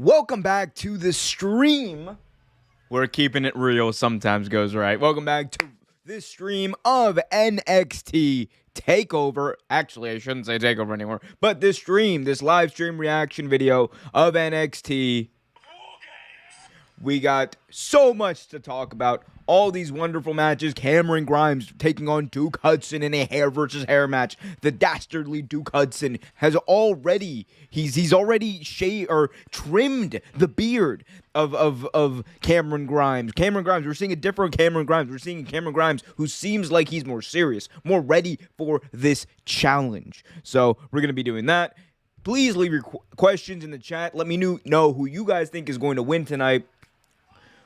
Welcome back to the stream. We're keeping it real, sometimes goes right. Welcome back to this stream of NXT TakeOver. Actually, I shouldn't say TakeOver anymore, but this stream, this live stream reaction video of NXT. We got so much to talk about. All these wonderful matches. Cameron Grimes taking on Duke Hudson in a hair versus hair match. The dastardly Duke Hudson has already he's already trimmed the beard of Cameron Grimes. Cameron Grimes, we're seeing a different Cameron Grimes. We're seeing Cameron Grimes who seems like he's more serious, more ready for this challenge. So we're gonna be doing that. Please leave your questions in the chat. Let me know who you guys think is going to win tonight.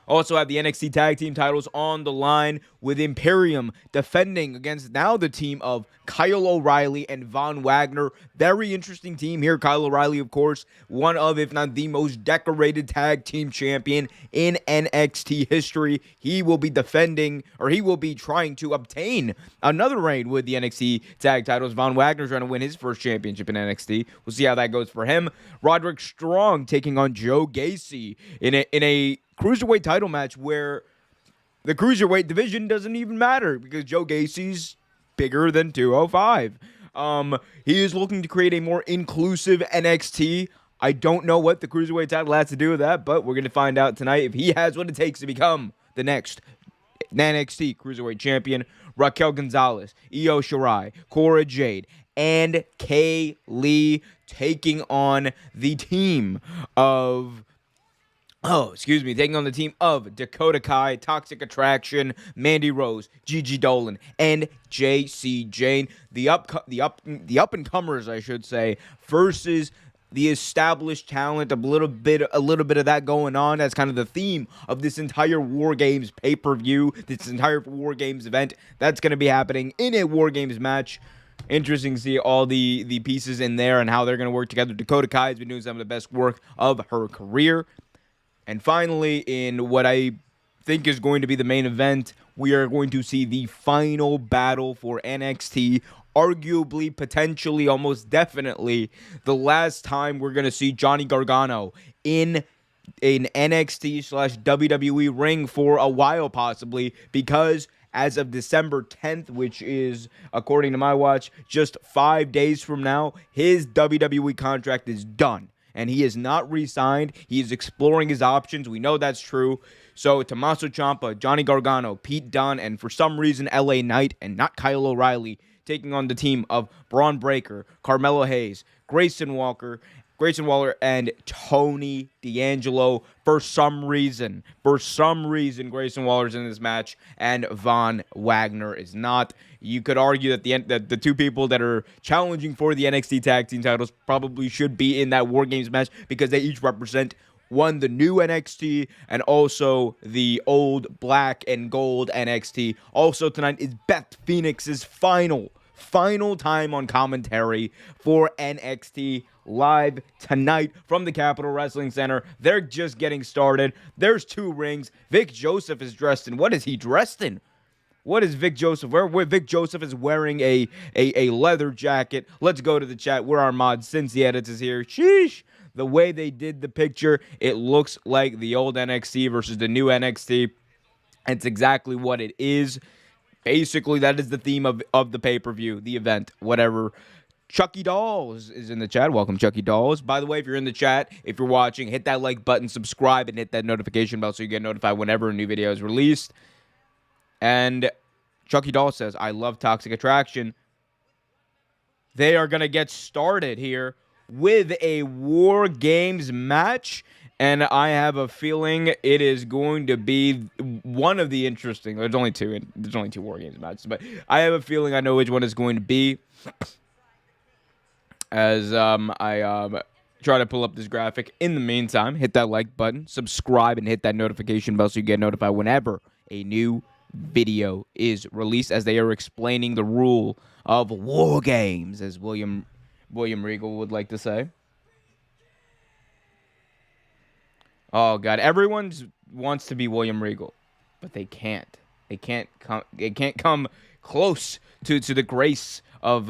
Also have the NXT Tag Team titles on the line with Imperium defending against now the team of Kyle O'Reilly and Von Wagner. Very interesting team here. Kyle O'Reilly, of course, one of, if not the most decorated tag team champion in NXT history. He will be defending, or he will be trying to obtain another reign with the NXT Tag titles. Von Wagner trying to win his first championship in NXT. We'll see how that goes for him. Roderick Strong taking on Joe Gacy in a cruiserweight title match where the cruiserweight division doesn't even matter because Joe Gacy's bigger than 205. He is looking to create a more inclusive NXT. I don't know what the cruiserweight title has to do with that, but we're going to find out tonight if he has what it takes to become the next NXT cruiserweight champion. Raquel Gonzalez, Io Shirai, Cora Jade, and Kay Lee taking on the team of taking on the team of Dakota Kai, Toxic Attraction, Mandy Rose, Gigi Dolan, and JC Jane. The up-and-comers, I should say, versus the established talent. A little bit of that going on. That's kind of the theme of this entire WarGames pay-per-view, this entire WarGames event. That's going to be happening in a WarGames match. Interesting to see all the pieces in there and how they're going to work together. Dakota Kai has been doing some of the best work of her career. And finally, in what I think is going to be the main event, we are going to see the final battle for NXT. Arguably, potentially, almost definitely, the last time we're going to see Johnny Gargano in an NXT/WWE ring for a while, possibly, because as of December 10th, which is, according to my watch, just 5 days from now, his WWE contract is done. And he is not re-signed. He is exploring his options. We know that's true. So Tommaso Ciampa, Johnny Gargano, Pete Dunne, and for some reason LA Knight and not Kyle O'Reilly taking on the team of Braun Breaker, Carmelo Hayes, Grayson Waller, and Tony D'Angelo. For some reason, Grayson Waller's in this match and Von Wagner is not. You could argue that the two people that are challenging for the NXT Tag Team titles probably should be in that WarGames match because they each represent one, the new NXT, and also the old black and gold NXT. Also tonight is Beth Phoenix's final time on commentary for NXT live tonight from the Capitol Wrestling Center. They're just getting started. There's 2 rings. Vic Joseph is dressed in. What is he dressed in? What is Vic Joseph wearing? Vic Joseph is wearing a leather jacket. Let's go to the chat where our mod Cincy Edits is here. Sheesh. The way they did the picture, it looks like the old NXT versus the new NXT. It's exactly what it is. Basically, that is the theme of the pay-per-view, the event, whatever. Chucky Dolls is in the chat. Welcome, Chucky Dolls. By the way, if you're in the chat, if you're watching, hit that like button, subscribe, and hit that notification bell so you get notified whenever a new video is released. And Chucky Doll says, I love Toxic Attraction. They are going to get started here with a WarGames match. And I have a feeling it is going to be one of the interesting. There's only two WarGames matches, but I have a feeling I know which one is going to be. As I try to pull up this graphic. In the meantime, hit that like button, subscribe, and hit that notification bell so you get notified whenever a new video is released. As they are explaining the rule of WarGames, as William Regal would like to say. Oh God, everyone wants to be William Regal, but they can't. They can't come close to the grace of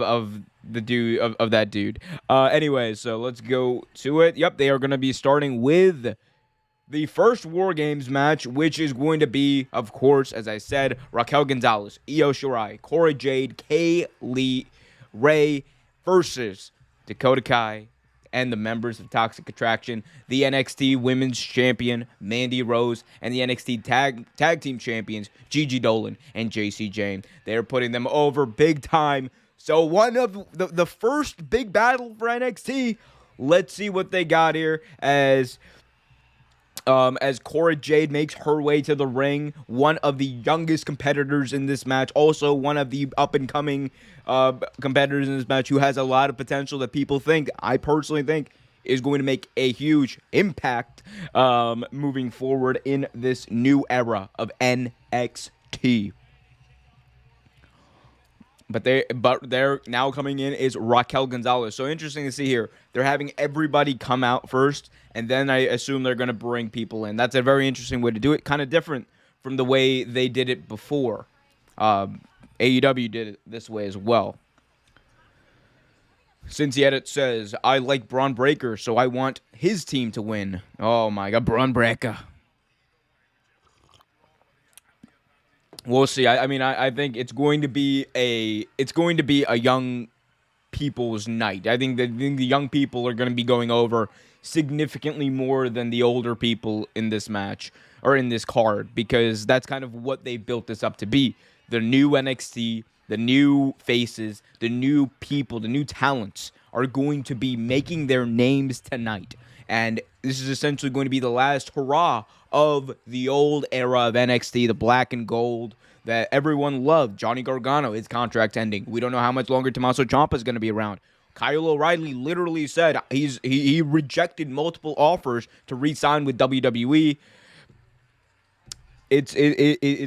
the dude of that dude. Anyway, so let's go to it. Yep, they are going to be starting with the first War Games match, which is going to be, of course, as I said, Raquel Gonzalez, Io Shirai, Cora Jade, Kay Lee Ray versus Dakota Kai and the members of Toxic Attraction, the NXT Women's Champion, Mandy Rose, and the NXT Tag Team Champions, Gigi Dolan and JC Jane. They're putting them over big time. So one of the first big battle for NXT. Let's see what they got here as Cora Jade makes her way to the ring, one of the youngest competitors in this match, also one of the up-and-coming competitors in this match who has a lot of potential that people think, I personally think, is going to make a huge impact moving forward in this new era of NXT. But they're now coming in is Raquel Gonzalez. So interesting to see here. They're having everybody come out first, and then I assume they're going to bring people in. That's a very interesting way to do it. Kind of different from the way they did it before. AEW did it this way as well. Since the edit says, I like Braun Breaker, so I want his team to win. Oh my God, Braun Breaker. We'll see. I think it's going to be a young people's night. I think the young people are going to be going over significantly more than the older people in this match or in this card, because that's kind of what they built this up to be. The new NXT, the new faces, the new people, the new talents are going to be making their names tonight. And this is essentially going to be the last hurrah of the old era of NXT, the black and gold that everyone loved. Johnny Gargano, his contract ending. We don't know how much longer Tommaso Ciampa is going to be around. Kyle O'Reilly literally said he rejected multiple offers to re-sign with WWE. It's a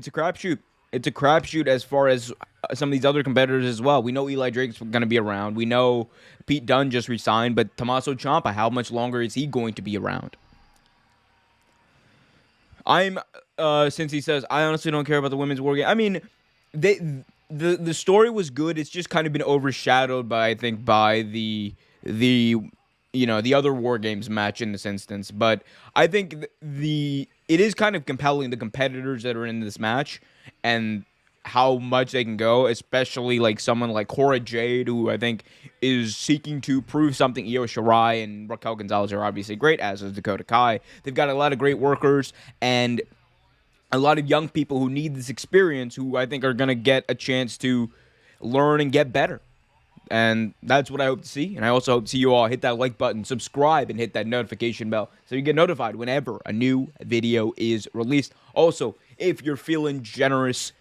crapshoot. It's a crapshoot as far as some of these other competitors as well. We know Eli Drake's going to be around. We know Pete Dunne just resigned, but Tommaso Ciampa, how much longer is he going to be around? Since he says, I honestly don't care about the women's war game. I mean, the story was good. It's just kind of been overshadowed by the other War Games match in this instance. But I think it is kind of compelling, the competitors that are in this match and how much they can go, especially like someone like Cora Jade, who I think is seeking to prove something. Io Shirai and Raquel Gonzalez are obviously great, as is Dakota Kai. They've got a lot of great workers and a lot of young people who need this experience, who I think are going to get a chance to learn and get better. And that's what I hope to see. And I also hope to see you all hit that like button, subscribe, and hit that notification bell so you get notified whenever a new video is released. Also, if you're feeling generous,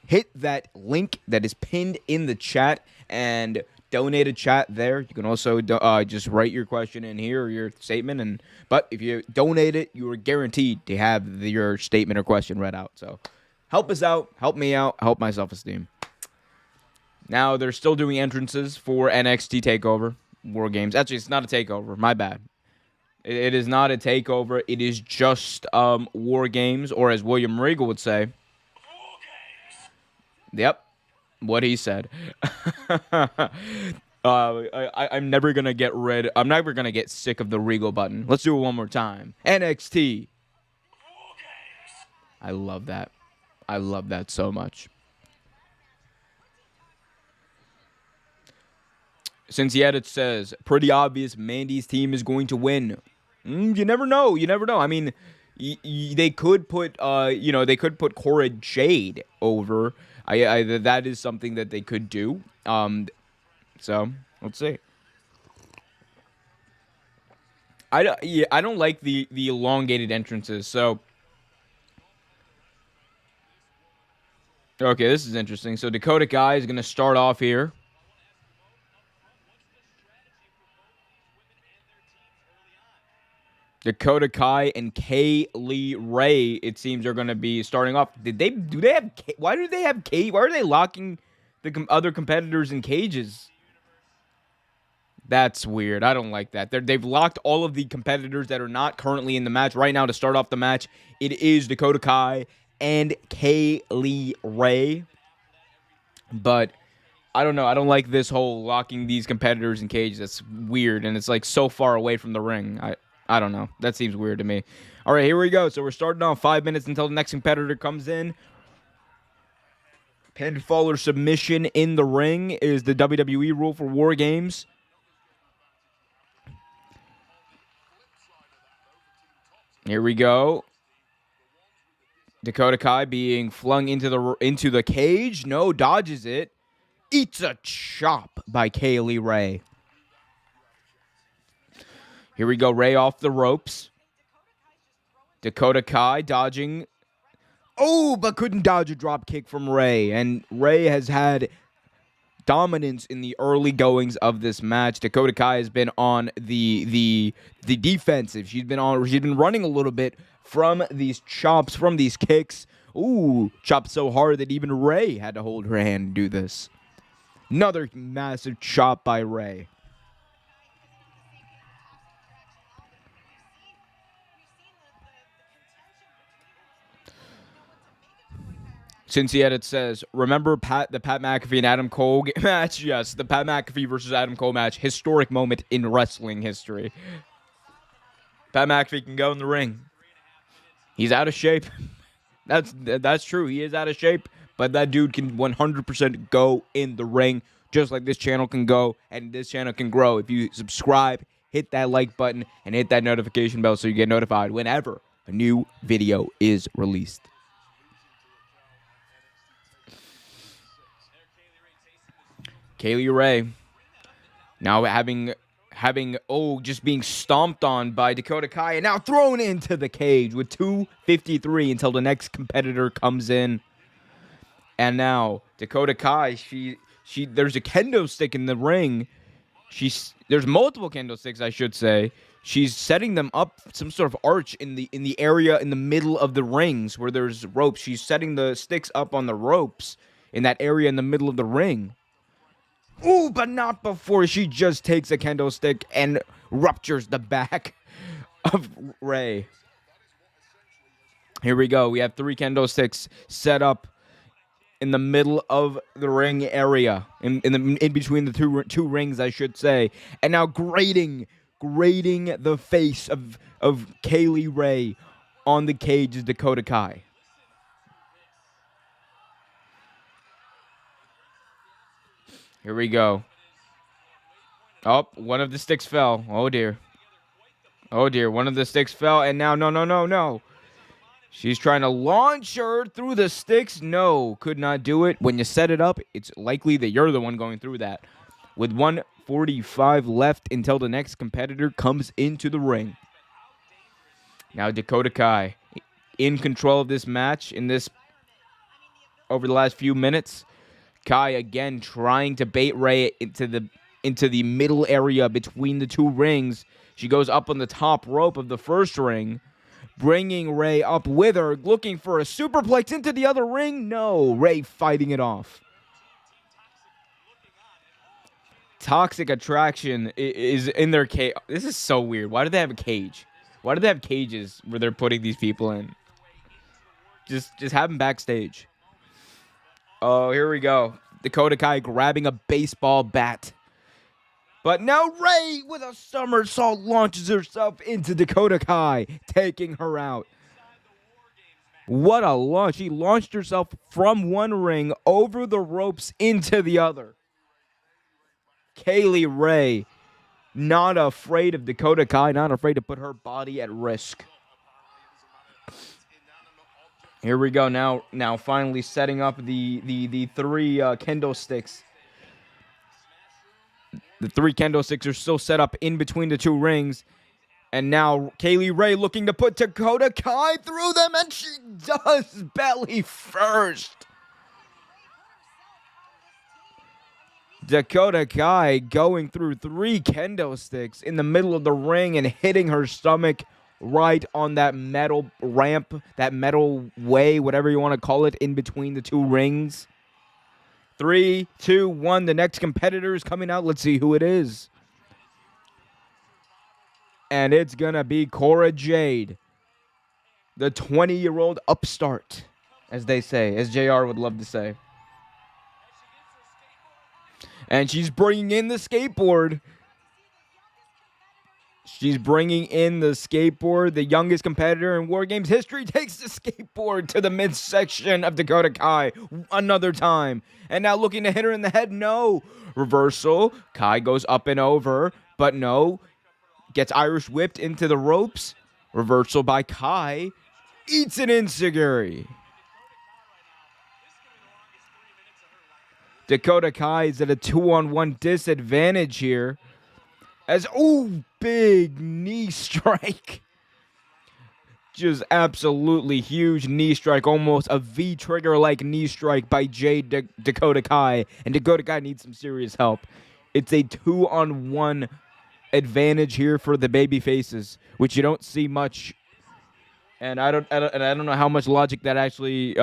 hit that link that is pinned in the chat and donate a chat there. You can also just write your question in here or your statement. But if you donate it, you are guaranteed to have your statement or question read out. So help us out, help me out, help my self-esteem. Now, they're still doing entrances for NXT TakeOver War Games. Actually, it's not a takeover. My bad. It is not a takeover. It is just War Games, or as William Regal would say. Yep, what he said. I'm never gonna get I'm never gonna get sick of the Regal button. Let's do it one more time. NXT. I love that. I love that so much. Since the edit says, pretty obvious Mandy's team is going to win. You never know. You never know. I mean, they could put, they could put Cora Jade over. That is something that they could do. So let's see. I don't like the elongated entrances. So okay, this is interesting. So Dakota Kai is going to start off here. Dakota Kai and Kay Lee Ray, it seems, are going to be starting off. Why are they locking the other competitors in cages? That's weird. I don't like that. They've locked all of the competitors that are not currently in the match right now to start off the match. It is Dakota Kai and Kay Lee Ray. But I don't know. I don't like this whole locking these competitors in cages. That's weird, and it's like so far away from the ring. I don't know. That seems weird to me. All right, here we go. So we're starting off 5 minutes until the next competitor comes in. Pinfall or submission in the ring is the WWE rule for WarGames. Here we go. Dakota Kai being flung into the cage. No, dodges it. Eats a chop by Kaylee Ray. Here we go. Ray off the ropes. Dakota Kai dodging. Oh, but couldn't dodge a drop kick from Ray. And Ray has had dominance in the early goings of this match. Dakota Kai has been on the defensive. She's been running a little bit from these chops, from these kicks. Ooh, chopped so hard that even Ray had to hold her hand and do this. Another massive chop by Ray. Since yet it says, remember the Pat McAfee and Adam Cole match? Yes, the Pat McAfee versus Adam Cole match. Historic moment in wrestling history. Pat McAfee can go in the ring. He's out of shape. That's true. He is out of shape. But that dude can 100% go in the ring. Just like this channel can go and this channel can grow. If you subscribe, hit that like button, and hit that notification bell so you get notified whenever a new video is released. Kaylee Ray now just being stomped on by Dakota Kai and now thrown into the cage with 2:53 until the next competitor comes in. And now Dakota Kai, there's a kendo stick in the ring. There's multiple kendo sticks, I should say. She's setting them up some sort of arch in the area in the middle of the rings where there's ropes. She's setting the sticks up on the ropes in that area in the middle of the ring. Ooh, but not before she just takes a kendo stick and ruptures the back of Ray. Here we go. We have 3 kendo sticks set up in the middle of the ring area, in between the two rings, I should say. And now grating the face of Kaylee Ray on the cage is Dakota Kai. Here we go. Oh, one of the sticks fell. Oh, dear. Oh, dear. One of the sticks fell, and now, no. She's trying to launch her through the sticks. No, could not do it. When you set it up, it's likely that you're the one going through that. With 1:45 left until the next competitor comes into the ring. Now Dakota Kai in control of this match over the last few minutes. Kai again trying to bait Ray into the middle area between the two rings. She goes up on the top rope of the first ring, bringing Ray up with her, looking for a superplex into the other ring. No, Ray fighting it off. Toxic Attraction is in their cage. This is so weird. Why do they have a cage? Why do they have cages where they're putting these people in? Just have them backstage. Oh, here we go. Dakota Kai grabbing a baseball bat. But now Ray, with a somersault, launches herself into Dakota Kai, taking her out. What a launch. She launched herself from one ring over the ropes into the other. Kaylee Ray, not afraid of Dakota Kai, not afraid to put her body at risk. Here we go now finally setting up the 3 kendo sticks. The 3 kendo sticks are still set up in between the 2 rings. And now Kaylee Ray looking to put Dakota Kai through them, and she does, belly first. Dakota Kai going through 3 kendo sticks in the middle of the ring and hitting her stomach right on that metal ramp, that metal way, whatever you want to call it, in between the 2 rings. 3, 2, 1. The next competitor is coming out. Let's see who it is. And it's going to be Cora Jade, the 20-year-old upstart, as they say, as JR would love to say. And she's bringing in the skateboard. She's bringing in the skateboard. The youngest competitor in WarGames history takes the skateboard to the midsection of Dakota Kai another time. And now looking to hit her in the head. No. Reversal. Kai goes up and over. But no. Gets Irish whipped into the ropes. Reversal by Kai. Eats an enziguri. Dakota Kai is at a 2-on-1 disadvantage here. As, big knee strike. Just absolutely huge knee strike. Almost a V-trigger-like knee strike by Dakota Kai. And Dakota Kai needs some serious help. It's a 2-on-1 advantage here for the baby faces, which you don't see much. And I don't know how much logic that actually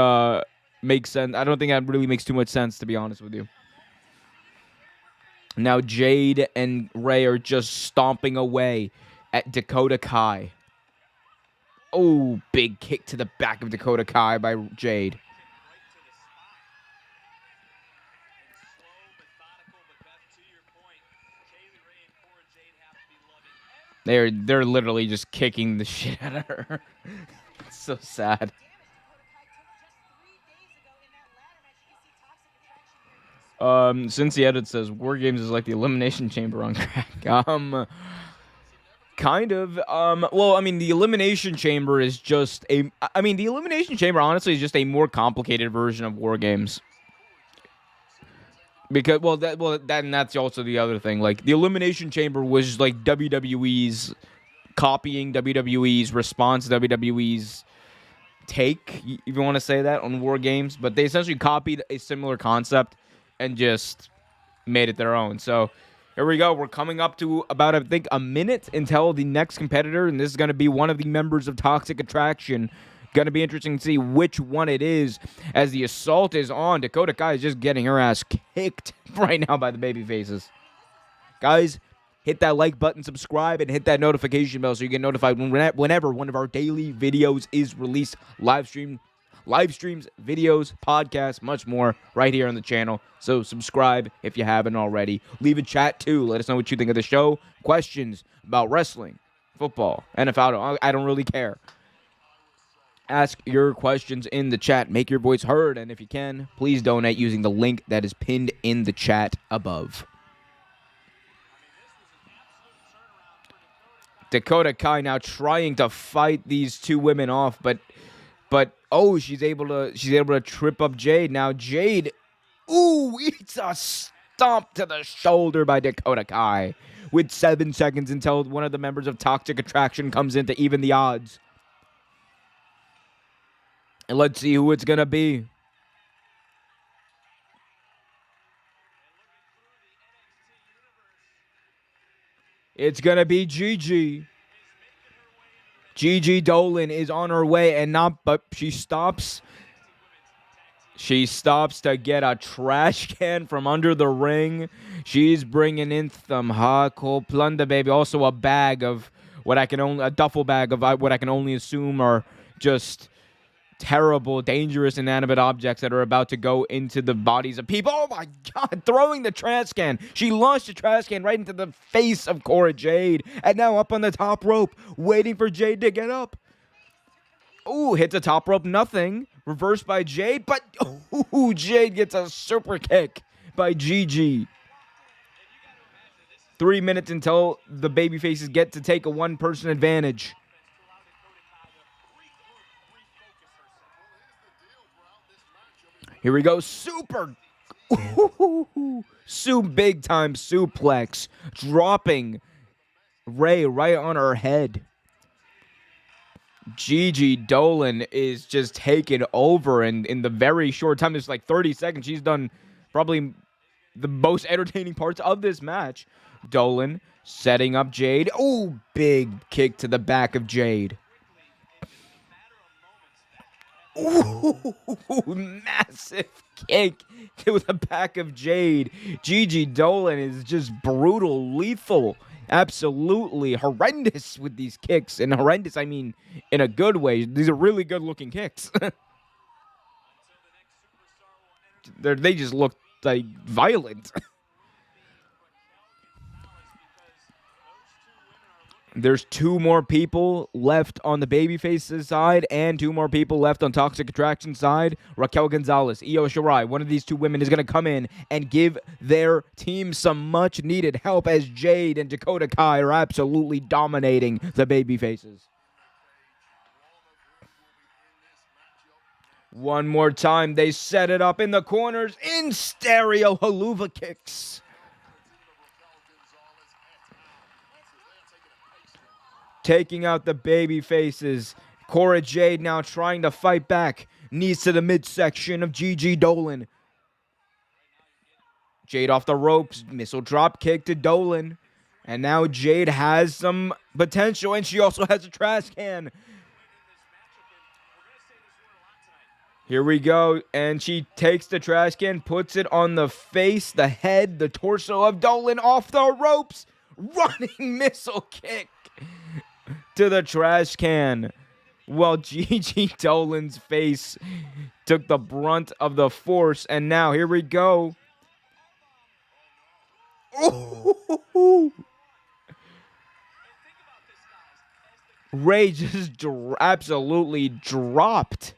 makes sense. I don't think that really makes too much sense, to be honest with you. Now Jade and Ray are just stomping away at Dakota Kai. Oh, big kick to the back of Dakota Kai by Jade. They're literally just kicking the shit out of her. It's so sad. Since the edit says WarGames is like the Elimination Chamber on crack. Kind of. Well, I mean, the Elimination Chamber is just the Elimination Chamber honestly is just a more complicated version of WarGames. Because and that's also the other thing. Like, the Elimination Chamber was like WWE's copying WWE's response, WWE's take, if you want to say that, on WarGames. But they essentially copied a similar concept and just made it their own. So here we go. We're coming up to about, I think, a minute until the next competitor, and this is going to be one of the members of Toxic Attraction. Going to be interesting to see which one it is as the assault is on. Dakota Kai is just getting her ass kicked right now by the baby faces. Guys, hit that like button, subscribe, and hit that notification bell so you get notified whenever one of our daily videos is released. Live streams, videos, podcasts, much more right here on the channel. So subscribe if you haven't already. Leave a chat too. Let us know what you think of the show. Questions about wrestling, football, NFL. I don't really care. Ask your questions in the chat. Make your voice heard. And if you can, please donate using the link that is pinned in the chat above. Dakota Kai now trying to fight these two women off, but she's able to trip up Jade. Now Jade, eats a stomp to the shoulder by Dakota Kai with 7 seconds until one of the members of Toxic Attraction comes in to even the odds. And let's see who it's going to be. It's going to be Gigi. Gigi Dolan is on her way, but she stops. She stops to get a trash can from under the ring. She's bringing in some hardcore plunder, baby. Also a bag of a duffel bag of what I can only assume are just terrible, dangerous, inanimate objects that are about to go into the bodies of people. Oh my God, throwing the trash can. She launched the trash can right into the face of Cora Jade. And now up on the top rope, waiting for Jade to get up. Hits the top rope, nothing. Reversed by Jade, but Jade gets a super kick by Gigi. 3 minutes until the babyfaces get to take a one-person advantage. Here we go. Big time suplex. Dropping Ray right on her head. Gigi Dolan is just taking over. And in the very short time, there's like 30 seconds, she's done probably the most entertaining parts of this match. Dolan setting up Jade. Big kick to the back of Jade. Massive kick to the back of Jade. Gigi Dolan is just brutal, lethal, absolutely horrendous with these kicks. And horrendous, I mean in a good way. These are really good looking kicks. They just look like violent. There's 2 more people left on the babyfaces side and 2 more people left on Toxic Attraction side. Raquel Gonzalez, Io Shirai, one of these 2 women is going to come in and give their team some much needed help as Jade and Dakota Kai are absolutely dominating the babyfaces. One more time, they set it up in the corners in stereo haluva kicks. Taking out the baby faces. Cora Jade now trying to fight back. Knees to the midsection of Gigi Dolan. Jade off the ropes. Missile drop kick to Dolan. And now Jade has some potential, and she also has a trash can. Here we go. And she takes the trash can, puts it on the face, the head, the torso of Dolan off the ropes. Running missile kick to the trash can. Well, Gigi Dolan's face took the brunt of the force. And now, here we go. Ooh. Ray just absolutely dropped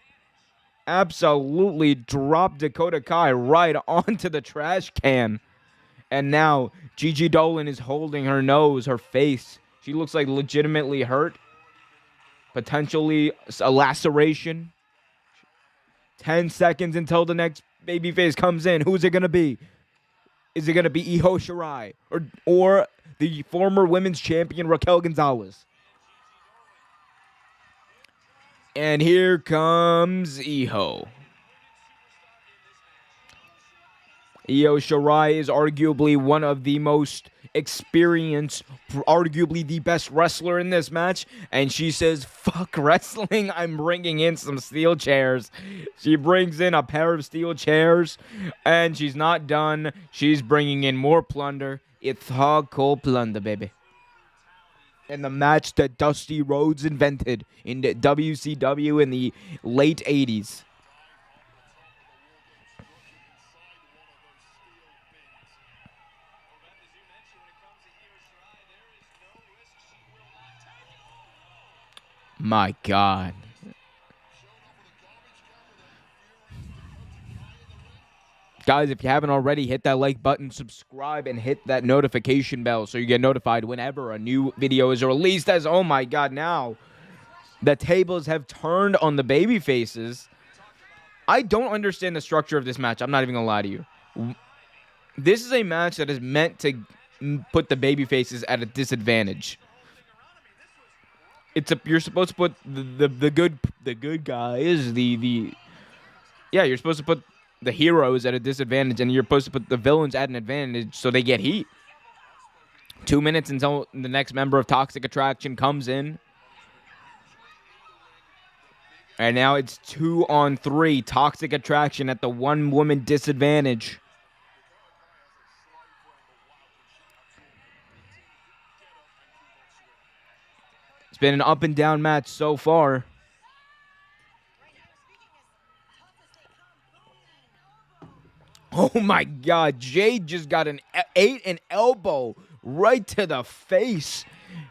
Dakota Kai right onto the trash can. And now Gigi Dolan is holding her nose, her face. She looks like legitimately hurt. Potentially a laceration. 10 seconds until the next babyface comes in. Who's it going to be? Is it going to be Io Shirai or the former women's champion Raquel Gonzalez? And here comes Io. Io Shirai is arguably one of the most experienced, arguably the best wrestler in this match. And she says, fuck wrestling, I'm bringing in some steel chairs. She brings in a pair of steel chairs, and she's not done. She's bringing in more plunder. It's hardcore plunder, baby. And the match that Dusty Rhodes invented in the WCW in the late 80s. My God. Guys, if you haven't already, hit that like button, subscribe, and hit that notification bell so you get notified whenever a new video is released. As, oh my God, now the tables have turned on the baby faces. I don't understand the structure of this match. I'm not even going to lie to you. This is a match that is meant to put the baby faces at a disadvantage. You're supposed to put the good guys, you're supposed to put the heroes at a disadvantage, and you're supposed to put the villains at an advantage so they get heat. 2 minutes until the next member of Toxic Attraction comes in. And now it's 2-on-3. Toxic Attraction at the 1-woman disadvantage. It's been an up and down match so far. Oh my God, Jade just got an elbow right to the face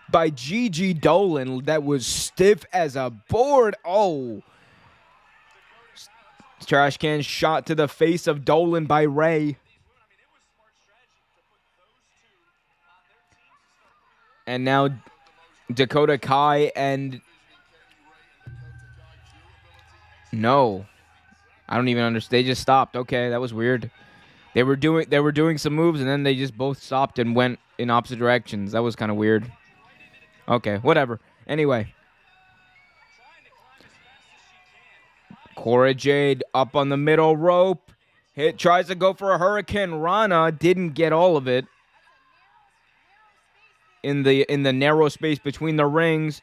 by Gigi Dolan that was stiff as a board. Oh. Trash can shot to the face of Dolan by Ray. And now Dakota Kai and... No. I don't even understand. They just stopped. Okay, that was weird. They were doing some moves, and then they just both stopped and went in opposite directions. That was kind of weird. Okay, whatever. Anyway. Cora Jade up on the middle rope. Tries to go for a Hurricane Rana. Didn't get all of it. In the narrow space between the rings.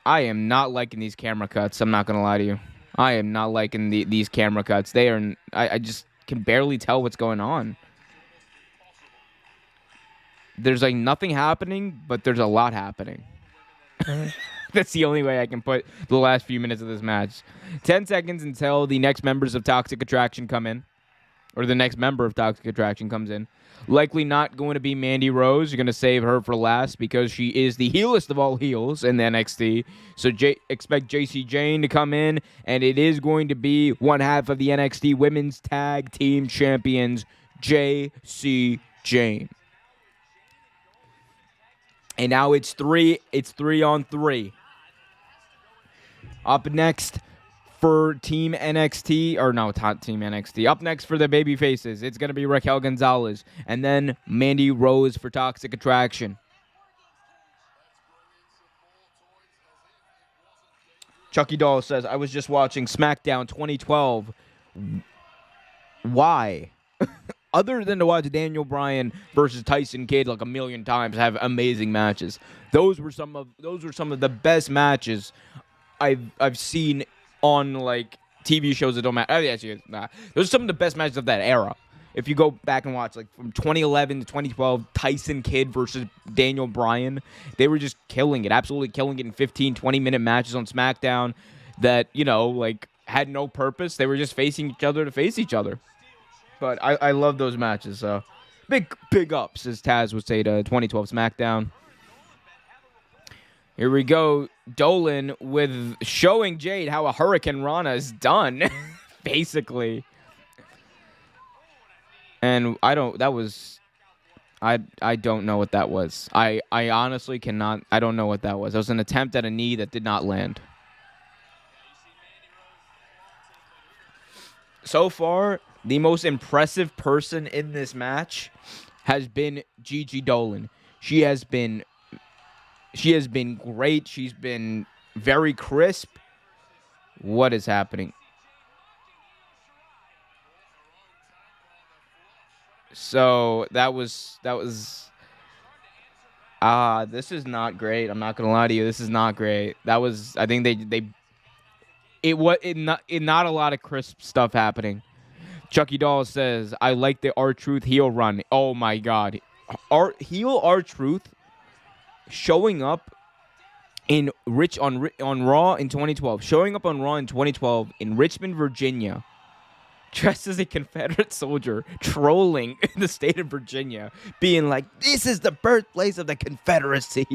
I am not liking these camera cuts. I'm not going to lie to you. I am not liking these camera cuts. They are... I just can barely tell what's going on. There's like nothing happening, but there's a lot happening. That's the only way I can put the last few minutes of this match. 10 seconds until the next members of Toxic Attraction come in. or the next member of Toxic Attraction comes in. Likely not going to be Mandy Rose. You're going to save her for last because she is the heelest of all heels in the NXT. So expect JC Jane to come in, and it is going to be one half of the NXT Women's Tag Team Champions, JC Jane. And now it's 3-on-3. Up next for Team NXT, or no, not Team NXT. Up next for the baby faces, it's going to be Raquel Gonzalez, and then Mandy Rose for Toxic Attraction. Chucky Doll says, I was just watching SmackDown 2012. Why? Other than to watch Daniel Bryan versus Tyson Kidd like a million times, have amazing matches. Those were some of the best matches I've seen on like TV shows that don't matter. Those are some of the best matches of that era. If you go back and watch, like from 2011 to 2012, Tyson Kidd versus Daniel Bryan, they were just killing it, absolutely killing it in 15, 20-minute matches on SmackDown that, like had no purpose. They were just facing each other to face each other. But I love those matches. So big ups, as Taz would say, to 2012 SmackDown. Here we go. Dolan with showing Jade how a Hurricane Rana is done, basically. And I don't know what that was. I honestly cannot. I don't know what that was. It was an attempt at a knee that did not land. So far, the most impressive person in this match has been Gigi Dolan. She has been great. She's been very crisp. What is happening? So that was this is not great. I'm not gonna lie to you. This is not great. That was, I think not a lot of crisp stuff happening. Chucky Doll says, I like the R-Truth heel run. Oh my god. R-Truth showing up on Raw in 2012. Showing up on Raw in 2012 in Richmond, Virginia, dressed as a Confederate soldier, trolling the state of Virginia, being like, this is the birthplace of the Confederacy.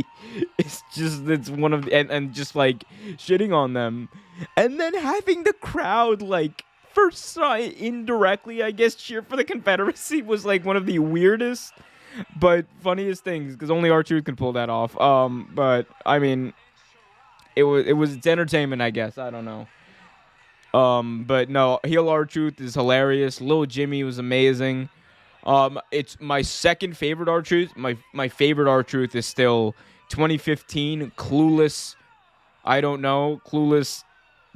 It's one of the, and just like shitting on them. And then having the crowd like first indirectly, I guess, cheer for the Confederacy was like one of the weirdest but funniest things, because only R-Truth can pull that off. But I mean, it's entertainment, I guess. I don't know. But no, heel R-Truth is hilarious. Lil Jimmy was amazing. It's my second favorite R-Truth. My favorite R-Truth is still 2015 Clueless. I don't know, Clueless,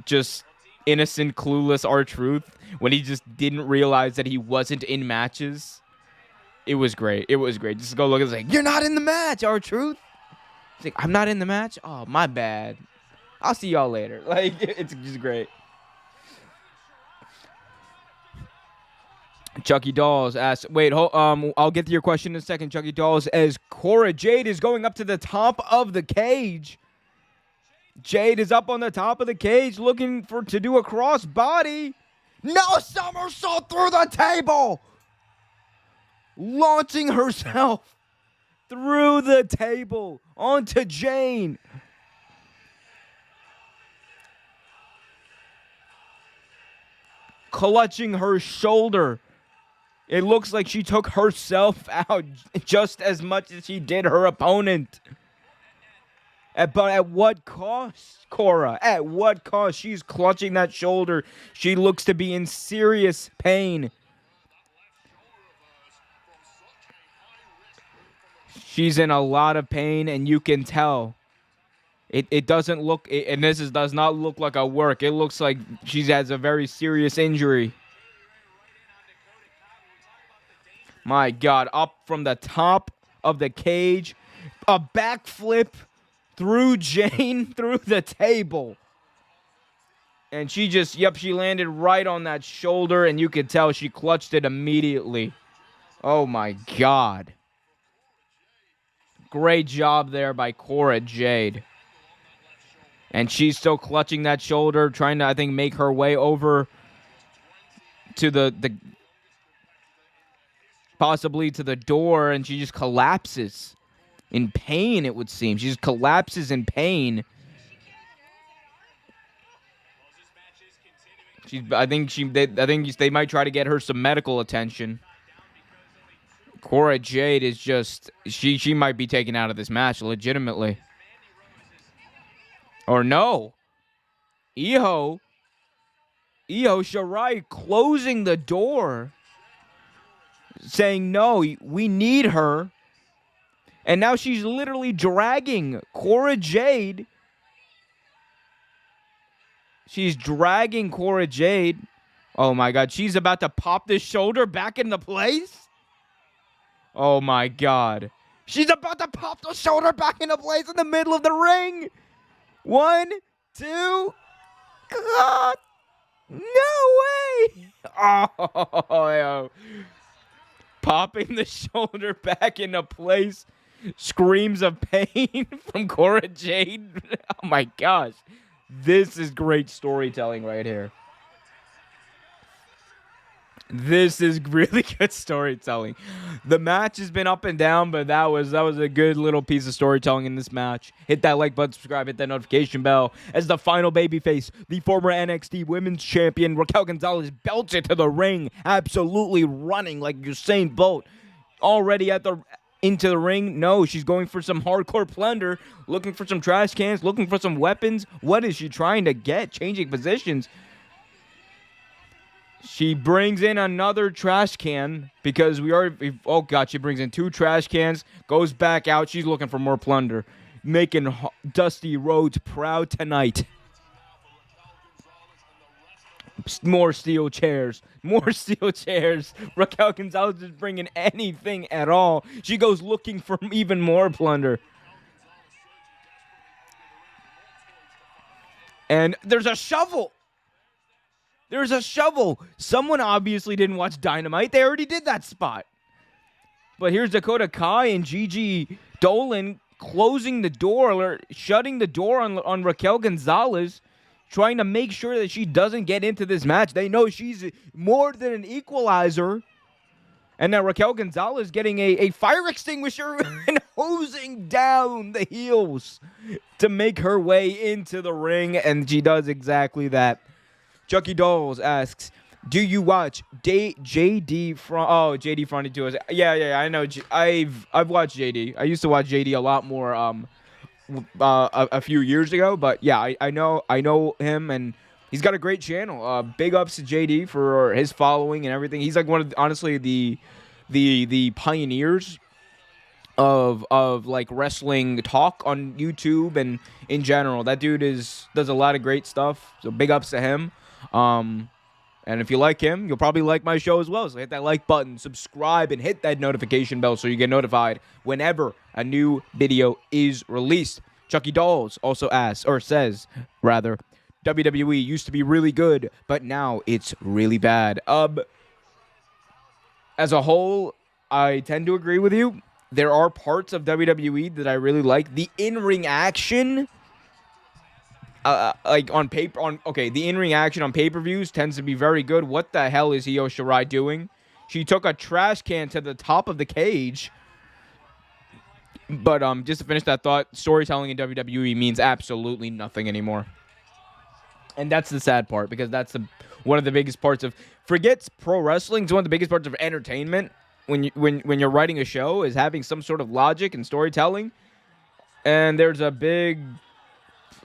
just innocent, clueless R-Truth, when he just didn't realize that he wasn't in matches. It was great. Just go look at it, like, you're not in the match, R-Truth. He's like, I'm not in the match? Oh, my bad. I'll see y'all later. Like, it's just great. Chucky Dolls asks, I'll get to your question in a second, Chucky Dolls, as Cora Jade is going up to the top of the cage. Jade is up on the top of the cage looking to do a crossbody. No, somersault through the table. Launching herself through the table onto Jane. Clutching her shoulder. It looks like she took herself out just as much as she did her opponent. But at what cost, Cora? At what cost? She's clutching that shoulder. She looks to be in serious pain. She's in a lot of pain, and you can tell. It doesn't look, and does not look like a work. It looks like she has a very serious injury. My God, up from the top of the cage, a backflip through Jane, through the table. And she landed right on that shoulder, and you could tell she clutched it immediately. Oh my God. Great job there by Cora Jade. And she's still clutching that shoulder, trying to, I think, make her way over to the possibly to the door, and she just collapses in pain, it would seem. She just collapses in pain. I think they might try to get her some medical attention. Cora Jade is just she might be taken out of this match legitimately. Or no. Io Shirai closing the door, saying no, we need her. And now she's literally dragging Cora Jade. She's dragging Cora Jade. Oh my God, she's about to pop this shoulder back into place. Oh my God. She's about to pop the shoulder back into place in the middle of the ring. 1, 2. God. No way. Oh. Popping the shoulder back into place. Screams of pain from Cora Jade. Oh my gosh. This is great storytelling right here. This is really good storytelling. The match has been up and down, but that was a good little piece of storytelling in this match. Hit that like button, subscribe, hit that notification bell. As the final babyface, the former NXT Women's Champion Raquel Gonzalez belts it to the ring, absolutely running like Usain Bolt. Already into the ring. No, she's going for some hardcore plunder, looking for some trash cans, looking for some weapons. What is she trying to get? Changing positions. She brings in another trash can because oh God, she brings in 2 trash cans, goes back out. She's looking for more plunder, making Dusty Rhodes proud tonight. More steel chairs. Raquel Gonzalez is bringing anything at all. She goes looking for even more plunder. And there's a shovel. Someone obviously didn't watch Dynamite. They already did that spot. But here's Dakota Kai and Gigi Dolan closing the door, or shutting the door on Raquel Gonzalez, trying to make sure that she doesn't get into this match. They know she's more than an equalizer. And now Raquel Gonzalez getting a fire extinguisher and hosing down the heels to make her way into the ring. And she does exactly that. Chucky Dolls asks, do you watch JD from? Oh, JD Fronty to us. Yeah, I know. I've watched JD. I used to watch JD a lot more a few years ago, but yeah, I know him, and he's got a great channel. Big ups to JD for his following and everything. He's like one of honestly the pioneers of like wrestling talk on YouTube and in general. That dude does a lot of great stuff. So big ups to him. And if you like him, you'll probably like my show as well. So hit that like button, subscribe, and hit that notification bell so you get notified whenever a new video is released. Chucky Dolls also says, WWE used to be really good, but now it's really bad. As a whole, I tend to agree with you. There are parts of WWE that I really like. The in-ring action, the in-ring action on pay-per-views tends to be very good. What the hell is Io Shirai doing? She took a trash can to the top of the cage. But just to finish that thought, storytelling in WWE means absolutely nothing anymore. And that's the sad part, because that's one of the biggest parts of forgets pro wrestling. It's one of the biggest parts of entertainment when you're writing a show is having some sort of logic and storytelling. And there's a big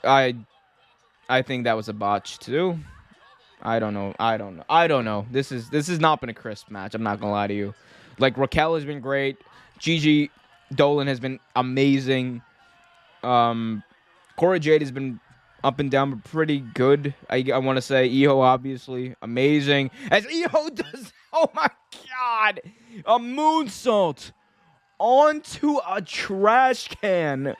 I think that was a botch too. I don't know. This has not been a crisp match. I'm not gonna lie to you. Like, Raquel has been great. Gigi Dolan has been amazing. Cora Jade has been up and down, but pretty good. I want to say Io, obviously, amazing. As Io does, oh my God, a moonsault onto a trash can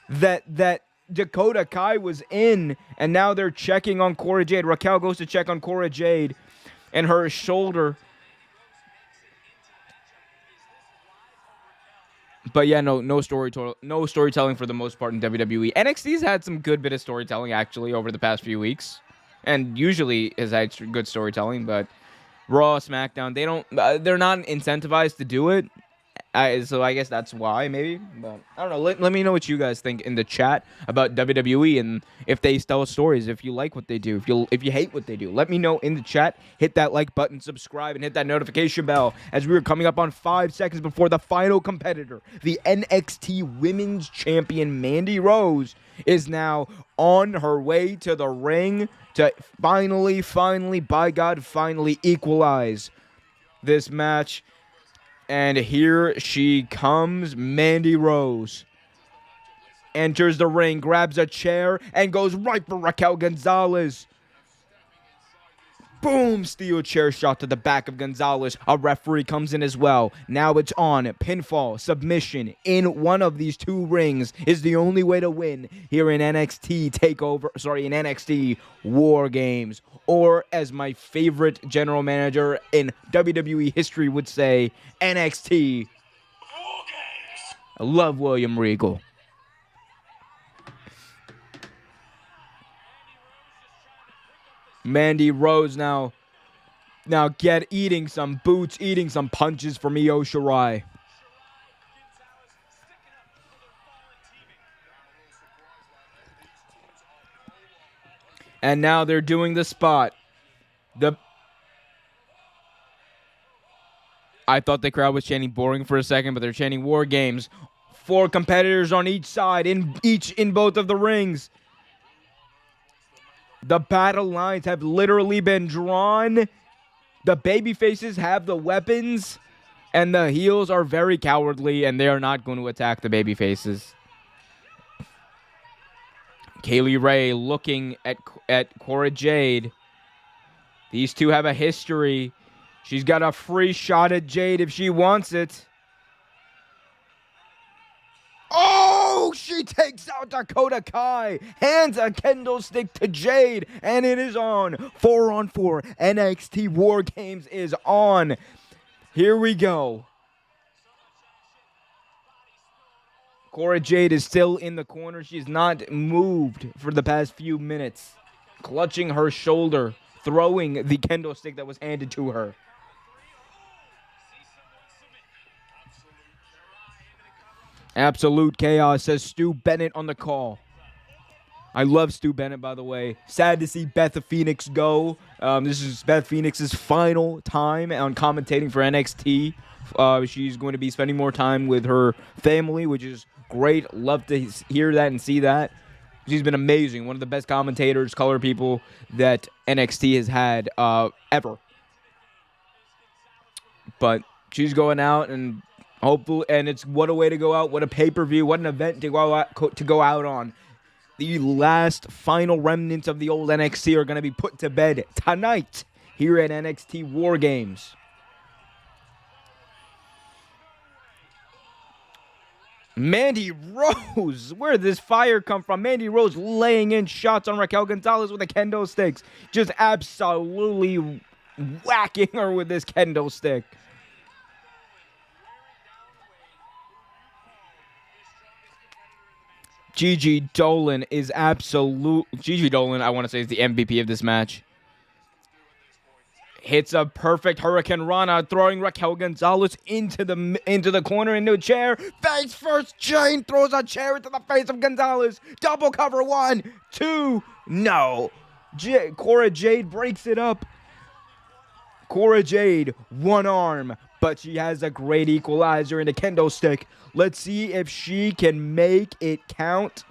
that Dakota Kai was in, and now they're checking on Cora Jade. Raquel goes to check on Cora Jade and her shoulder. But yeah, no storytelling for the most part in WWE. NXT's had some good bit of storytelling actually over the past few weeks, and usually has had good storytelling. But Raw, SmackDown, they're not incentivized to do it. So I guess that's why, maybe. But I don't know. Let me know what you guys think in the chat about WWE and if they tell stories. If you like what they do, if you hate what they do, let me know in the chat. Hit that like button, subscribe, and hit that notification bell. As we are coming up on 5 seconds before the final competitor, the NXT Women's Champion Mandy Rose is now on her way to the ring to finally, by God, finally equalize this match. And here she comes, Mandy Rose. Enters the ring, grabs a chair, and goes right for Raquel Gonzalez. Boom! Steel chair shot to the back of Gonzalez. A referee comes in as well. Now it's on. Pinfall, submission in one of these two rings is the only way to win here in NXT in NXT WarGames. Or, as my favorite general manager in WWE history would say, NXT WarGames. I love William Regal. Mandy Rose now eating some boots, eating some punches from Io Shirai. And now they're doing the spot. I thought the crowd was chanting boring for a second, but they're chanting War Games. 4 competitors on each side, in both of the rings. The battle lines have literally been drawn. The baby faces have the weapons, and the heels are very cowardly, and they are not going to attack the baby faces. Kaylee Ray looking at Cora Jade. These two have a history. She's got a free shot at Jade if she wants it. Oh, she takes out Dakota Kai, hands a kendo stick to Jade, and it is on. 4-on-4 NXT War Games is on. Here we go. Cora Jade is still in the corner. She's not moved for the past few minutes. Clutching her shoulder, throwing the kendo stick that was handed to her. Absolute chaos, says Stu Bennett on the call. I love Stu Bennett, by the way. Sad to see Beth Phoenix go. This is Beth Phoenix's final time on commentating for NXT. She's going to be spending more time with her family, which is great. Love to hear that and see that. She's been amazing. One of the best commentators, color people that NXT has had ever. But she's going out and hopefully, and it's what a way to go out, what a pay-per-view, what an event to go out on. The last final remnants of the old NXT are going to be put to bed tonight here at NXT War Games. Mandy Rose, where did this fire come from? Mandy Rose laying in shots on Raquel Gonzalez with the kendo sticks. Just absolutely whacking her with this kendo stick. Gigi Dolan, I want to say, is the MVP of this match. Hits a perfect Hurricane Rana, throwing Raquel Gonzalez into the corner, into a chair. Face first, Jane throws a chair into the face of Gonzalez. Double cover, 1, 2, no. Cora Jade breaks it up. Cora Jade, one arm, but she has a great equalizer in a kendo stick. Let's see if she can make it count.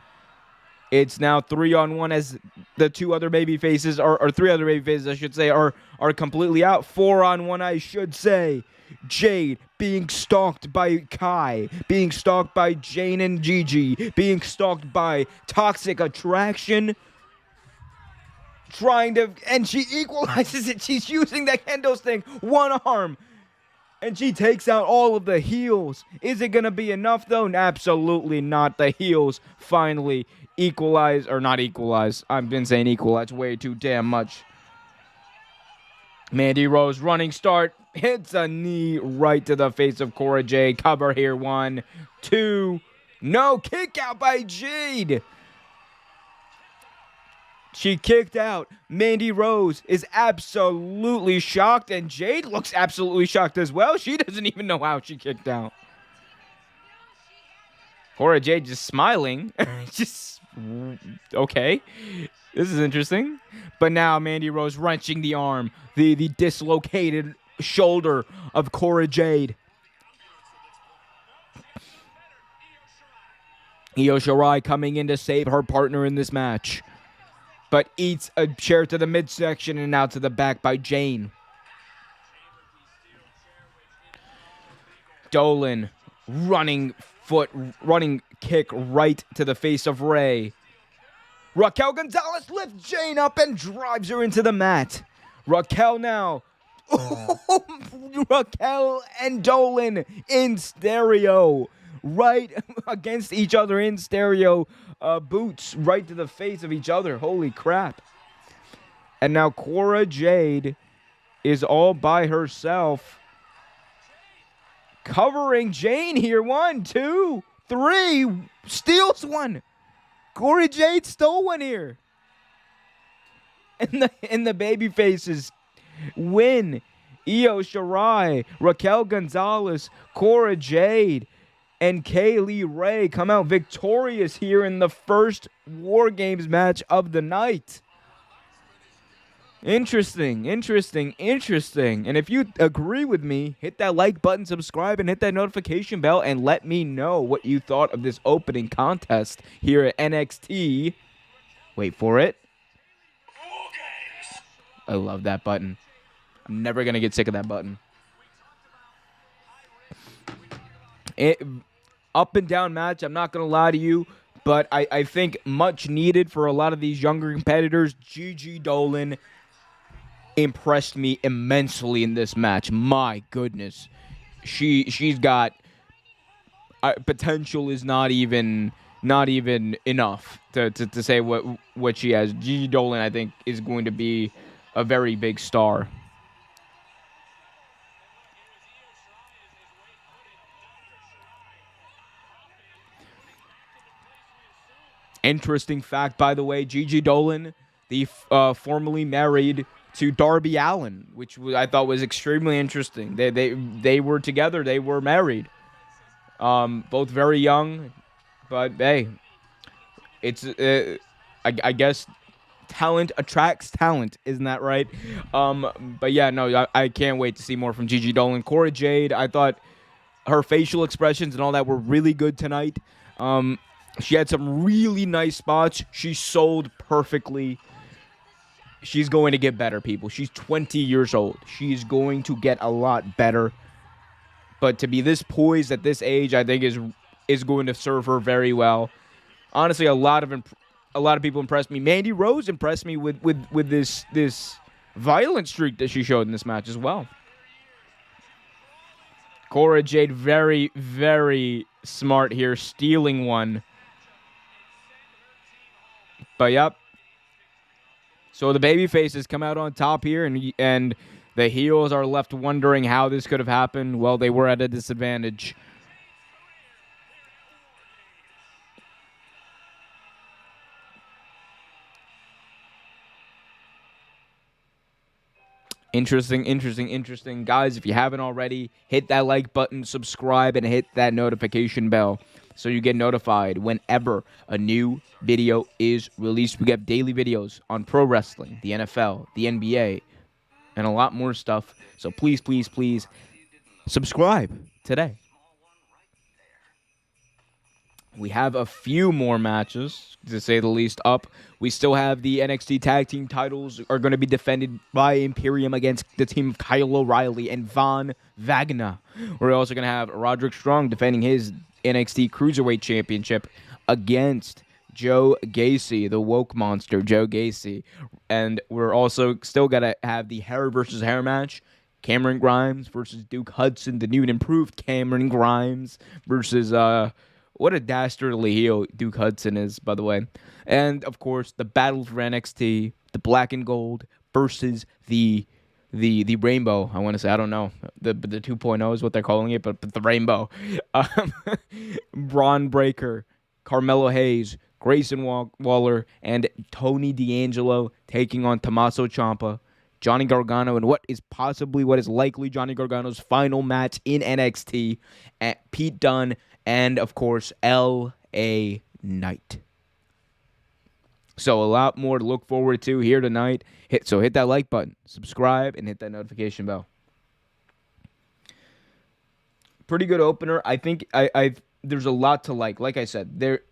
It's now 3-on-1 as the 3 other baby faces, I should say, are completely out. 4-on-1, I should say. Jade being stalked by Kai, being stalked by Jane and Gigi, being stalked by Toxic Attraction. And she equalizes it. She's using that kendo stick, one arm. And she takes out all of the heels. Is it going to be enough, though? Absolutely not. The heels finally equalize, or not equalize. I've been saying equalize way too damn much. Mandy Rose running start. Hits a knee right to the face of Cora Jade. Cover here. 1, 2. No, kick out by Jade. She kicked out. Mandy Rose is absolutely shocked, and Jade looks absolutely shocked as well. She doesn't even know how she kicked out. Cora Jade just smiling. Just, okay. This is interesting. But now Mandy Rose wrenching the arm, the dislocated shoulder of Cora Jade. Io Shirai coming in to save her partner in this match, but eats a chair to the midsection and out to the back by Jane. Dolan running kick right to the face of Ray. Raquel Gonzalez lifts Jane up and drives her into the mat. Raquel now. Raquel and Dolan in stereo. Right against each other in stereo. Boots right to the face of each other. Holy crap. And now Cora Jade is all by herself, covering Jane here. 1, 2, 3. Steals one. Cora Jade stole one here. And the baby faces win. Io Shirai, Raquel Gonzalez, Cora Jade, and Kaylee Ray come out victorious here in the first WarGames match of the night. Interesting. And if you agree with me, hit that like button, subscribe, and hit that notification bell, and let me know what you thought of this opening contest here at NXT. Wait for it. I love that button. I'm never going to get sick of that button. Up and down match, I'm not going to lie to you, but I think much needed for a lot of these younger competitors. Gigi Dolan impressed me immensely in this match. My goodness. She's got potential is not even enough to say what she has. Gigi Dolan, I think, is going to be a very big star. Interesting fact, by the way, Gigi Dolan, the formerly married to Darby Allin, which I thought was extremely interesting. They were together. They were married. Both very young, but hey, it's I guess talent attracts talent, isn't that right? But yeah, no, I can't wait to see more from Gigi Dolan. Cora Jade, I thought her facial expressions and all that were really good tonight. She had some really nice spots. She sold perfectly. She's going to get better, people. She's 20 years old. She's going to get a lot better. But to be this poised at this age, I think is going to serve her very well. Honestly, a lot of people impressed me. Mandy Rose impressed me with this violent streak that she showed in this match as well. Cora Jade, very, very smart here, stealing one. But yep. So the baby faces come out on top here, and the heels are left wondering how this could have happened. Well, they were at a disadvantage. Interesting. Guys, if you haven't already, hit that like button, subscribe, and hit that notification bell so you get notified whenever a new video is released. We have daily videos on pro wrestling, the NFL, the NBA, and a lot more stuff. So please subscribe today. We have a few more matches, to say the least, up. We still have the NXT Tag Team titles are going to be defended by Imperium against the team of Kyle O'Reilly and Von Wagner. We're also going to have Roderick Strong defending his NXT Cruiserweight Championship against Joe Gacy, the woke monster, Joe Gacy. And we're also still going to have the hair versus hair match. Cameron Grimes versus Duke Hudson, the new and improved Cameron Grimes versus... what a dastardly heel Duke Hudson is, by the way. And, of course, the battle for NXT, the black and gold versus the rainbow. I want to say, I don't know. The 2.0 is what they're calling it, but the rainbow. Braun Breaker, Carmelo Hayes, Grayson Waller, and Tony D'Angelo taking on Tommaso Ciampa, Johnny Gargano, and what is likely Johnny Gargano's final match in NXT, at Pete Dunne, and of course L.A. Knight. So a lot more to look forward to here tonight. Hit that like button, subscribe, and hit that notification bell. Pretty good opener. I think there's a lot to like. Like I said, they're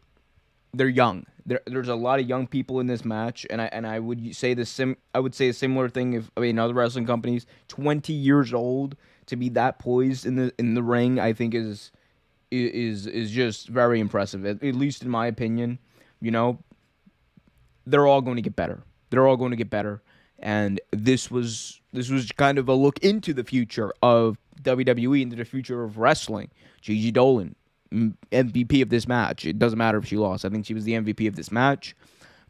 young. There's a lot of young people in this match, and I would say I would say a similar thing other wrestling companies. 20 years old to be that poised in the ring, I think is just very impressive. At least in my opinion, they're all going to get better. And this was kind of a look into the future of WWE, into the future of wrestling. Gigi Dolan, MVP of this match. It doesn't matter if she lost. I think she was the MVP of this match.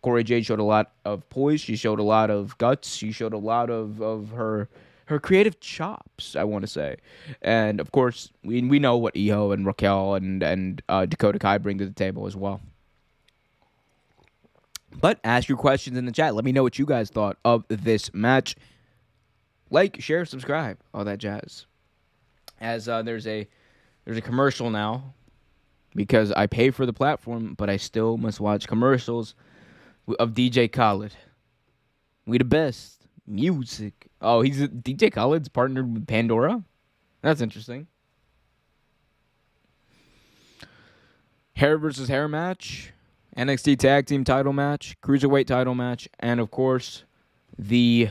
Corey Jade showed a lot of poise. She showed a lot of guts. She showed a lot of her creative chops, I want to say. And, of course, we know what Iho and Raquel and Dakota Kai bring to the table as well. But ask your questions in the chat. Let me know what you guys thought of this match. Like, share, subscribe, all that jazz. As there's a commercial now, because I pay for the platform, but I still must watch commercials of DJ Khaled. We the best. Music. Oh, DJ Khaled's partnered with Pandora? That's interesting. Hair versus hair match. NXT Tag Team title match. Cruiserweight title match. And, of course, the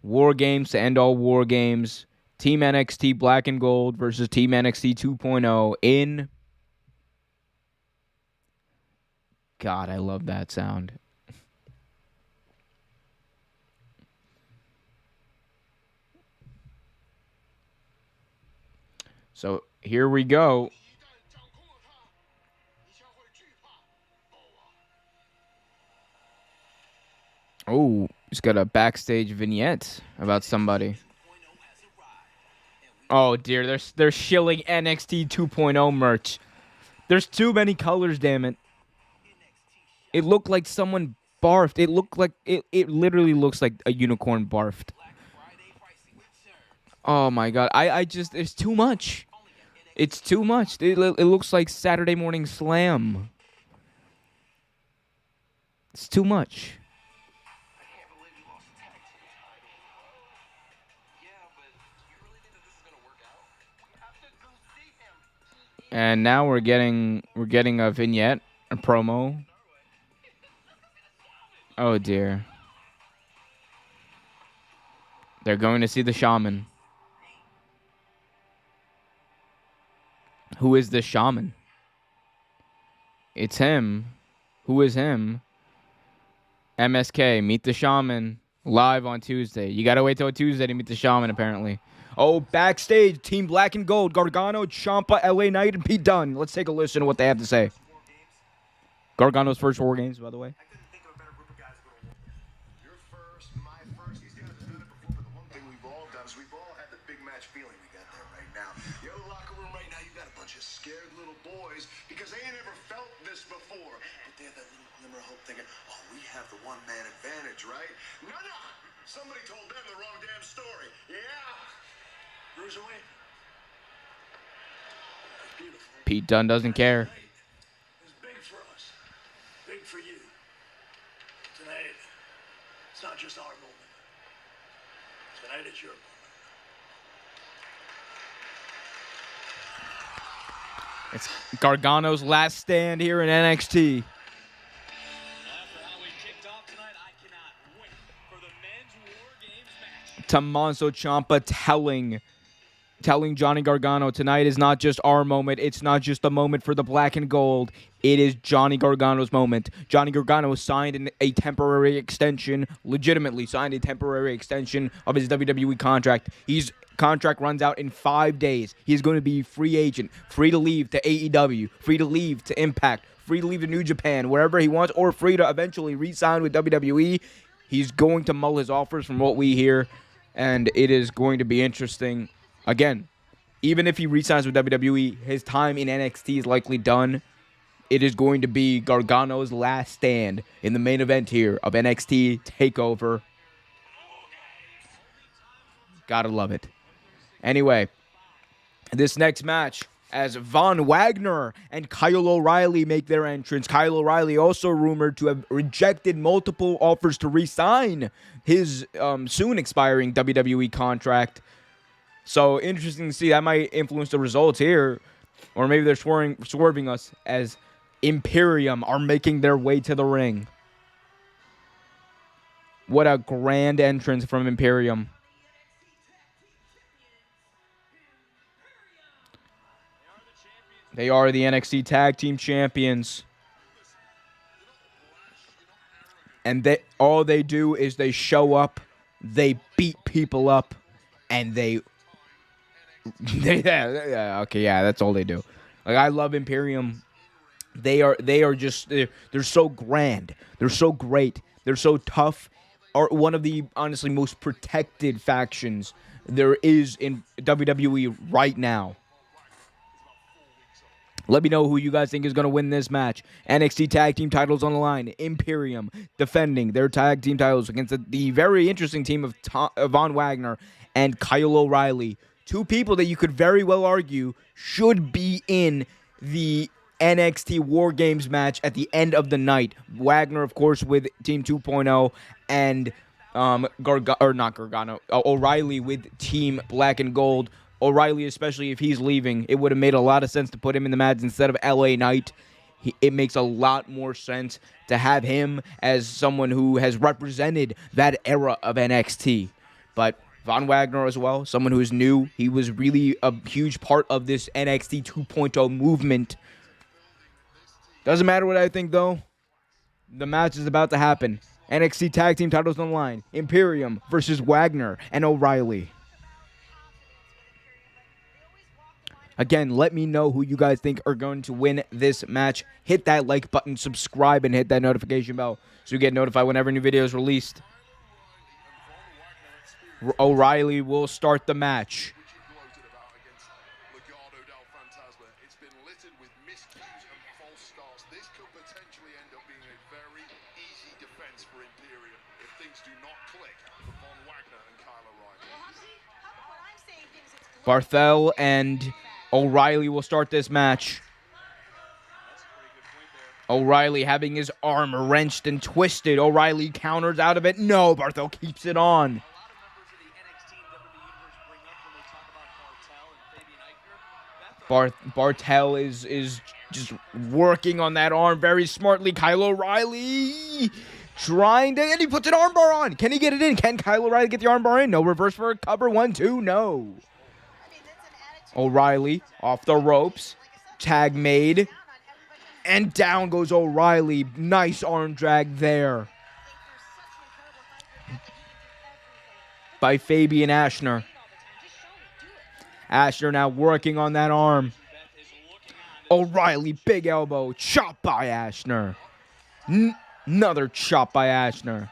WarGames to end all WarGames. Team NXT Black and Gold versus Team NXT 2.0 in... God, I love that sound. So, here we go. Oh, he's got a backstage vignette about somebody. Oh, dear. They're shilling NXT 2.0 merch. There's too many colors, damn it. It looked like someone barfed. It looked like... It literally looks like a unicorn barfed. Oh, my God. I just... It's too much. It's too much. It looks like Saturday Morning Slam. It's too much. And now we're getting a vignette, a promo. Oh dear. They're going to see the shaman. Who is the shaman? It's him. Who is him? MSK, meet the shaman live on Tuesday. You gotta wait till Tuesday to meet the shaman, apparently. Oh, backstage, Team Black and Gold, Gargano, Ciampa, LA Knight, and Pete Dunne. Let's take a listen to what they have to say. Gargano's first WarGames, by the way. Scared little boys because they ain't ever felt this before. But they have that little glimmer of hope thinking, oh, we have the one-man advantage, right? No. Somebody told them the wrong damn story. Yeah. Cruiserweight. Beautiful. Pete Dunne doesn't care. It's big for us. Big for you. Tonight, it's not just our moment. Tonight, it's your moment. It's Gargano's last stand here in NXT. Tommaso Ciampa telling Johnny Gargano, tonight is not just our moment. It's not just a moment for the Black and Gold. It is Johnny Gargano's moment. Johnny Gargano signed a temporary extension, legitimately signed a temporary extension of his WWE contract. His contract runs out in 5 days. He's going to be free agent, free to leave to AEW, free to leave to Impact, free to leave to New Japan, wherever he wants, or free to eventually re-sign with WWE. He's going to mull his offers from what we hear, and it is going to be interesting. Again, even if he re-signs with WWE, his time in NXT is likely done. it is going to be Gargano's last stand in the main event here of NXT TakeOver. Gotta love it. Anyway, this next match, as Von Wagner and Kyle O'Reilly make their entrance. Kyle O'Reilly also rumored to have rejected multiple offers to re-sign his soon expiring WWE contract. So interesting to see. That might influence the results here. Or maybe they're swerving us as Imperium are making their way to the ring. What a grand entrance from Imperium. They are the NXT Tag Team Champions. And all they do is they show up, they beat people up, and that's all they do. Like, I love Imperium. They're so grand. They're so great. They're so tough. Are one of the honestly most protected factions there is in WWE right now. Let me know who you guys think is going to win this match. NXT Tag Team titles on the line. Imperium defending their tag team titles against the very interesting team of Von Wagner and Kyle O'Reilly. Two people that you could very well argue should be in the NXT WarGames match at the end of the night. Wagner, of course, with Team 2.0, and O'Reilly with Team Black and Gold. O'Reilly, especially if he's leaving, it would have made a lot of sense to put him in the match instead of LA Knight. It makes a lot more sense to have him as someone who has represented that era of NXT. But Von Wagner as well, someone who is new. He was really a huge part of this NXT 2.0 movement. Doesn't matter what I think, though. The match is about to happen. NXT Tag Team titles on the line. Imperium versus Wagner and O'Reilly. Again, let me know who you guys think are going to win this match. Hit that like button, subscribe, and hit that notification bell so you get notified whenever new video is released. O'Reilly will start the match. Barthel and O'Reilly will start this match. O'Reilly having his arm wrenched and twisted. O'Reilly counters out of it. No, Barthel keeps it on. Barthel is just working on that arm very smartly. Kyle O'Reilly trying to, and he puts an armbar on. Can he get it in? Can Kyle O'Reilly get the armbar in? No, reverse for a cover. 1, 2, no. O'Reilly off the ropes. Tag made. And down goes O'Reilly. Nice arm drag there by Fabian Ashner. Ashner now working on that arm. O'Reilly, big elbow. Chop by Ashner. Another chop by Ashner.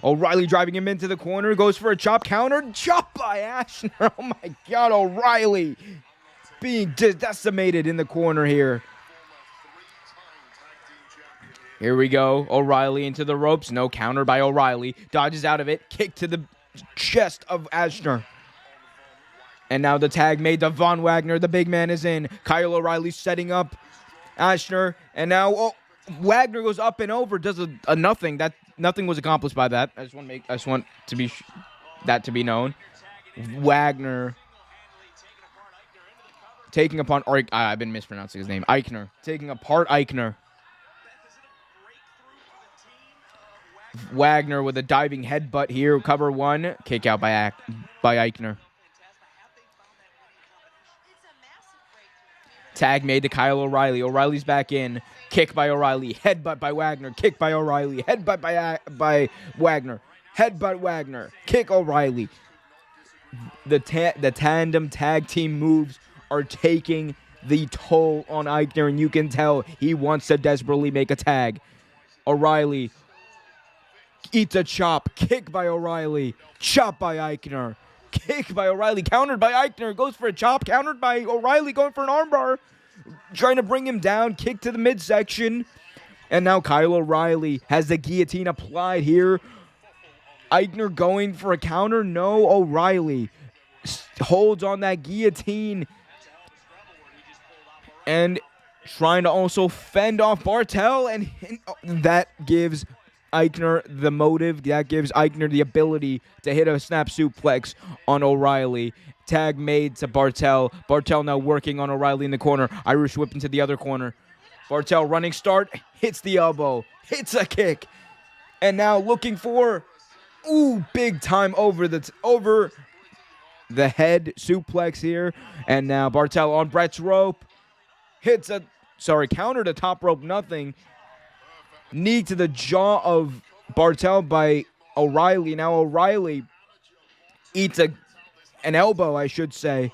O'Reilly driving him into the corner. Goes for a chop counter. Chop by Ashner. Oh my God, O'Reilly being decimated in the corner here. Here we go. O'Reilly into the ropes. No counter by O'Reilly. Dodges out of it. Kick to the chest of Ashner. And now the tag made to Von Wagner. The big man is in. Kyle O'Reilly setting up Ashner. And now Wagner goes up and over. Does a nothing. That nothing was accomplished by that. I just want to be that to be known. Wagner taking apart. I've been mispronouncing his name. Eichner taking apart Eichner. Wagner with a diving headbutt here. Cover 1. Kick out by Eichner. Tag made to Kyle O'Reilly. O'Reilly's back in. Kick by O'Reilly. Headbutt by Wagner. Kick by O'Reilly. Headbutt by Wagner. Headbutt Wagner. Kick O'Reilly. The tandem tag team moves are taking the toll on Eichner, and you can tell he wants to desperately make a tag. O'Reilly eats a chop. Kick by O'Reilly. Chop by Eichner. Kick by O'Reilly. Countered by Eichner. Goes for a chop. Countered by O'Reilly. Going for an armbar. trying to bring him down. Kick to the midsection. And now Kyle O'Reilly has the guillotine applied here. Aichner going for a counter. No, O'Reilly holds on that guillotine. And trying to also fend off Bartel. And that gives Aichner the motive. That gives Aichner the ability to hit a snap suplex on O'Reilly. Tag made to Bartel. Bartel now working on O'Reilly in the corner. Irish whip into the other corner. Bartel running start. Hits the elbow. Hits a kick. And now looking for... Ooh, big time over the head suplex here. And now Bartel on Brett's rope. Hits a... counter to top rope, nothing. Knee to the jaw of Bartel by O'Reilly. Now O'Reilly eats an elbow, I should say.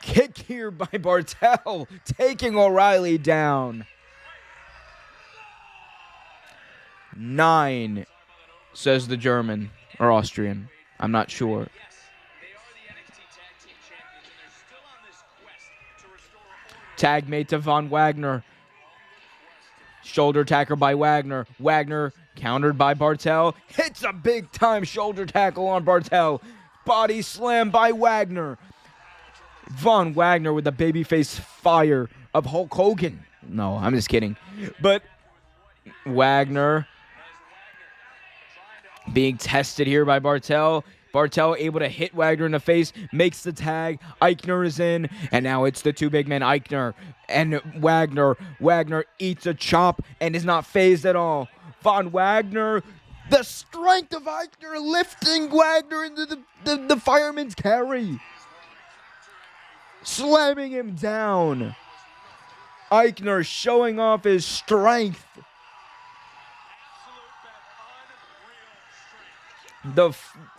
Kick here by Bartel, taking O'Reilly down. 9, says the German, or Austrian. I'm not sure. Tag made to Von Wagner. Shoulder tackle by Wagner. Wagner countered by Bartel. Hits a big time shoulder tackle on Bartel. Body slam by Wagner. Von Wagner with the babyface fire of Hulk Hogan. No, I'm just kidding. But Wagner being tested here by Bartel. Bartel able to hit Wagner in the face, makes the tag. Aichner is in, and now it's the two big men, Aichner and Wagner. Wagner eats a chop and is not phased at all. Von Wagner, the strength of Aichner lifting Wagner into the fireman's carry. Slamming him down. Aichner showing off his strength.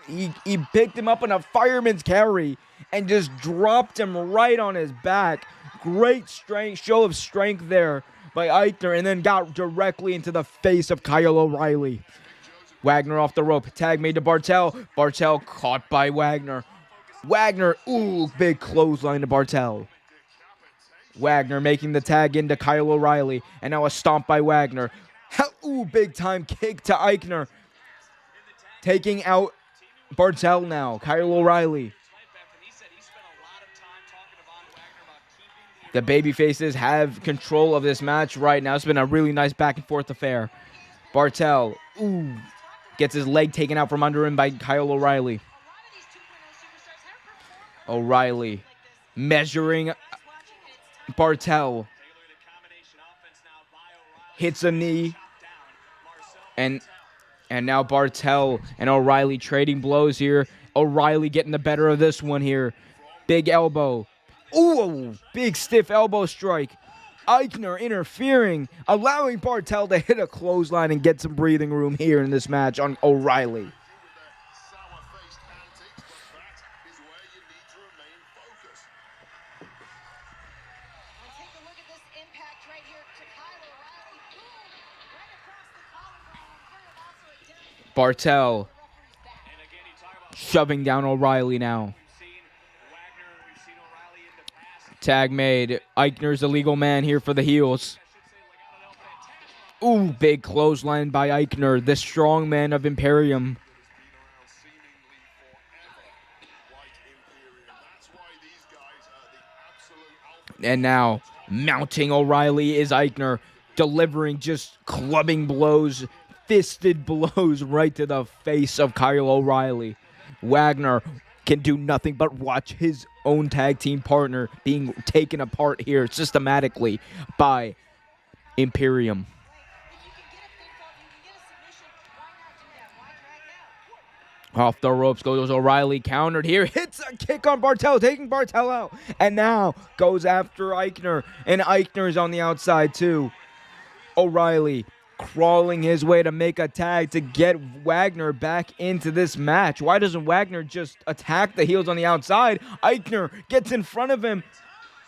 He picked him up in a fireman's carry and just dropped him right on his back. Great strength, show of strength there by Aichner, and then got directly into the face of Kyle O'Reilly. Wagner off the rope. Tag made to Bartel. Bartel caught by Wagner. Wagner, ooh, big clothesline to Bartel. Wagner making the tag into Kyle O'Reilly, and now a stomp by Wagner. Ooh, big time kick to Aichner. Taking out Bartel now. Kyle O'Reilly. The babyfaces have control of this match right now. It's been a really nice back and forth affair. Bartel, ooh, gets his leg taken out from under him by Kyle O'Reilly. O'Reilly measuring Bartel. Hits a knee. And now Bartel and O'Reilly trading blows here. O'Reilly getting the better of this one here. Big elbow. Ooh, big stiff elbow strike. Aichner interfering, allowing Bartel to hit a clothesline and get some breathing room here in this match on O'Reilly. Bartel shoving down O'Reilly now. Tag made. Aichner's a legal man here for the heels. Ooh, big clothesline by Aichner, the strong man of Imperium. And now, mounting O'Reilly is Aichner, delivering just clubbing blows, fisted blows right to the face of Kyle O'Reilly. Wagner can do nothing but watch his own tag team partner being taken apart here systematically by Imperium. Off the ropes goes O'Reilly, countered here, hits a kick on Bartel, taking Bartel out, and now goes after Aichner, and Eichner's on the outside too. O'Reilly crawling his way to make a tag to get Wagner back into this match. Why doesn't Wagner just attack the heels on the outside? Aichner gets in front of him.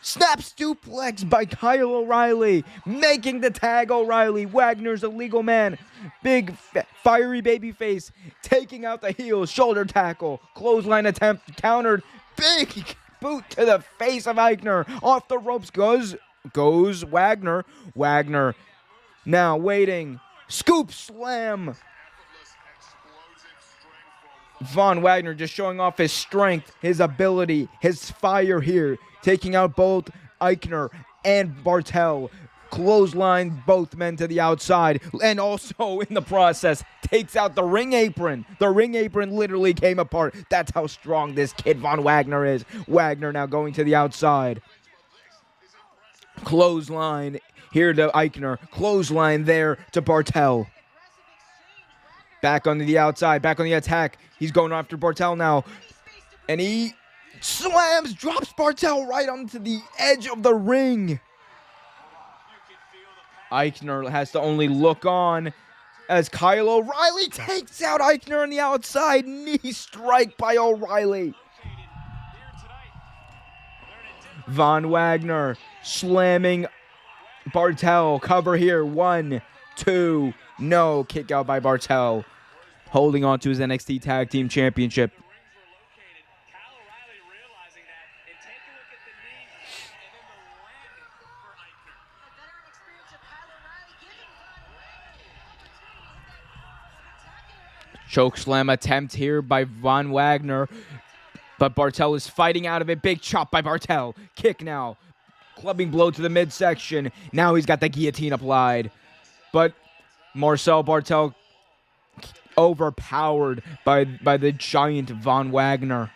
Snap suplex by Kyle O'Reilly, making the tag O'Reilly. Wagner's a legal man. Big, fiery babyface, taking out the heels. Shoulder tackle, clothesline attempt, countered. boot to the face of Eichner. Off the ropes goes Wagner. Wagner now waiting. Scoop slam. Von Wagner just showing off his strength, his ability, his fire here. Taking out both Eichner and Bartel. Clothesline both men to the outside. And also in the process, takes out the ring apron. The ring apron literally came apart. That's how strong this kid Von Wagner is. Wagner now going to the outside. Clothesline here to Eichner. Clothesline there to Bartel. Back onto the outside, back on the attack. He's going after Bartel now. And he slams, drops Bartel right onto the edge of the ring. Eichner has to only look on as Kyle O'Reilly takes out Eichner on the outside. Knee strike by O'Reilly. Von Wagner slamming Bartel. Cover here. 1, 2. No. Kick out by Bartel. Holding on to his NXT Tag Team Championship. Choke slam attempt here by Von Wagner. But Bartel is fighting out of it. Big chop by Bartel. Kick now. Clubbing blow to the midsection. Now he's got the guillotine applied. But Marcel Bartel overpowered by the giant Von Wagner.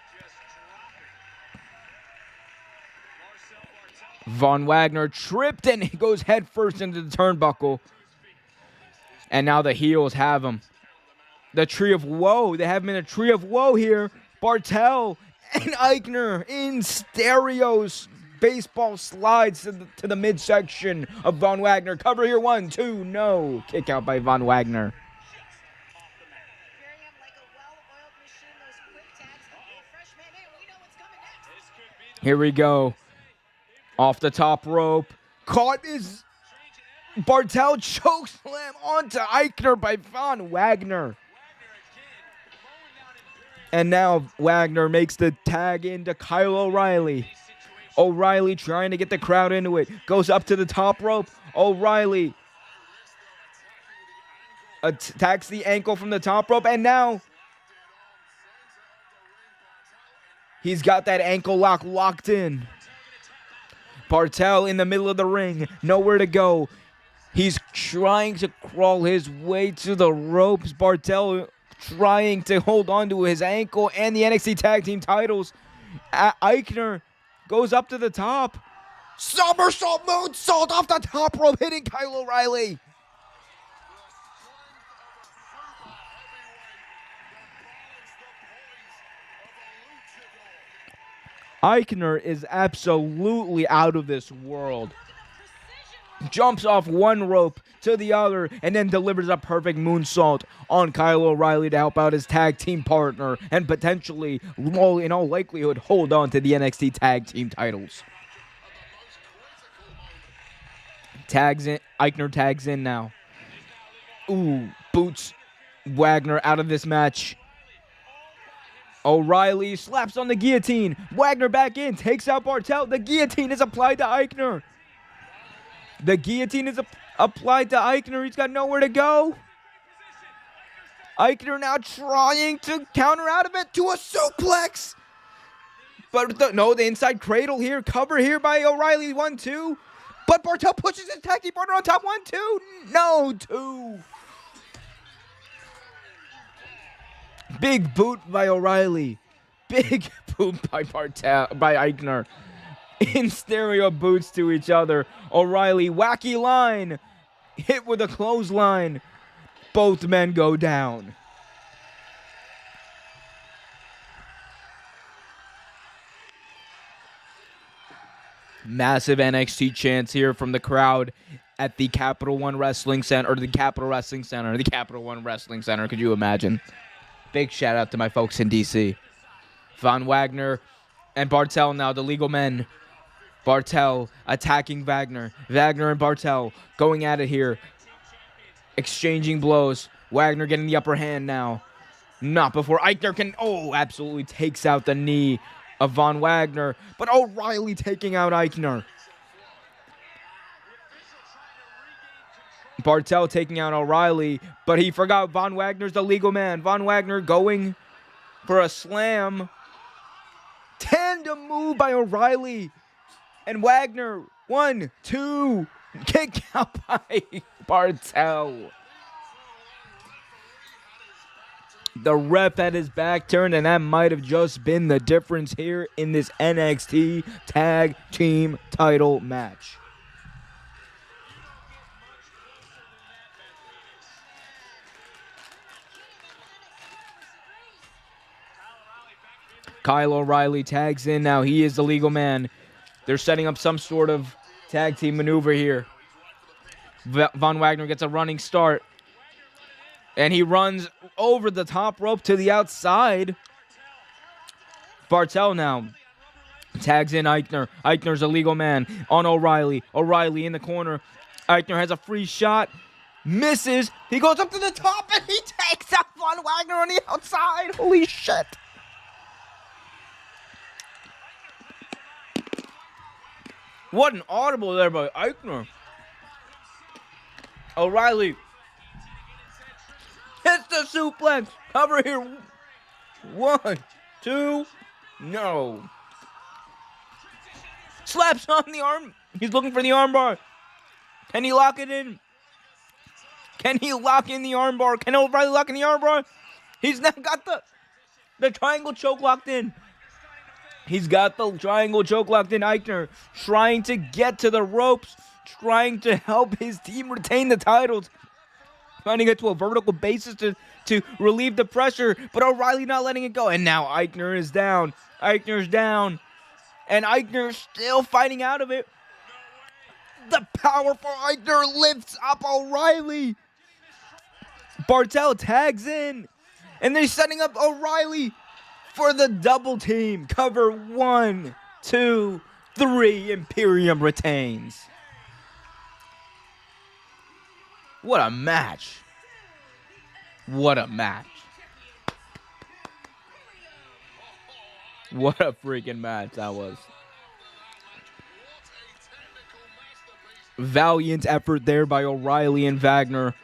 Von Wagner tripped and he goes head first into the turnbuckle. And now the heels have him. The Tree of Woe. They have him in a Tree of Woe here. Bartel and Eichner in stereos. Baseball slides to the midsection of Von Wagner. Cover here. 1, 2. No. Kick out by Von Wagner. Here we go. Off the top rope. Caught is Bartel chokeslam onto Eichner by Von Wagner. And now Wagner makes the tag into Kyle O'Reilly. O'Reilly trying to get the crowd into it. Goes up to the top rope. O'Reilly attacks the ankle from the top rope. And now he's got that ankle lock locked in. Bartel in the middle of the ring. Nowhere to go. He's trying to crawl his way to the ropes. Bartel trying to hold on to his ankle and the NXT Tag Team titles. Eichner goes up to the top. Somersault moonsault off the top rope, hitting Kyle O'Reilly. Eichner is absolutely out of this world. Jumps off one rope to the other and then delivers a perfect moonsault on Kyle O'Reilly to help out his tag team partner and potentially, in all likelihood, hold on to the NXT Tag Team titles. Tags in. Eichner tags in now. Ooh, boots Wagner out of this match. O'Reilly slaps on the guillotine. Wagner back in, takes out Bartel. The guillotine is applied to Eichner. The guillotine is applied to Eichner. He's got nowhere to go. Eichner now trying to counter out of it to a suplex. But the inside cradle here. Cover here by O'Reilly. 1, 2. But Bartel pushes his tag team partner on top. 1, 2. No, 2. Big boot by O'Reilly. Big boot by Eichner. In stereo boots to each other. O'Reilly, wacky line. Hit with a clothesline. Both men go down. Massive NXT chants here from the crowd at the Capital One Wrestling Center, or the Capital Wrestling Center, the Capital One Wrestling Center. Could you imagine? Big shout out to my folks in DC. Von Wagner and Bartel now, the legal men. Bartel attacking Wagner. Wagner and Bartel going at it here. Exchanging blows. Wagner getting the upper hand now. Not before Eichner can, absolutely takes out the knee of Von Wagner, but O'Reilly taking out Eichner. Bartel taking out O'Reilly, but he forgot Von Wagner's the legal man. Von Wagner going for a slam. Tandem move by O'Reilly. And Wagner, 1, 2, kick out by Bartel. The ref had his back turned, and that might have just been the difference here in this NXT Tag Team title match. Kyle O'Reilly tags in now. He is the legal man. They're setting up some sort of tag team maneuver here. Von Wagner gets a running start. And he runs over the top rope to the outside. Bartel now tags in Eichner. Eichner's a legal man on O'Reilly. O'Reilly in the corner. Eichner has a free shot. Misses. He goes up to the top and he takes out Von Wagner on the outside. Holy shit. What an audible there by Eichner. O'Reilly hits the suplex. Cover here. 1, 2. No. Slaps on the arm. He's looking for the armbar. Can he lock it in? Can he lock in the armbar? Can O'Reilly lock in the armbar? He's now got the triangle choke locked in. He's got the triangle choke locked in. Eichner trying to get to the ropes, trying to help his team retain the titles, trying to get to a vertical basis to relieve the pressure, but O'Reilly not letting it go. And now Eichner is down. Eichner's down. And Eichner's still fighting out of it. The powerful Eichner lifts up O'Reilly. Bartel tags in. And they're setting up O'Reilly for the double team. Cover 1, 2, 3. Imperium retains. What a match. What a match. What a freaking match that was. Valiant effort there by O'Reilly and Wagner.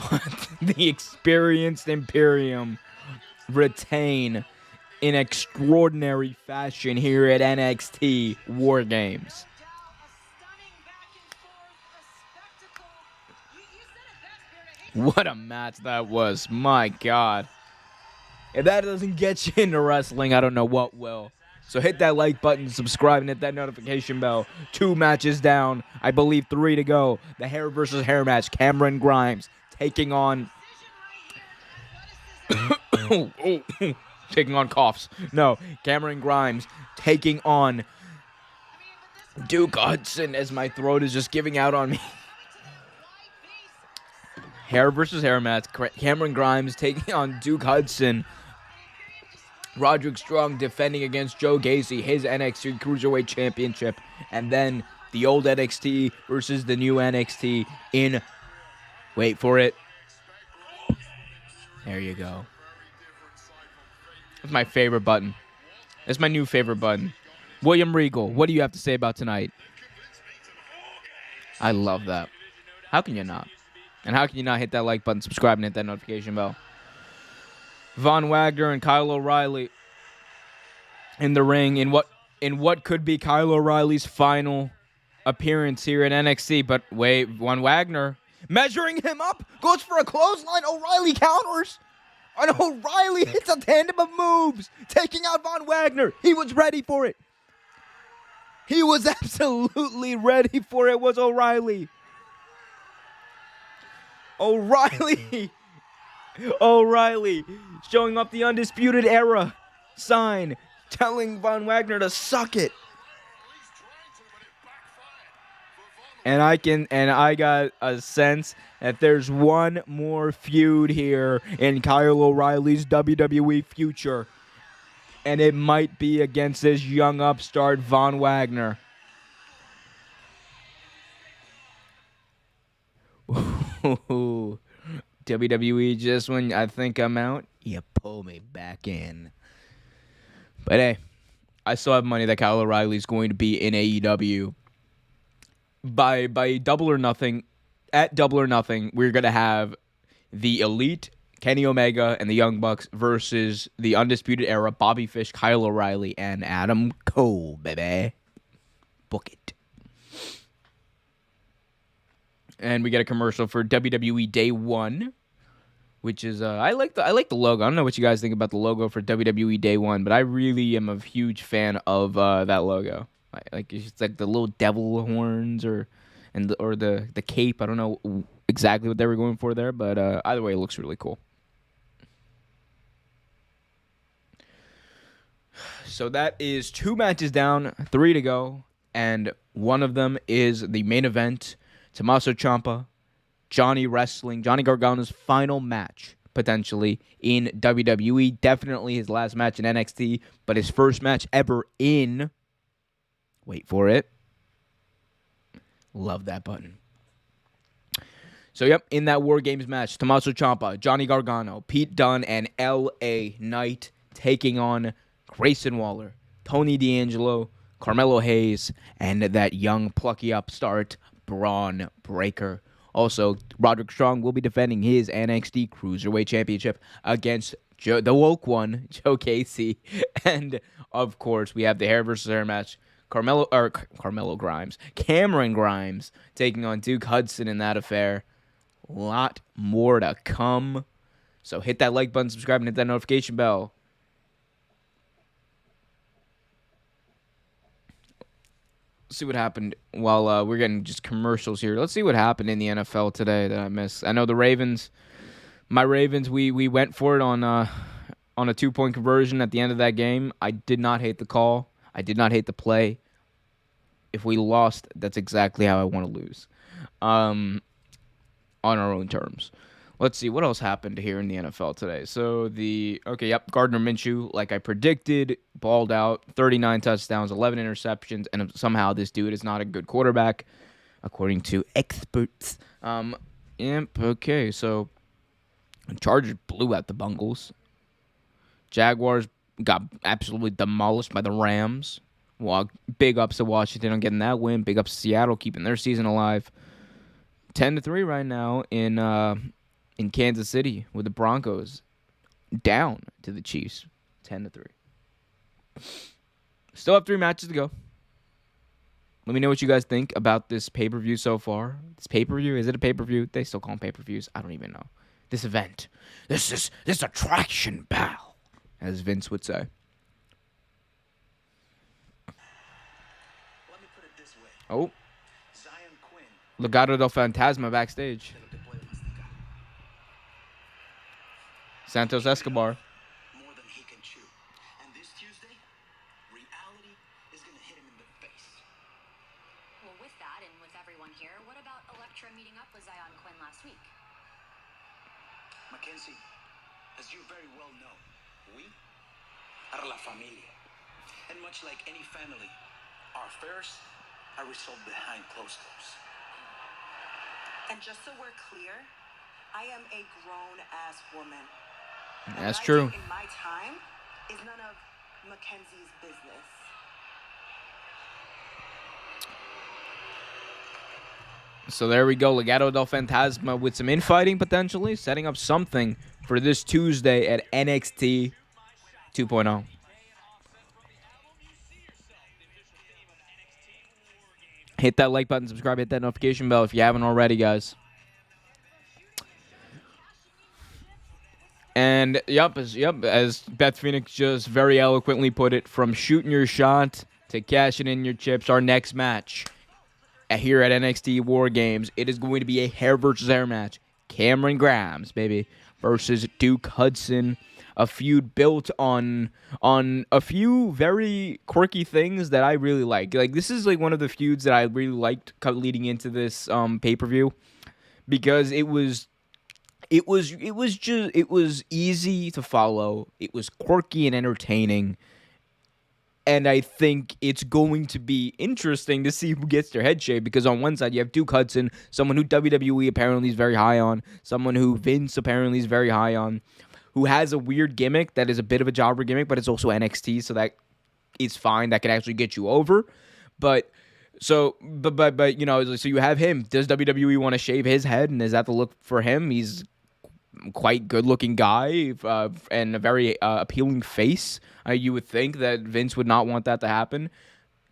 But the experienced Imperium retain in extraordinary fashion here at NXT WarGames. What a match that was. My God. If that doesn't get you into wrestling, I don't know what will. So hit that like button, subscribe, and hit that notification bell. 2 matches down. I believe 3 to go. The hair versus hair match. Cameron Grimes taking on... taking on coughs. No, Cameron Grimes taking on Duke Hudson as my throat is just giving out on me. Hair versus hair match. Cameron Grimes taking on Duke Hudson. Roderick Strong defending against Joe Gacy, his NXT Cruiserweight Championship. And then the old NXT versus the new NXT in... Wait for it. There you go. That's my favorite button. That's my new favorite button. William Regal, what do you have to say about tonight? I love that. How can you not? And how can you not hit that like button, subscribe, and hit that notification bell? Von Wagner and Kyle O'Reilly in the ring in what could be Kyle O'Reilly's final appearance here in NXT. But wait, Von Wagner measuring him up, goes for a clothesline. O'Reilly counters. And O'Reilly hits a tandem of moves, taking out Von Wagner. He was ready for it. He was absolutely ready for it, was O'Reilly. O'Reilly showing off the Undisputed Era sign, telling Von Wagner to suck it. And I got a sense that there's one more feud here in Kyle O'Reilly's WWE future. And it might be against this young upstart Von Wagner. Ooh. WWE, just when I think I'm out, you pull me back in. But hey, I still have money that Kyle O'Reilly is going to be in AEW by Double or Nothing. At Double or Nothing, we're gonna have the Elite, Kenny Omega, and the Young Bucks versus the Undisputed Era, Bobby Fish, Kyle O'Reilly, and Adam Cole, baby. Book it. And we get a commercial for WWE Day 1, which is I like the logo. I don't know what you guys think about the logo for WWE Day 1, but I really am a huge fan of that logo. Like it's like the little devil horns or the cape. I don't know exactly what they were going for there, but either way, it looks really cool. So that is 2 matches down, 3 to go, and one of them is the main event. Tommaso Ciampa, Johnny Gargano's final match, potentially, in WWE. Definitely his last match in NXT, but his first match ever in... Wait for it. Love that button. So, yep, in that WarGames match, Tommaso Ciampa, Johnny Gargano, Pete Dunne, and L.A. Knight taking on Grayson Waller, Tony D'Angelo, Carmelo Hayes, and that young plucky upstart, Braun Breaker. Also, Roderick Strong will be defending his NXT Cruiserweight Championship against the woke one, Joe Casey. And, of course, we have the hair versus hair match. Cameron Grimes taking on Duke Hudson in that affair. A lot more to come. So hit that like button, subscribe, and hit that notification bell. See what happened while we're getting just commercials here. Let's see what happened in the NFL today that I missed. I know the Ravens, we went for it on a 2-point conversion at the end of that game. I did not hate the call. I did not hate the play. If we lost, that's exactly how I want to lose. On our own terms. Let's see what else happened here in the NFL today. So Gardner Minshew, like I predicted, balled out, 39 touchdowns, 11 interceptions, and somehow this dude is not a good quarterback, according to experts. Okay, so Chargers blew out the Bungles. Jaguars got absolutely demolished by the Rams. Well, big ups to Washington on getting that win. Big ups to Seattle keeping their season alive. 10-3 right now in Kansas City with the Broncos down to the Chiefs, 10-3. Still have 3 matches to go. Let me know what you guys think about this pay-per-view so far. This pay-per-view, is it a pay-per-view? They still call them pay-per-views. I don't even know. This event, this attraction, pal, as Vince would say. Let me put it this way. Oh, Legado del Fantasma backstage. Santos Escobar. More than he can chew. And this Tuesday, reality is going to hit him in the face. Well, with that and with everyone here, what about Elektra meeting up with Zion Quinn last week? Mackenzie, as you very well know, we are la familia. And much like any family, our affairs are resolved behind closed doors. And just so we're clear, I am a grown-ass woman. That's what true. I do in my time is none of Mackenzie's business. So there we go. Legado del Fantasma with some infighting potentially, setting up something for this Tuesday at NXT 2.0. Hit that like button, subscribe, hit that notification bell if you haven't already, guys. And as Beth Phoenix just very eloquently put it, from shooting your shot to cashing in your chips, our next match here at NXT WarGames, it is going to be a hair versus hair match. Cameron Grimes, baby, versus Duke Hudson. A feud built on a few very quirky things that I really like. Like, this is like one of the feuds that I really liked leading into this pay-per-view, because it was easy to follow. It was quirky and entertaining. And I think it's going to be interesting to see who gets their head shaved, because on one side you have Duke Hudson, someone who WWE apparently is very high on, someone who Vince apparently is very high on, who has a weird gimmick that is a bit of a jobber gimmick, but it's also NXT, so that is fine. That can actually get you over. But so you know, so you have him. Does WWE want to shave his head, and is that the look for him? He's quite good looking guy and a very appealing face. You would think that Vince would not want that to happen.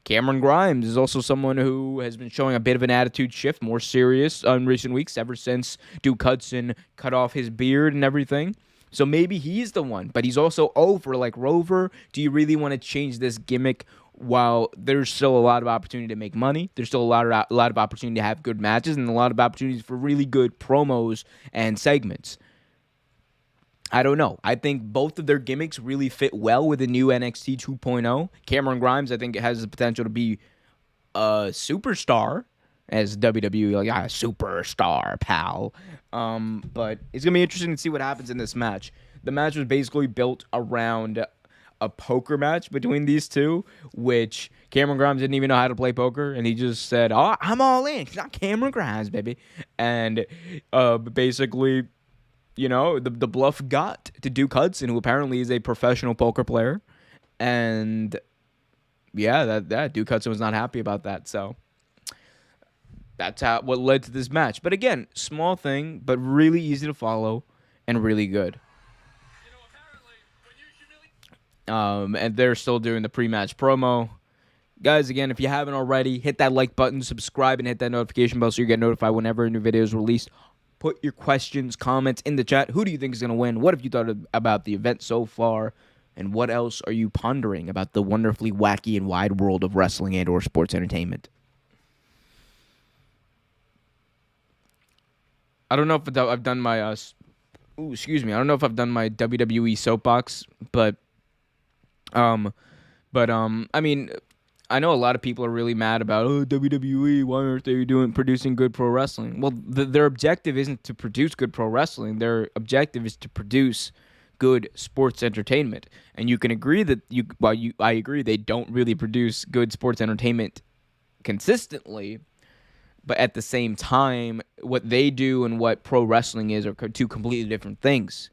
Cameron Grimes is also someone who has been showing a bit of an attitude shift, more serious in recent weeks, ever since Duke Hudson cut off his beard and everything. So maybe he's the one, but he's also over like Rover. Do you really want to change this gimmick while there's still a lot of opportunity to make money? There's still a lot of opportunity to have good matches and a lot of opportunities for really good promos and segments. I don't know. I think both of their gimmicks really fit well with the new NXT 2.0. Cameron Grimes, I think, has the potential to be a superstar, as WWE, like, superstar, pal. But it's going to be interesting to see what happens in this match. The match was basically built around a poker match between these two, which Cameron Grimes didn't even know how to play poker, and he just said, "Oh, I'm all in, 'cause I'm Cameron Grimes, baby." And basically, you know, the bluff got to Duke Hudson, who apparently is a professional poker player. And yeah, that Duke Hudson was not happy about that. So that's what led to this match. But again, small thing, but really easy to follow and really good. And they're still doing the pre-match promo. Guys, again, if you haven't already, hit that like button, subscribe, and hit that notification bell so you get notified whenever a new video is released. Put your questions, comments in the chat. Who do you think is going to win? What have you thought about the event so far? And what else are you pondering about the wonderfully wacky and wide world of wrestling and or sports entertainment? I don't know if I've done my I don't know if I've done my WWE soapbox, but I mean, I know a lot of people are really mad about, WWE, why aren't they producing good pro wrestling? Well, their objective isn't to produce good pro wrestling. Their objective is to produce good sports entertainment. And you can agree that I agree they don't really produce good sports entertainment consistently, but at the same time, what they do and what pro wrestling is are two completely different things.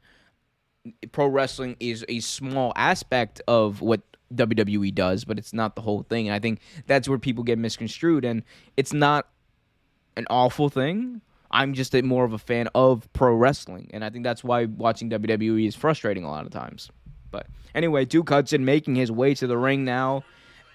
Pro wrestling is a small aspect of what WWE does, but it's not the whole thing. And I think that's where people get misconstrued, and it's not an awful thing. I'm just more of a fan of pro wrestling, and I think that's why watching WWE is frustrating a lot of times. But anyway, Duke Hudson making his way to the ring now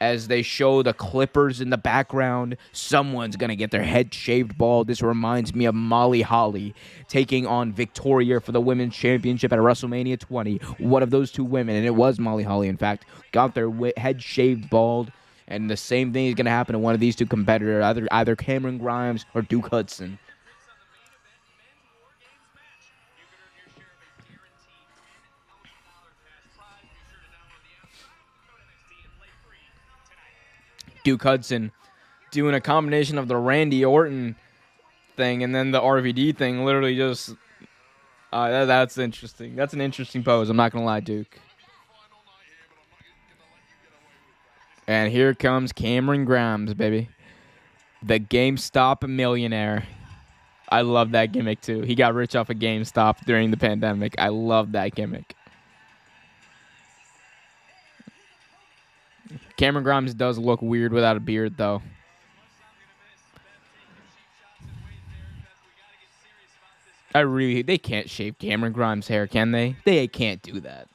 as they show the Clippers in the background. Someone's going to get their head shaved bald. This reminds me of Molly Holly taking on Victoria for the Women's Championship at WrestleMania 20. One of those two women, and it was Molly Holly, in fact, got their head shaved bald. And the same thing is going to happen to one of these two competitors, either Cameron Grimes or Duke Hudson. Duke Hudson doing a combination of the Randy Orton thing and then the RVD thing. Literally just, that's interesting. That's an interesting pose. I'm not going to lie, Duke. And here comes Cameron Grimes, baby. The GameStop millionaire. I love that gimmick, too. He got rich off of GameStop during the pandemic. I love that gimmick. Cameron Grimes does look weird without a beard, though. They can't shave Cameron Grimes' hair, can they? They can't do that.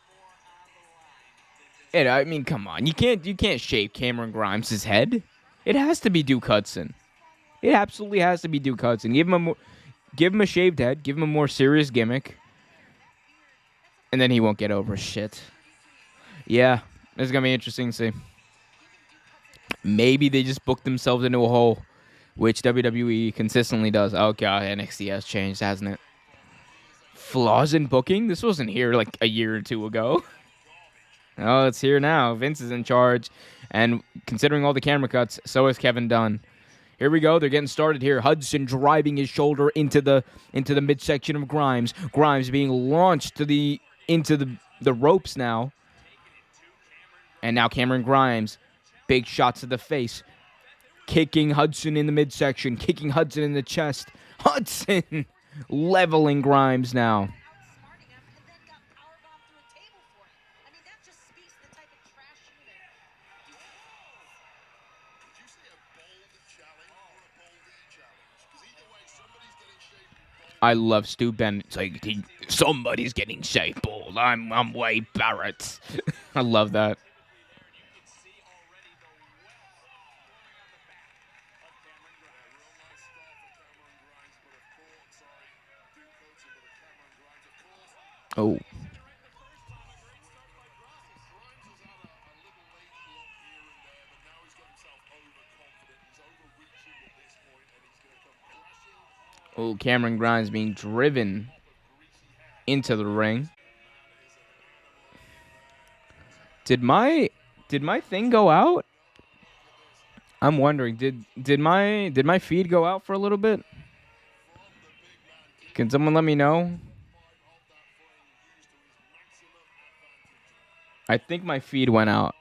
I mean, come on. You can't shave Cameron Grimes' head. It has to be Duke Hudson. It absolutely has to be Duke Hudson. Give him a shaved head. Give him a more serious gimmick. And then he won't get over shit. Yeah, it's going to be interesting to see. Maybe they just booked themselves into a hole, which WWE consistently does. Oh, God, NXT has changed, hasn't it? Flaws in booking? This wasn't here like a year or two ago. Oh, it's here now. Vince is in charge. And considering all the camera cuts, so is Kevin Dunn. Here we go. They're getting started here. Hudson driving his shoulder into the midsection of Grimes. Grimes being launched into the ropes now. And now Cameron Grimes, big shots to the face. Kicking Hudson in the midsection. Kicking Hudson in the chest. Hudson leveling Grimes now. I love Stu Bennett. It's like somebody's getting stapled. I'm Wade Barrett. I love that. Oh. Oh, Cameron Grimes being driven into the ring. Did my thing go out? I'm wondering. Did my feed go out for a little bit? Can someone let me know? I think my feed went out.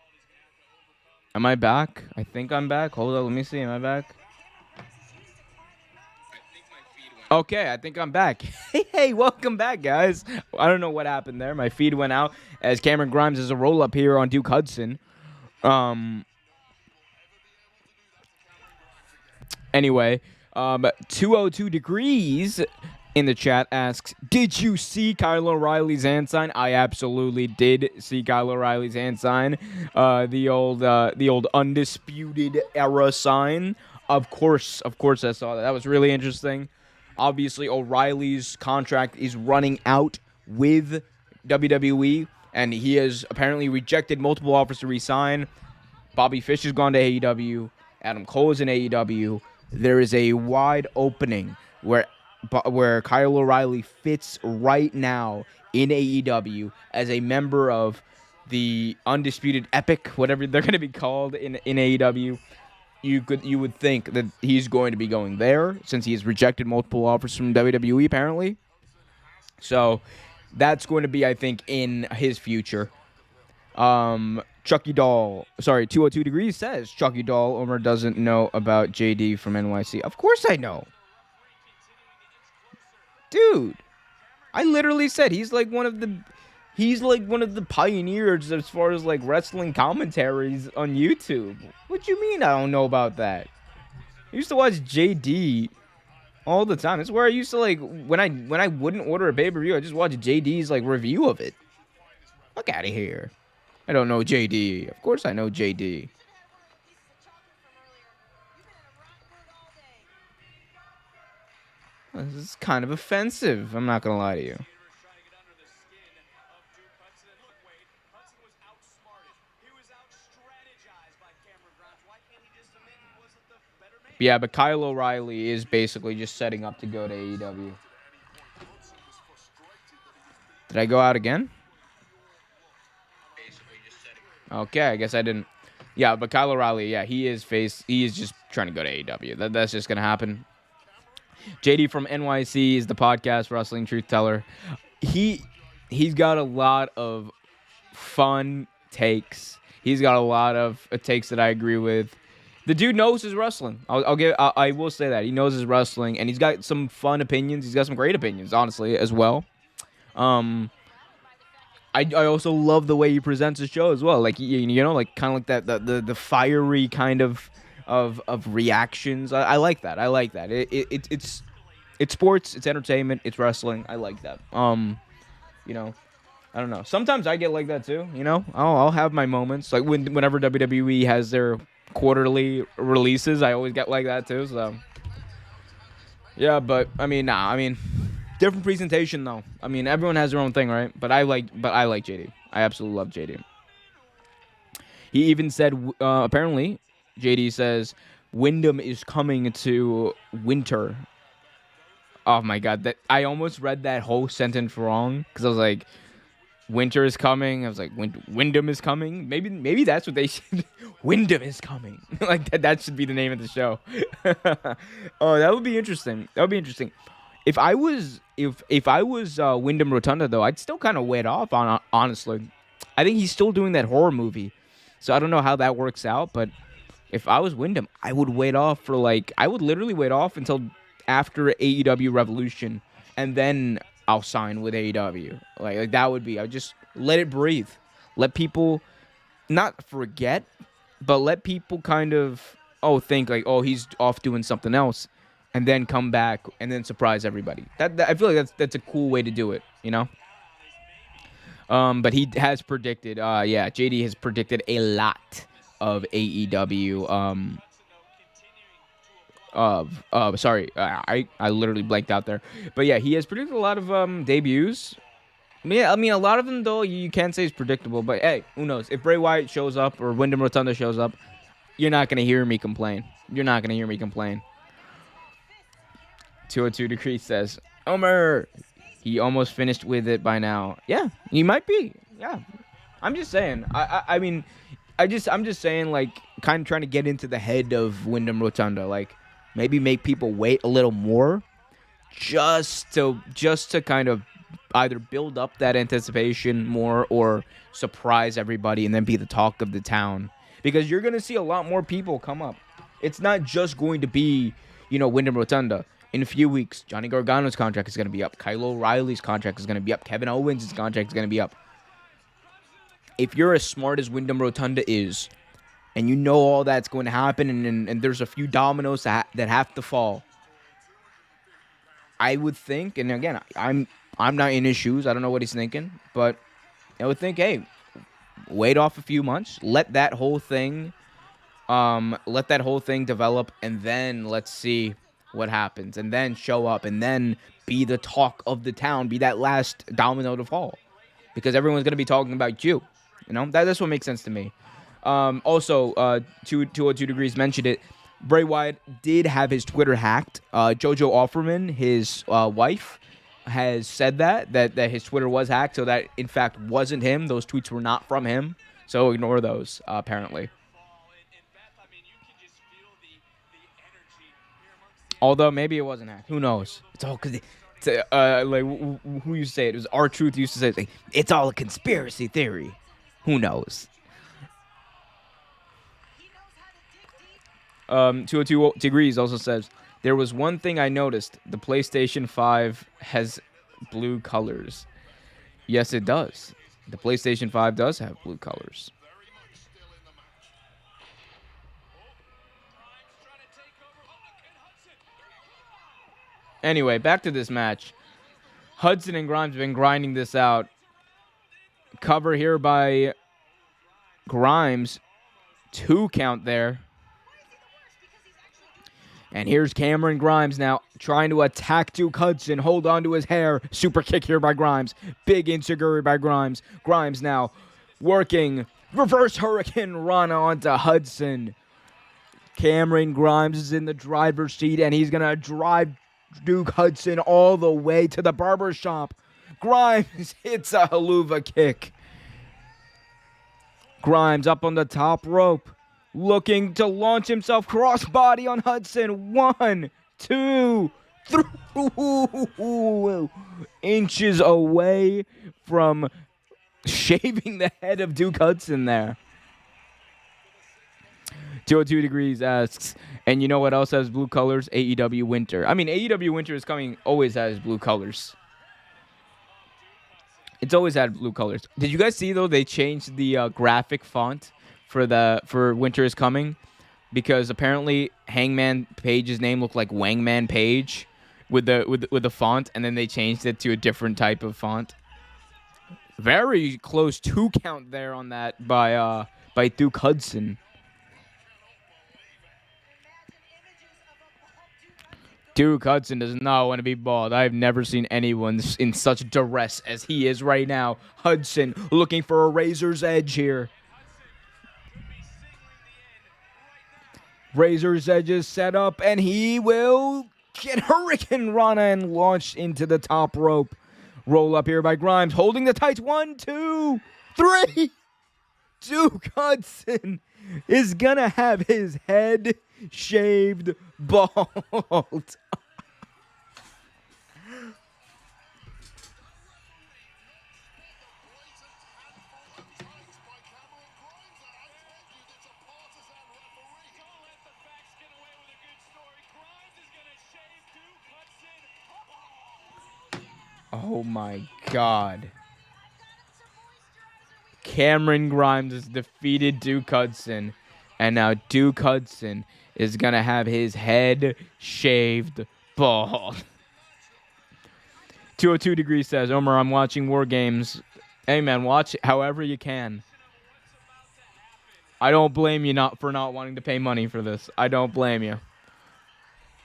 Am I back? I think I'm back. Hold on, let me see. Am I back? Okay, I think I'm back. Hey, welcome back, guys. I don't know what happened there. My feed went out as Cameron Grimes is a roll-up here on Duke Hudson. Anyway, 202 Degrees in the chat asks, did you see Kyle O'Reilly's hand sign? I absolutely did see Kyle O'Reilly's hand sign. The old Undisputed Era sign. Of course I saw that. That was really interesting. Obviously, O'Reilly's contract is running out with WWE, and he has apparently rejected multiple offers to re-sign. Bobby Fish has gone to AEW. Adam Cole is in AEW. There is a wide opening where Kyle O'Reilly fits right now in AEW as a member of the Undisputed Epic, whatever they're going to be called in AEW. You would think that he's going to be going there since he has rejected multiple offers from WWE apparently. So that's going to be, I think, in his future. Chucky Doll, 202 Degrees says Chucky Doll Omer doesn't know about JD from NYC. Of course I know. Dude, I literally said he's like one of the pioneers as far as like wrestling commentaries on YouTube. What you mean I don't know about that? I used to watch JD all the time. It's where I used to like when I wouldn't order a pay-per-view, I just watch JD's like review of it. Fuck out of here. I don't know JD. Of course I know JD. This is kind of offensive. I'm not going to lie to you. Yeah, but Kyle O'Reilly is basically just setting up to go to AEW. Did I go out again? Okay, I guess I didn't. Yeah, but Kyle O'Reilly, yeah, he is just trying to go to AEW. That's just going to happen. JD from NYC is the podcast Wrestling Truth Teller. He's got a lot of fun takes. He's got a lot of takes that I agree with. The dude knows his wrestling. I will say that. He knows his wrestling, and he's got some fun opinions. He's got some great opinions, honestly, as well. I also love the way he presents his show as well. Like, you know, like kind of like that the fiery kind of reactions. I like that. I like that. It's sports. It's entertainment. It's wrestling. I like that. You know, I don't know. Sometimes I get like that too. You know, I'll have my moments. Like whenever WWE has their quarterly releases, I always get like that too. So yeah, but I mean, different presentation though. I mean, everyone has their own thing, right? But I like JD. I absolutely love JD. He even said, apparently, JD says, Wyndham is coming to Winter. Oh my God, that I almost read that whole sentence wrong because I was like, Winter is coming. I was like, Wyndham is coming. Maybe that's what they should. Wyndham is coming. Like that should be the name of the show. Oh, that would be interesting. That would be interesting. If I was Wyndham Rotunda though, I'd still kind of wait off on honestly. I think he's still doing that horror movie, so I don't know how that works out. But if I was Wyndham, I would wait off for I would literally wait off until after AEW Revolution, and then I'll sign with AEW. Like that would be. I would just let it breathe, let people not forget, but let people kind of think like, oh, he's off doing something else. and then come back and then surprise everybody. That I feel like that's a cool way to do it, you know. But he has predicted, yeah, JD has predicted a lot of AEW. Sorry, I literally blanked out there. But yeah, he has predicted a lot of debuts. Yeah, I mean, a lot of them though you can't say is predictable. But hey, who knows? If Bray Wyatt shows up or Wyndham Rotunda shows up, you're not gonna hear me complain. You're not gonna hear me complain. 202 Degrees says, Omer, he almost finished with it by now. Yeah, he might be. Yeah, I'm just saying. I mean, I'm just saying, like, kind of trying to get into the head of Wyndham Rotunda, like maybe make people wait a little more, just to kind of either build up that anticipation more or surprise everybody and then be the talk of the town. Because you're gonna see a lot more people come up. It's not just going to be, Wyndham Rotunda. In a few weeks, Johnny Gargano's contract is going to be up. Kyle O'Reilly's contract is going to be up. Kevin Owens' contract is going to be up. If you're as smart as Wyndham Rotunda is, and you know all that's going to happen, and there's a few dominoes that have to fall, I would think, and again, I'm not in his shoes. I don't know what he's thinking, but I would think, hey, wait off a few months, let that whole thing develop, and then let's see what happens, and then show up, and then be the talk of the town, be that last domino to fall, because everyone's going to be talking about you. That's what makes sense to me. Also, 202 Degrees mentioned it. Bray Wyatt did have his Twitter hacked. JoJo Offerman, his wife, has said that his Twitter was hacked, so that in fact wasn't him. Those tweets were not from him, so ignore those, apparently. Although maybe it wasn't hacked. Who knows? It's all because like who used to say it? It was R-Truth used to say it, like, it's all a conspiracy theory. Who knows? 202 Degrees also says, there was one thing I noticed. The PlayStation 5 has blue colors. Yes, it does. The PlayStation 5 does have blue colors. Anyway, back to this match. Hudson and Grimes have been grinding this out. Cover here by Grimes. 2 count there. And here's Cameron Grimes now trying to attack Duke Hudson. Hold on to his hair. Super kick here by Grimes. Big insecurity by Grimes. Grimes now working. Reverse Hurricane Rana onto Hudson. Cameron Grimes is in the driver's seat, and he's going to drive Duke Hudson all the way to the barbershop. Grimes hits a haluva kick. Grimes up on the top rope, looking to launch himself crossbody on Hudson. 1, 2, 3. Inches away from shaving the head of Duke Hudson there. 202 Degrees asks, and you know what else has blue colors? AEW Winter. I mean, AEW Winter is coming, always has blue colors. It's always had blue colors. Did you guys see, though, they changed the graphic font for Winter is Coming? Because apparently Hangman Page's name looked like Wangman Page with the font, and then they changed it to a different type of font. Very close 2 count there on that by Duke Hudson. Duke Hudson does not want to be bald. I've never seen anyone in such duress as he is right now. Hudson looking for a razor's edge here. Razor's edge is set up, and he will get Hurricane Rana and launch into the top rope. Roll up here by Grimes, holding the tights. 1, 2, 3. Duke Hudson is going to have his head shaved bald. Oh my God. Cameron Grimes has defeated Duke Hudson. And now Duke Hudson is going to have his head shaved bald. 202 Degrees says, Omar, I'm watching WarGames. Hey, man, watch it however you can. I don't blame you for not wanting to pay money for this. I don't blame you.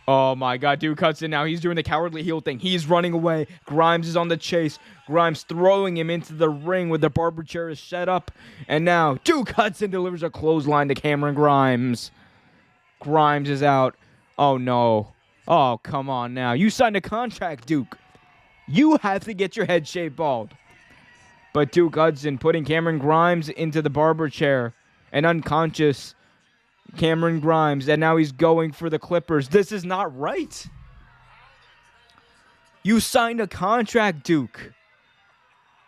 Oh, my God. Duke Hudson now. He's doing the cowardly heel thing. He's running away. Grimes is on the chase. Grimes throwing him into the ring where the barber chair is set up. And now Duke Hudson delivers a clothesline to Cameron Grimes. Grimes is out. Oh, no. Oh, come on now. You signed a contract, Duke. You have to get your head shaved bald. But Duke Hudson putting Cameron Grimes into the barber chair. And unconscious Cameron Grimes, and now he's going for the Clippers. This is not right. You signed a contract, Duke.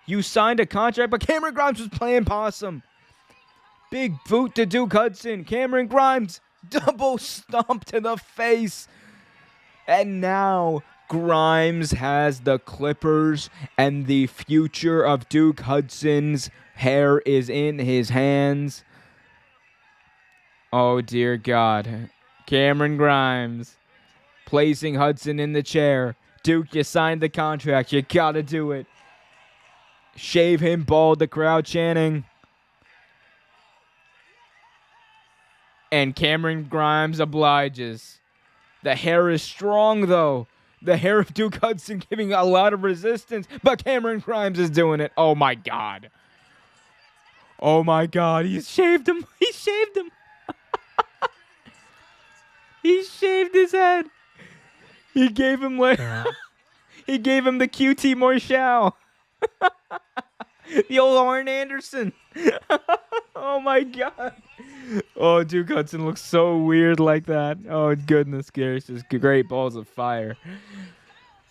You signed a contract, but Cameron Grimes was playing possum. Big boot to Duke Hudson. Cameron Grimes, double stomp to the face. And now Grimes has the Clippers, and the future of Duke Hudson's hair is in his hands. Oh, dear God. Cameron Grimes placing Hudson in the chair. Duke, you signed the contract. You gotta do it. Shave him bald, the crowd chanting. And Cameron Grimes obliges. The hair is strong, though. The hair of Duke Hudson giving a lot of resistance, but Cameron Grimes is doing it. Oh, my God. Oh, my God. He shaved him. He shaved him. He shaved his head. He gave him he gave him the QT Marshall. The old Arn Anderson. Oh my God. Oh, Duke Hudson looks so weird like that. Oh goodness gracious. Great balls of fire.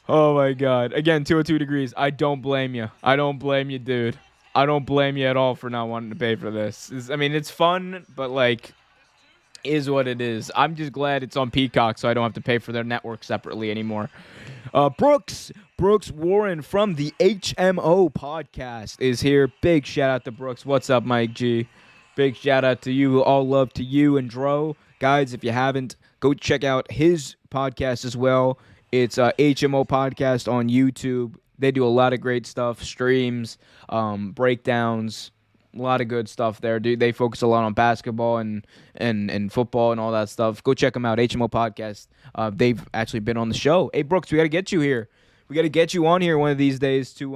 Oh my God. Again, 202 Degrees. I don't blame you. I don't blame you, dude. I don't blame you at all for not wanting to pay for this. I mean, it's fun, but like, is what it is. I'm just glad it's on Peacock, so I don't have to pay for their network separately anymore. Brooks Warren from the HMO podcast is here. Big shout out to Brooks. What's up, Mike G? Big shout out to you. All love to you and Dro. Guys, if you haven't, go check out his podcast as well. It's HMO podcast on YouTube. They do a lot of great stuff, streams, breakdowns, a lot of good stuff there, dude. They focus a lot on basketball and football and all that stuff. Go check them out, HMO Podcast. They've actually been on the show. Hey, Brooks, we got to get you here. We got to get you on here one of these days to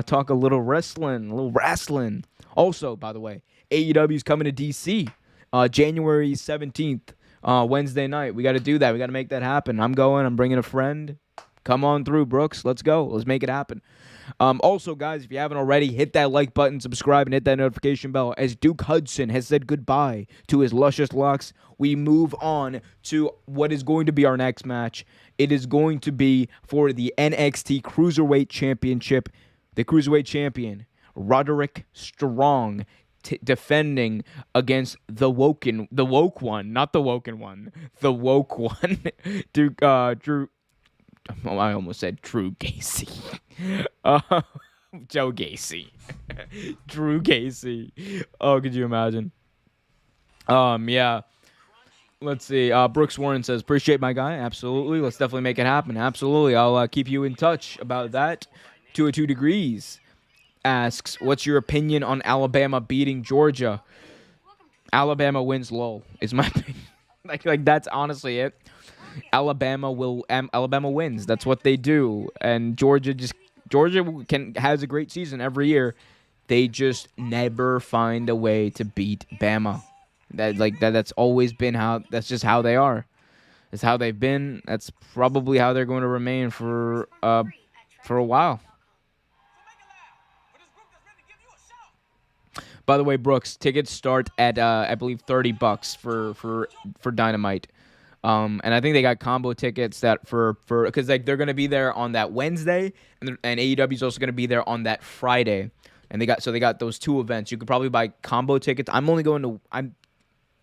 talk a little wrestling. Also, by the way, AEW's coming to DC January 17th, Wednesday night. We got to do that. We got to make that happen. I'm going. I'm bringing a friend. Come on through, Brooks. Let's go. Let's make it happen. Also, guys, if you haven't already, hit that like button, subscribe, and hit that notification bell. As Duke Hudson has said goodbye to his luscious locks, we move on to what is going to be our next match. It is going to be for the NXT Cruiserweight Championship. The Cruiserweight Champion, Roderick Strong, defending against the woke one, not the woken one, the woke one, Drew. I almost said Drew Gacy. Joe Gacy. Drew Gacy. Oh, could you imagine? Yeah. Let's see. Brooks Warren says, appreciate my guy. Absolutely. Let's definitely make it happen. Absolutely. I'll keep you in touch about that. 202 Degrees asks, what's your opinion on Alabama beating Georgia? Alabama wins, lol, is my opinion. like that's honestly it. Alabama wins. That's what they do. And Georgia has a great season every year. They just never find a way to beat Bama. That's always been that's just how they are. It's how they've been. That's probably how they're going to remain for a while. By the way, Brooks, tickets start at I believe $30 for Dynamite. And I think they got combo tickets that for because like they're gonna be there on that Wednesday, and AEW is also gonna be there on that Friday, and they got those two events. You could probably buy combo tickets.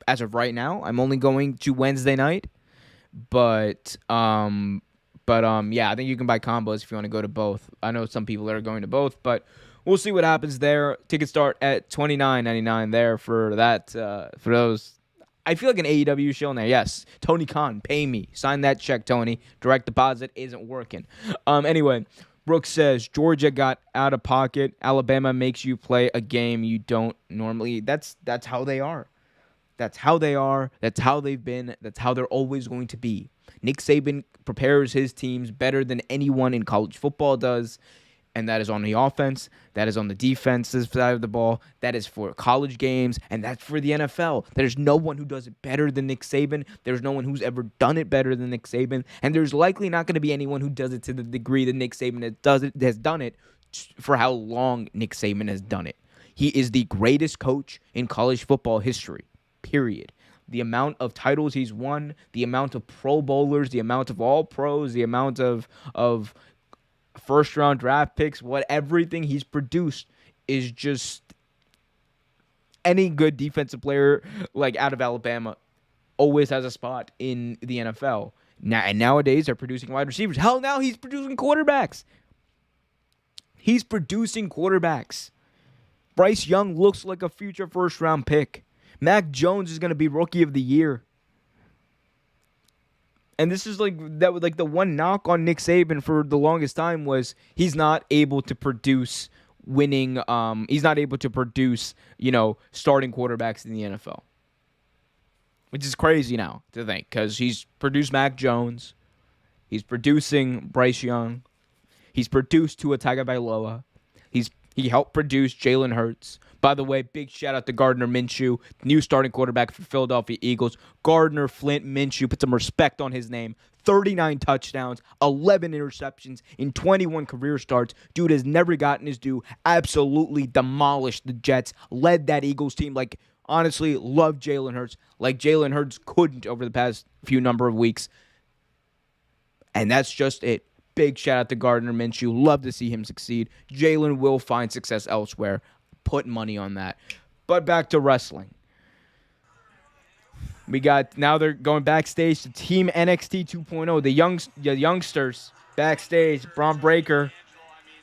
As of right now, I'm only going to Wednesday night, but yeah, I think you can buy combos if you want to go to both. I know some people that are going to both, but we'll see what happens there. Tickets start at $29.99 there for that for those. I feel like an AEW show in there. Yes, Tony Khan, pay me. Sign that check, Tony. Direct deposit isn't working. Anyway, Brooks says Georgia got out of pocket. Alabama makes you play a game you don't normally. That's how they are. That's how they are. That's how they've been. That's how they're always going to be. Nick Saban prepares his teams better than anyone in college football does. And that is on the offense. That is on the defensive side of the ball. That is for college games. And that's for the NFL. There's no one who does it better than Nick Saban. There's no one who's ever done it better than Nick Saban. And there's likely not going to be anyone who does it to the degree that Nick Saban has done it for how long Nick Saban has done it. He is the greatest coach in college football history, period. The amount of titles he's won, the amount of Pro Bowlers, the amount of All Pros, the amount of first-round draft picks, everything he's produced is just any good defensive player like out of Alabama always has a spot in the NFL. And nowadays they're producing wide receivers. Hell, now he's producing quarterbacks. He's producing quarterbacks. Bryce Young looks like a future first-round pick. Mac Jones is going to be Rookie of the Year. And this is like the one knock on Nick Saban for the longest time was he's not able to produce winning. He's not able to produce, starting quarterbacks in the NFL, which is crazy now to think because he's produced Mac Jones, he's producing Bryce Young, he's produced Tua Tagovailoa, he helped produce Jalen Hurts. By the way, big shout out to Gardner Minshew, new starting quarterback for Philadelphia Eagles. Gardner Flint Minshew, put some respect on his name. 39 touchdowns, 11 interceptions in 21 career starts. Dude has never gotten his due. Absolutely demolished the Jets. Led that Eagles team. Honestly, loved Jalen Hurts. Like Jalen Hurts couldn't over the past few number of weeks. And that's just it. Big shout out to Gardner Minshew. Love to see him succeed. Jalen will find success elsewhere. Put money on that. But back to wrestling. Now they're going backstage to Team NXT 2.0. The youngsters backstage. Braun Breaker.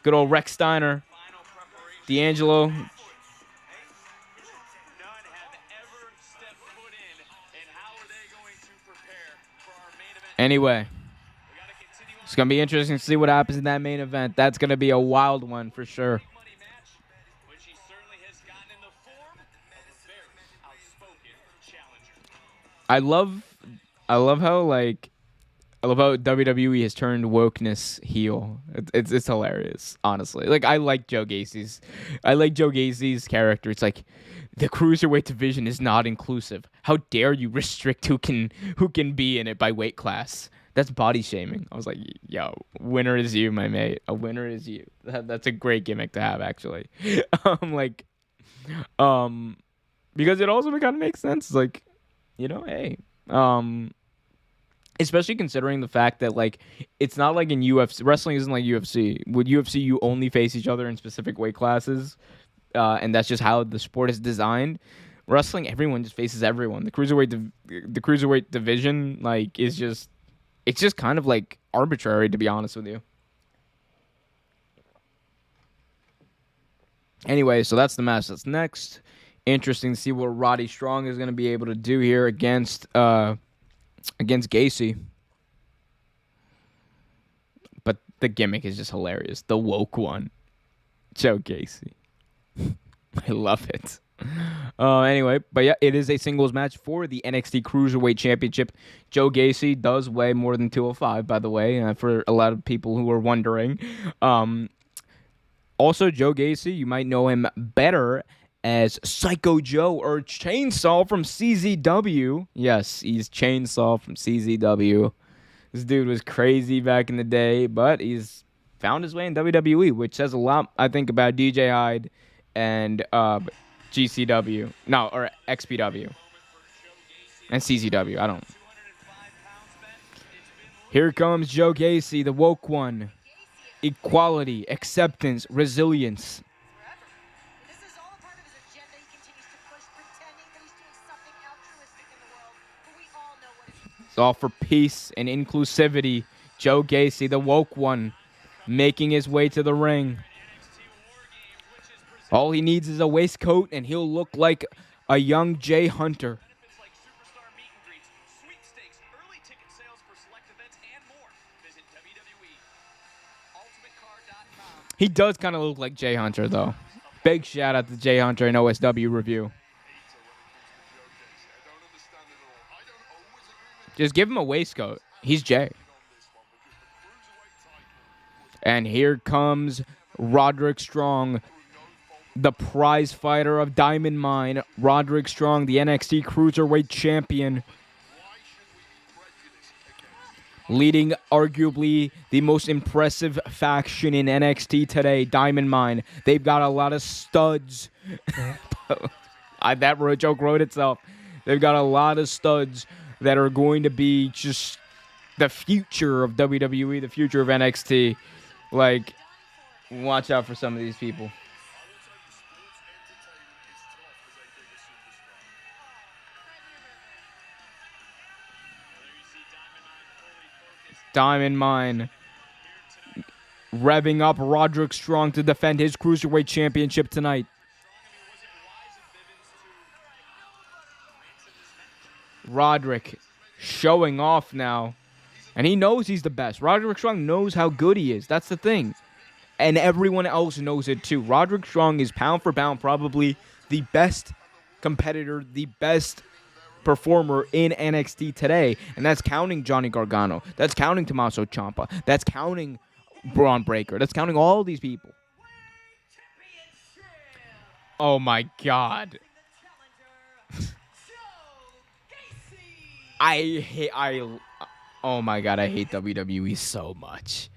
Good old Rex Steiner. D'Angelo. Anyway. It's going to be interesting to see what happens in that main event. That's going to be a wild one for sure. I love how WWE has turned wokeness heel. It's hilarious, honestly. I like Joe Gacy's character. It's like the cruiserweight division is not inclusive. How dare you restrict who can be in it by weight class? That's body shaming. I was like, yo, winner is you, my mate. A winner is you. That's a great gimmick to have, actually. Because it also kind of makes sense. Hey, especially considering the fact that it's not like in UFC. Wrestling isn't like UFC. With UFC, you only face each other in specific weight classes, and that's just how the sport is designed. Wrestling, everyone just faces everyone. The cruiserweight division is just. It's just kind of arbitrary, to be honest with you. Anyway, so that's the match that's next. Interesting to see what Roddy Strong is going to be able to do here against Gacy. But the gimmick is just hilarious. The woke one. Joe Gacy. I love it. Anyway, but yeah, it is a singles match for the NXT Cruiserweight Championship. Joe Gacy does weigh more than 205, by the way, for a lot of people who are wondering. Also, Joe Gacy, you might know him better as Psycho Joe or Chainsaw from CZW. Yes, he's Chainsaw from CZW. This dude was crazy back in the day, but he's found his way in WWE, which says a lot, I think, about DJ Hyde and GCW. No, or XPW. And CZW. I don't. Here comes Joe Gacy, the woke one. Equality, acceptance, resilience. This is all a part of his agenda he continues to push, pretending that he's doing something altruistic in the world, but we all know what it is. It's all for peace and inclusivity. Joe Gacy, the woke one, making his way to the ring. All he needs is a waistcoat, and he'll look like a young Jay Hunter. He does kind of look like Jay Hunter, though. Big shout out to Jay Hunter and OSW review. Just give him a waistcoat. He's Jay. And here comes Roderick Strong, the prize fighter of Diamond Mine. Roderick Strong, the NXT Cruiserweight Champion. Leading arguably the most impressive faction in NXT today, Diamond Mine. They've got a lot of studs. That joke wrote itself. They've got a lot of studs that are going to be just the future of WWE, the future of NXT. Like, watch out for some of these people. Diamond Mine revving up Roderick Strong to defend his Cruiserweight Championship tonight. Roderick showing off now. And he knows he's the best. Roderick Strong knows how good he is. That's the thing. And everyone else knows it too. Roderick Strong is pound for pound probably the best competitor, the best performer in NXT today. And that's counting Johnny Gargano. That's counting Tommaso Ciampa. That's counting Braun Breaker. That's counting all these people. Oh my God. Oh my God, I hate WWE so much.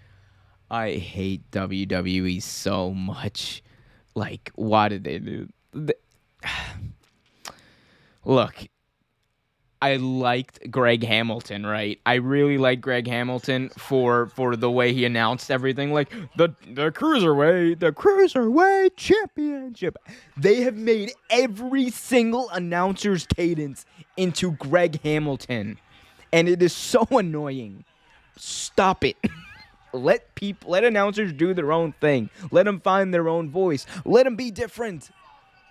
I hate WWE so much. Like, why did they do? Look, I liked Greg Hamilton, right? I really liked Greg Hamilton for the way he announced everything. Like, the Cruiserweight Championship. They have made every single announcer's cadence into Greg Hamilton. And it is so annoying. Stop it. Let announcers do their own thing. Let them find their own voice. Let them be different.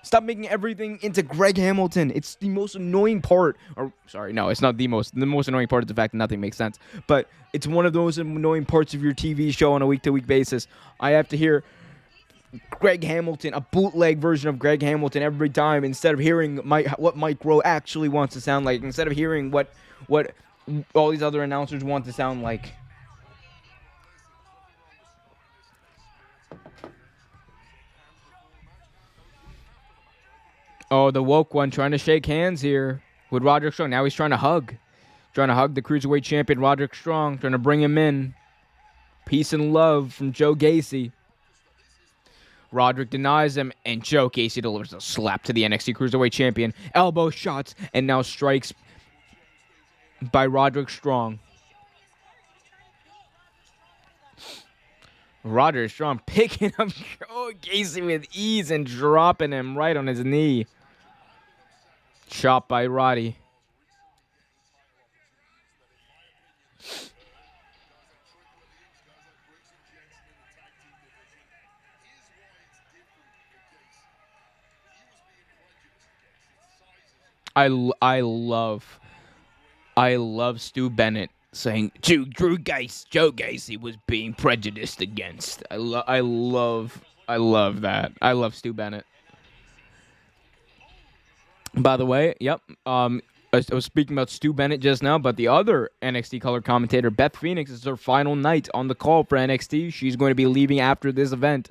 Stop making everything into Greg Hamilton. It's the most annoying part. Or sorry, no, it's not the most. The most annoying part is the fact that nothing makes sense. But it's one of those annoying parts of your TV show on a week-to-week basis. I have to hear Greg Hamilton, a bootleg version of Greg Hamilton every time, instead of hearing what Mike Rowe actually wants to sound like. Instead of hearing what all these other announcers want to sound like. Oh, the woke one trying to shake hands here with Roderick Strong. Now he's trying to hug. Trying to hug the Cruiserweight Champion, Roderick Strong. Trying to bring him in. Peace and love from Joe Gacy. Roderick denies him, and Joe Gacy delivers a slap to the NXT Cruiserweight Champion. Elbow shots, and now strikes by Roderick Strong. Roderick Strong picking up Joe Gacy with ease and dropping him right on his knee. Chopped by Roddy. I love Stu Bennett saying Joe Gacy was being prejudiced against. I love that. I love Stu Bennett. By the way, yep. I was speaking about Stu Bennett just now, but the other NXT color commentator, Beth Phoenix, is her final night on the call for NXT. She's going to be leaving after this event.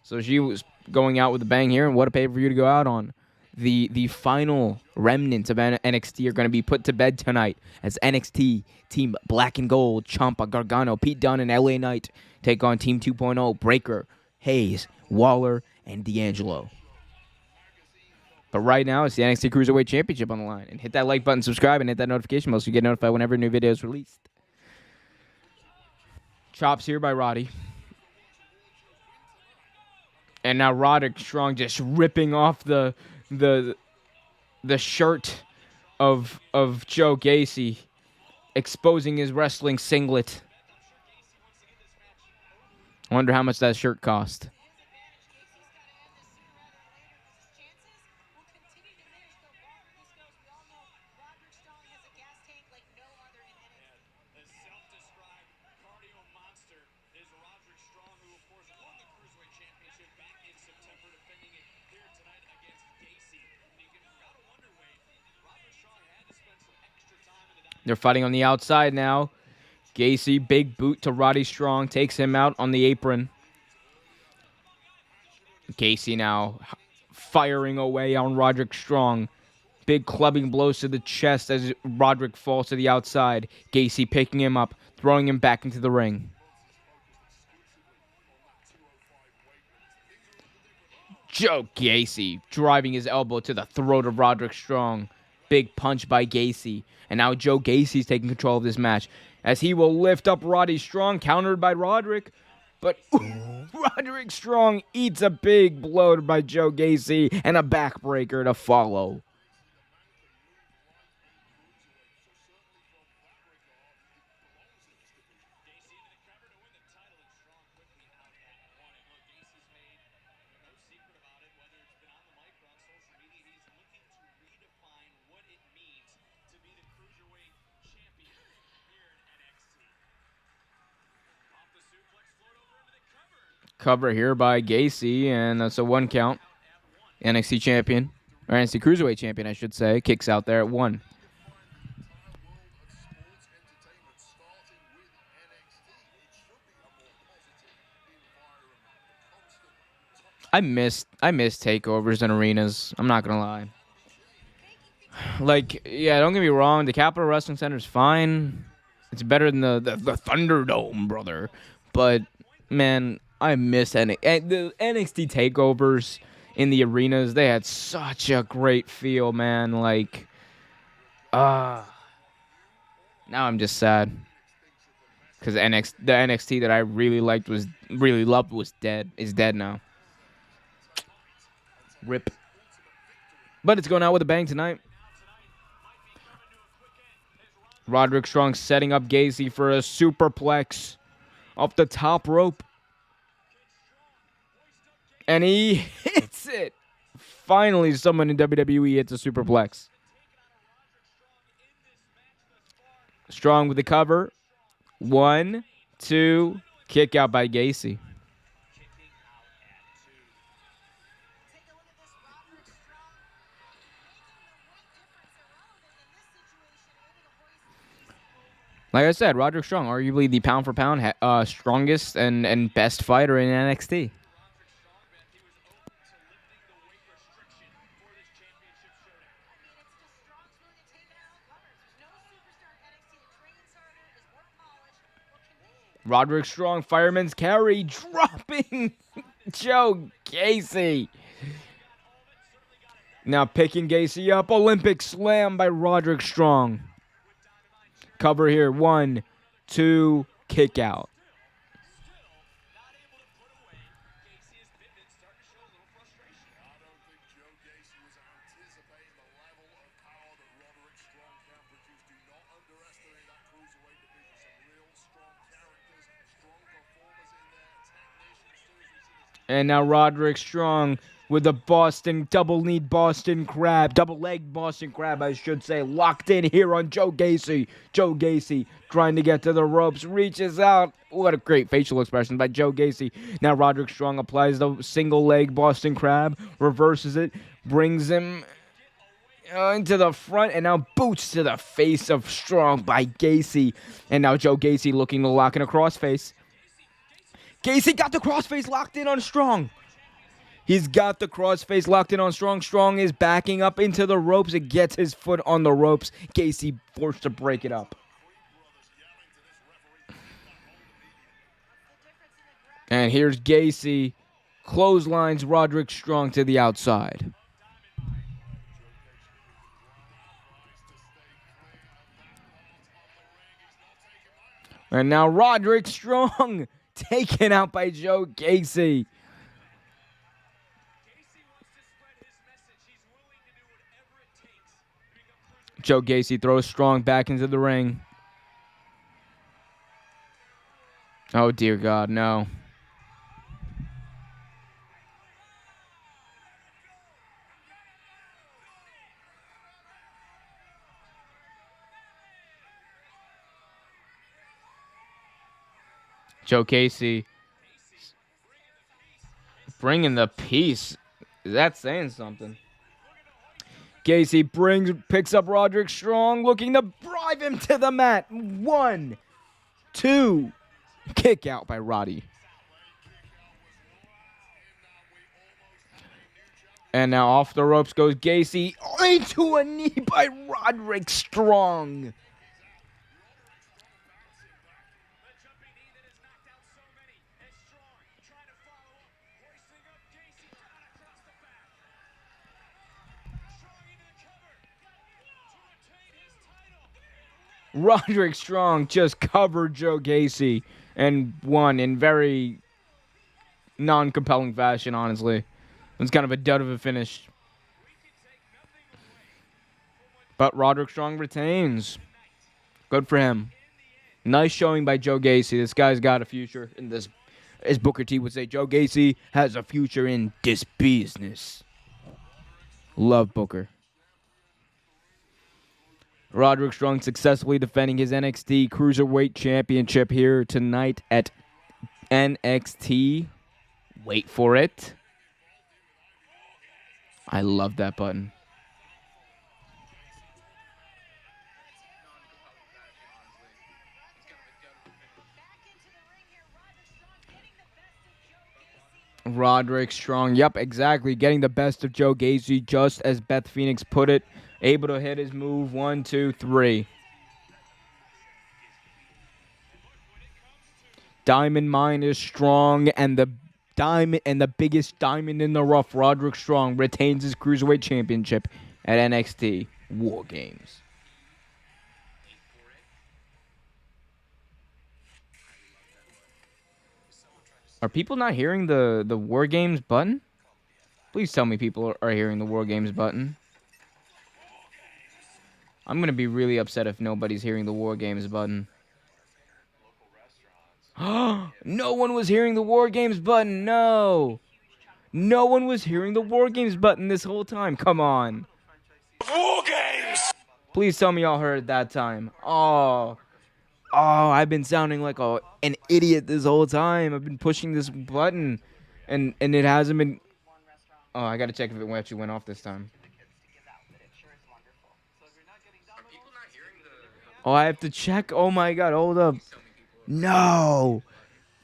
So she was going out with a bang here, and what a pay-per-view to go out on. The final remnants of NXT are going to be put to bed tonight as NXT Team Black and Gold, Ciampa, Gargano, Pete Dunne, and LA Knight take on Team 2.0, Breaker, Hayes, Waller, and D'Angelo. But right now, it's the NXT Cruiserweight Championship on the line. And hit that like button, subscribe, and hit that notification bell so you get notified whenever a new video is released. Chops here by Roddy. And now Roderick Strong just ripping off the shirt of Joe Gacy, exposing his wrestling singlet. I wonder how much that shirt cost. They're fighting on the outside now. Gacy, big boot to Roddy Strong, takes him out on the apron. Gacy now firing away on Roderick Strong. Big clubbing blows to the chest as Roderick falls to the outside. Gacy picking him up, throwing him back into the ring. Joe Gacy driving his elbow to the throat of Roderick Strong. Big punch by Gacy. And now Joe Gacy's taking control of this match as he will lift up Roddy Strong, countered by Roderick. But Roderick Strong eats a big blow by Joe Gacy and a backbreaker to follow. Cover here by Gacy, and that's a 1 count. NXT champion, or NXT Cruiserweight champion, I should say, kicks out there at 1. I miss takeovers and arenas. I'm not gonna lie. Like, yeah, don't get me wrong. The Capitol Wrestling Center is fine. It's better than the Thunderdome, brother. But man, I miss the NXT takeovers in the arenas. They had such a great feel, man. Like, now I'm just sad because the NXT that I really loved was dead. Is dead now. Rip. But it's going out with a bang tonight. Roderick Strong setting up Gacy for a superplex off the top rope. And he hits it. Finally, someone in WWE hits a superplex. Strong with the cover. 1, 2, kick out by Gacy. Like I said, Roderick Strong, arguably the pound for pound strongest and best fighter in NXT. Roderick Strong, fireman's carry, dropping Joe Gacy. Now picking Gacy up, Olympic slam by Roderick Strong. Cover here, 1, 2, kick out. And now Roderick Strong with the double leg Boston Crab, I should say, locked in here on Joe Gacy. Joe Gacy trying to get to the ropes, reaches out. What a great facial expression by Joe Gacy. Now Roderick Strong applies the single leg Boston Crab, reverses it, brings him into the front, and now boots to the face of Strong by Gacy. And now Joe Gacy looking to lock in a crossface. Gacy got the crossface locked in on Strong. He's got the crossface locked in on Strong. Strong is backing up into the ropes and gets his foot on the ropes. Gacy forced to break it up. And here's Gacy. Clotheslines Roderick Strong to the outside. And now Roderick Strong taken out by Joe Gacy. Joe Gacy throws Strong back into the ring. Oh, dear God, no. Joe Gacy bringing the peace. Is that saying something? Gacy picks up Roderick Strong, looking to drive him to the mat. 1, 2. Kick out by Roddy. And now off the ropes goes Gacy. Into a knee by Roderick Strong. Roderick Strong just covered Joe Gacy and won in very non-compelling fashion, honestly. It was kind of a dud of a finish. But Roderick Strong retains. Good for him. Nice showing by Joe Gacy. This guy's got a future in this. As Booker T would say, Joe Gacy has a future in this business. Love Booker. Roderick Strong successfully defending his NXT Cruiserweight Championship here tonight at NXT. Wait for it. I love that button. Roderick Strong, yep, exactly. Getting the best of Joe Gacy, just as Beth Phoenix put it. Able to hit his move. 1, 2, 3. Diamond Mine is strong, and the biggest diamond in the rough, Roderick Strong, retains his Cruiserweight Championship at NXT WarGames. Are people not hearing the WarGames button? Please tell me people are hearing the WarGames button. I'm going to be really upset if nobody's hearing the WarGames button. No one was hearing the WarGames button. No. No one was hearing the WarGames button this whole time. Come on. WarGames! Please tell me y'all heard that time. Oh, I've been sounding like an idiot this whole time. I've been pushing this button, and it hasn't been... Oh, I got to check if it actually went off this time. Oh, I have to check. Oh my God, hold up. No.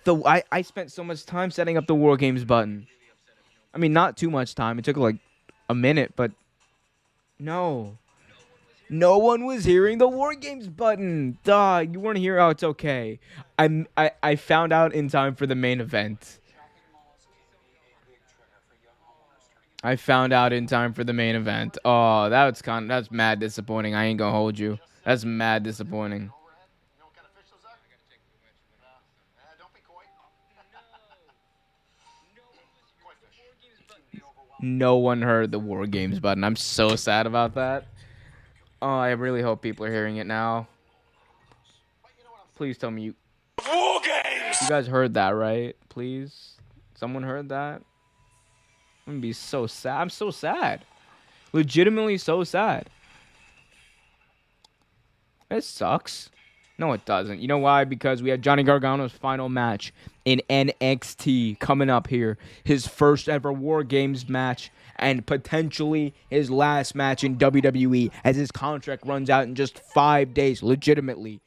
I spent so much time setting up the WarGames button. I mean, not too much time. It took like a minute, but no. No one was hearing the WarGames button. Duh, you weren't here. Oh, it's okay. I found out in time for the main event. I found out in time for the main event. Oh, that's mad disappointing. I ain't gonna hold you. That's mad disappointing. No one heard the WarGames button. I'm so sad about that. Oh, I really hope people are hearing it now. Please tell me you guys heard that, right? Please? Someone heard that? I'm gonna be so sad. I'm so sad. Legitimately so sad. It sucks. No, it doesn't. You know why? Because we have Johnny Gargano's final match in NXT coming up here. His first ever WarGames match and potentially his last match in WWE as his contract runs out in just 5 days. Legitimately.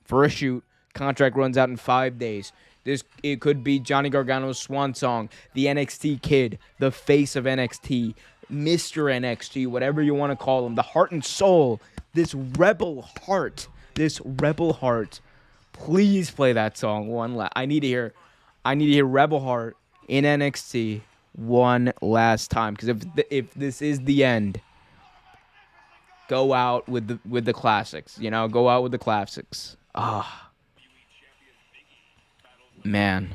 For a shoot, contract runs out in 5 days. It could be Johnny Gargano's swan song, the NXT kid, the face of NXT, Mr. NXT, whatever you want to call him, the heart and soul, this rebel heart. Please play that song I need to hear Rebel Heart in NXT one last time, because if this is the end, go out with the classics, go out with the classics. Man.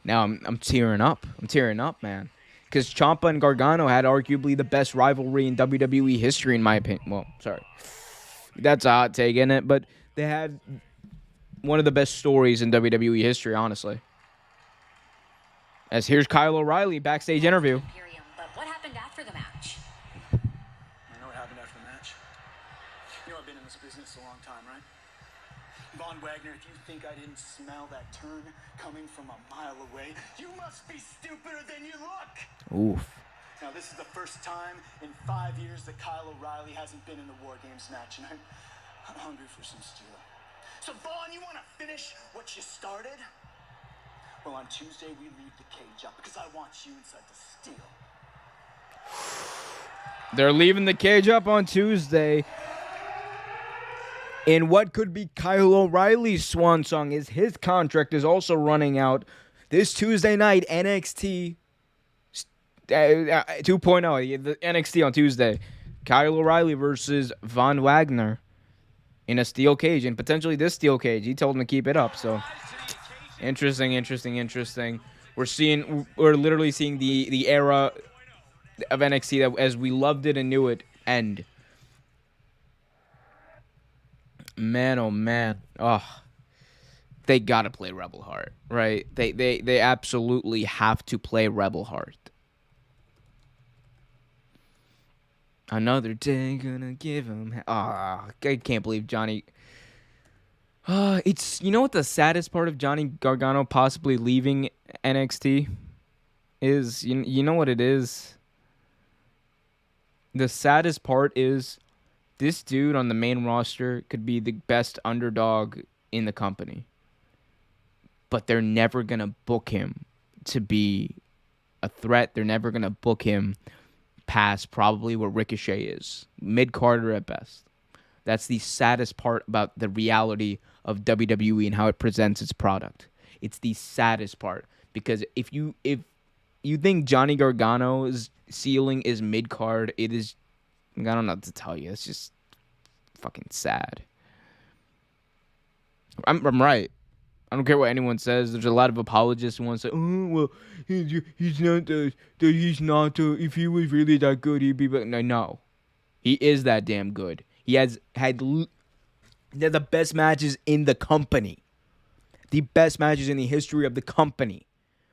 Now I'm tearing up. Man. Because Ciampa and Gargano had arguably the best rivalry in WWE history, in my opinion. Well, sorry. That's a hot take, isn't it? But they had one of the best stories in WWE history, honestly. As here's Kyle O'Reilly, backstage interview. But what happened after the match? I know what happened after the match. You know I've been in this business a long time, right? Von Wagner, if you think I didn't smell that turn coming from a mile away, you must be stupider than you look. Oof. Now, this is the first time in 5 years that Kyle O'Reilly hasn't been in the WarGames match, and I'm hungry for some steel. So, Vaughn, you want to finish what you started? Well, on Tuesday, we leave the cage up because I want you inside the steel. They're leaving the cage up on Tuesday. In what could be Kyle O'Reilly's swan song, is his contract is also running out this Tuesday night. NXT 2.0, the NXT on Tuesday. Kyle O'Reilly versus Von Wagner in a steel cage, and potentially this steel cage. He told him to keep it up, so interesting. We're literally seeing the era of NXT that, as we loved it and knew it, end. Man, oh man, they gotta play Rebel Heart, right? They absolutely have to play Rebel Heart. Another day gonna give him. I can't believe Johnny. It's, you know what the saddest part of Johnny Gargano possibly leaving NXT is? You know what it is? The saddest part is this dude on the main roster could be the best underdog in the company, but they're never going to book him to be a threat. They're never going to book him past probably where Ricochet is, mid-carder at best. That's the saddest part about the reality of WWE and how it presents its product. It's the saddest part, because if you think Johnny Gargano's ceiling is mid-card, it is, I don't know what to tell you. It's just fucking sad. I'm right. I don't care what anyone says. There's a lot of apologists who want to say, "Oh, well, he's not. If he was really that good, he'd be." But no, he is that damn good. He had they're the best matches in the company, the best matches in the history of the company,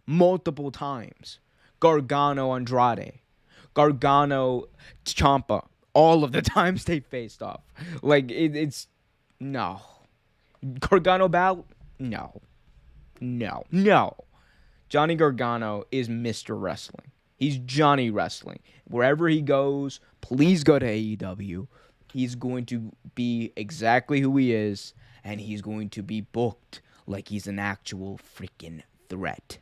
multiple times. Gargano Andrade, Gargano Ciampa, all of the times they faced off. Like, it's no. Gargano Battle? No. Johnny Gargano is Mr. Wrestling. He's Johnny Wrestling. Wherever he goes, please go to AEW. He's going to be exactly who he is, and he's going to be booked like he's an actual freaking threat.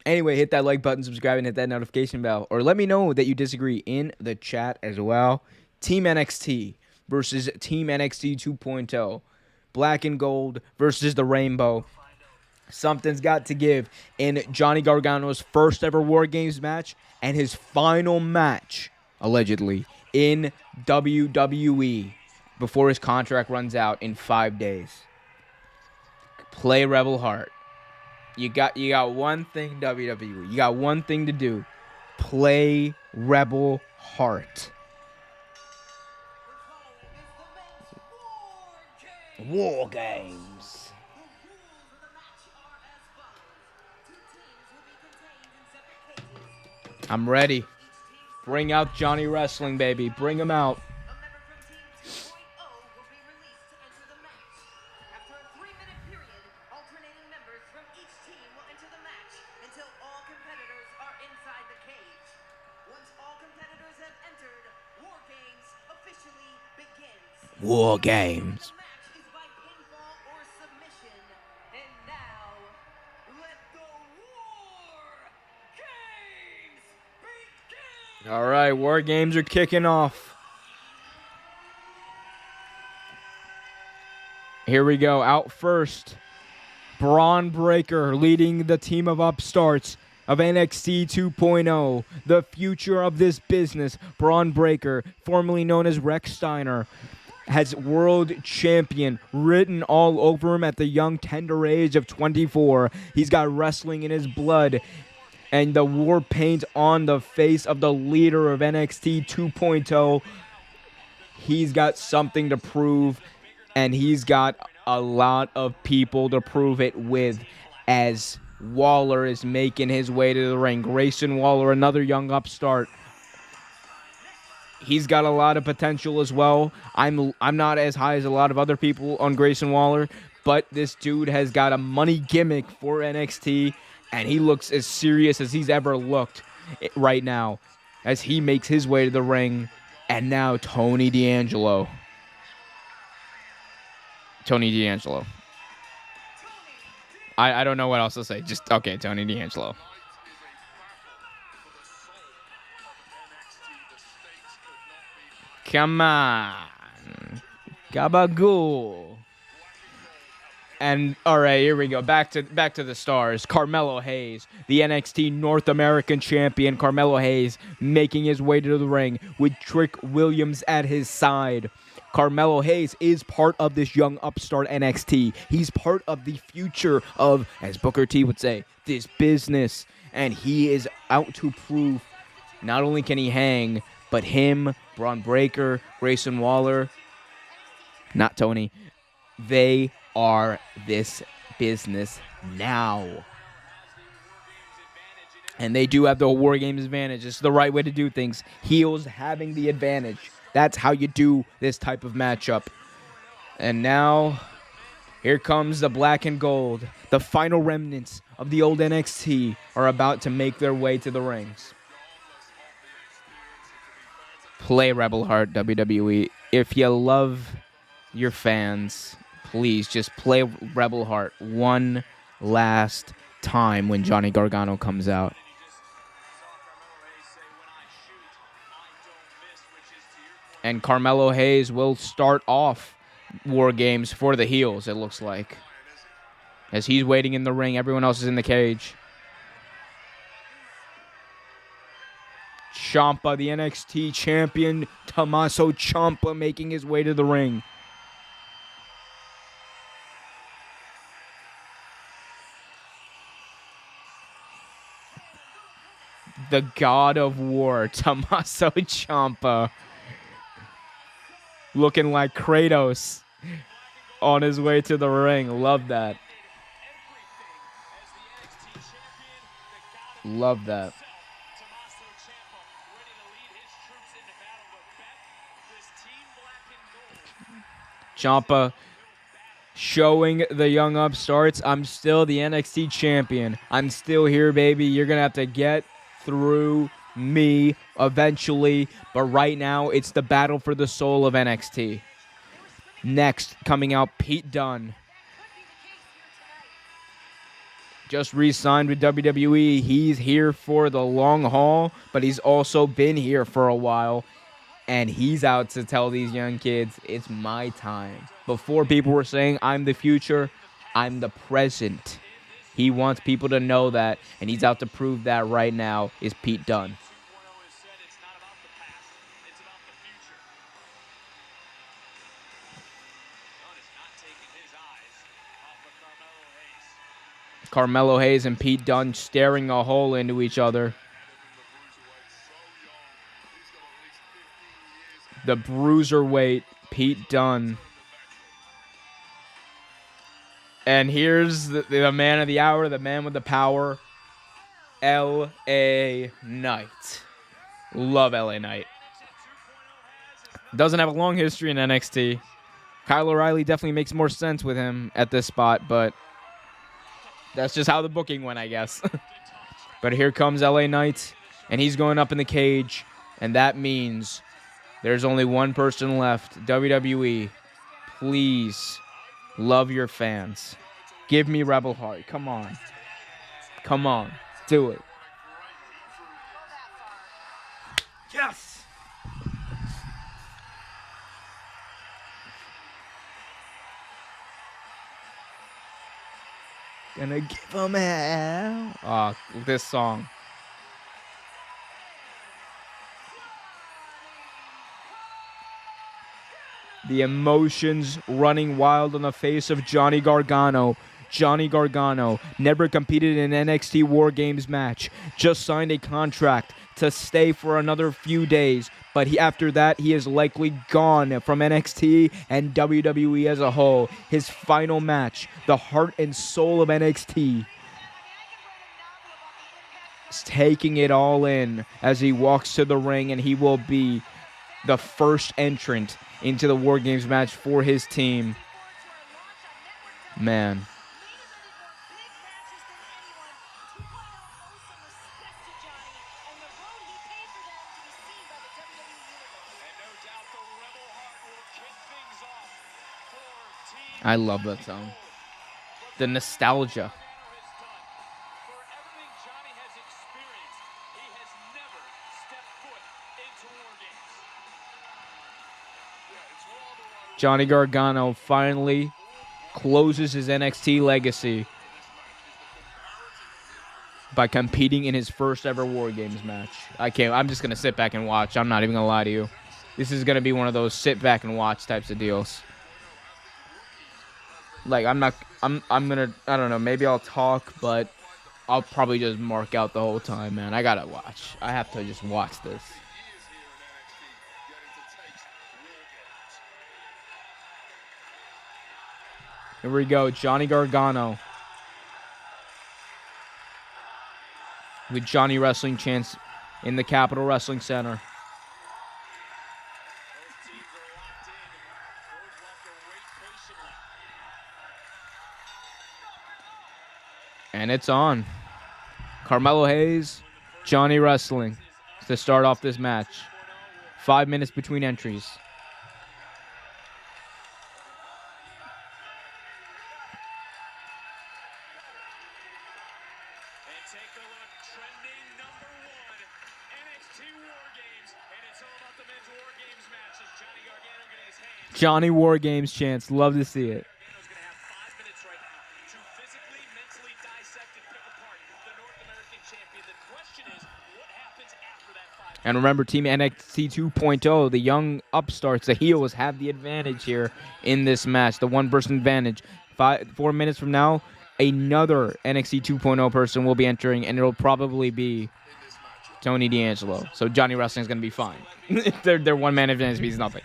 Anyway, hit that like button, subscribe, and hit that notification bell. Or let me know that you disagree in the chat as well. Team NXT versus Team NXT 2.0. Black and gold versus the rainbow. Something's got to give in Johnny Gargano's first ever WarGames match and his final match, allegedly, in WWE before his contract runs out in 5 days. Play Rebel Heart. You got one thing, WWE. You got one thing to do. Play Rebel Heart. War Games. I'm ready. Bring out Johnny Wrestling, baby. Bring him out. War Games. All right, War Games are kicking off. Here we go. Out first, Braun Breaker leading the team of upstarts of NXT 2.0. The future of this business. Braun Breaker, formerly known as Rex Steiner, has world champion written all over him at the young, tender age of 24. He's got wrestling in his blood and the war paint on the face of the leader of NXT 2.0. He's got something to prove, and he's got a lot of people to prove it with, as Waller is making his way to the ring. Grayson Waller, another young upstart. He's got a lot of potential as well. I'm not as high as a lot of other people on Grayson Waller, but this dude has got a money gimmick for NXT, and he looks as serious as he's ever looked right now as he makes his way to the ring And now Tony D'Angelo. Tony D'Angelo. I don't know what else to say. Just, okay, Tony D'Angelo. Come on. Gabagool. And all right, here we go. Back to the stars. Carmelo Hayes, the NXT North American champion. Carmelo Hayes making his way to the ring with Trick Williams at his side. Carmelo Hayes is part of this young upstart NXT. He's part of the future of, as Booker T would say, this business. And he is out to prove not only can he hang, but him, Braun Breaker, Grayson Waller, not Tony, they are this business now. And they do have the WarGames advantage. It's the right way to do things. Heels having the advantage. That's how you do this type of matchup. And now, here comes the black and gold. The final remnants of the old NXT are about to make their way to the rings. Play Rebel Heart, WWE. If you love your fans, please just play Rebel Heart one last time when Johnny Gargano comes out. And Carmelo Hayes will start off WarGames for the heels, it looks like. As he's waiting in the ring, everyone else is in the cage. Ciampa, the NXT champion, Tommaso Ciampa making his way to the ring. The God of War, Tommaso Ciampa. Looking like Kratos on his way to the ring. Love that. Love that. Ciampa showing the young upstarts, I'm still the NXT champion. I'm still here, baby. You're going to have to get through me eventually. But right now, it's the battle for the soul of NXT. Next, coming out, Pete Dunne. Just re-signed with WWE. He's here for the long haul, but he's also been here for a while. And he's out to tell these young kids, it's my time. Before, people were saying, I'm the future, I'm the present. He wants people to know that, and he's out to prove that right now is Pete Dunne. Carmelo Hayes and Pete Dunne staring a hole into each other. The bruiserweight Pete Dunne. And here's the man of the hour, the man with the power, L.A. Knight. Love L.A. Knight. Doesn't have a long history in NXT. Kyle O'Reilly definitely makes more sense with him at this spot, but that's just how the booking went, I guess. But here comes L.A. Knight, and he's going up in the cage, and that means there's only one person left. WWE, please love your fans. Give me Rebel Heart. Come on. Come on. Do it. Yes! Gonna give them hell. Oh, this song. The emotions running wild on the face of Johnny Gargano. Johnny Gargano never competed in an NXT WarGames match. Just signed a contract to stay for another few days. But after that, he is likely gone from NXT and WWE as a whole. His final match, the heart and soul of NXT, is taking it all in as he walks to the ring, and he will be the first entrant into the WarGames match for his team. Man. I love that song. The nostalgia. For everything Johnny has experienced, he has never stepped foot into WarGames. Johnny Gargano finally closes his NXT legacy by competing in his first ever WarGames match. I'm just gonna sit back and watch. I'm not even gonna lie to you. This is gonna be one of those sit back and watch types of deals. Like I'm gonna, I don't know, maybe I'll talk, but I'll probably just mark out the whole time, man. I gotta watch. I have to just watch this. Here we go, Johnny Gargano with Johnny Wrestling chants in the Capitol Wrestling Center. And it's on. Carmelo Hayes, Johnny Wrestling to start off this match. 5 minutes between entries. And take a look, trending number 1, NXT WarGames, and it's all about the men's WarGames matches. Johnny Gargano getting his hands. Johnny WarGames chants. Love to see it. Gargano's going to have 5 minutes right now to physically, mentally dissect and pick apart the North American champion. The question is, what happens after that 5 minutes? And remember, Team NXT 2.0, the young upstarts, the heels, have the advantage here in this match. The one-person advantage. 4 minutes from now, another NXT 2.0 person will be entering, and it'll probably be Tony D'Angelo. So Johnny Wrestling is going to be fine. their one-man advantage means nothing.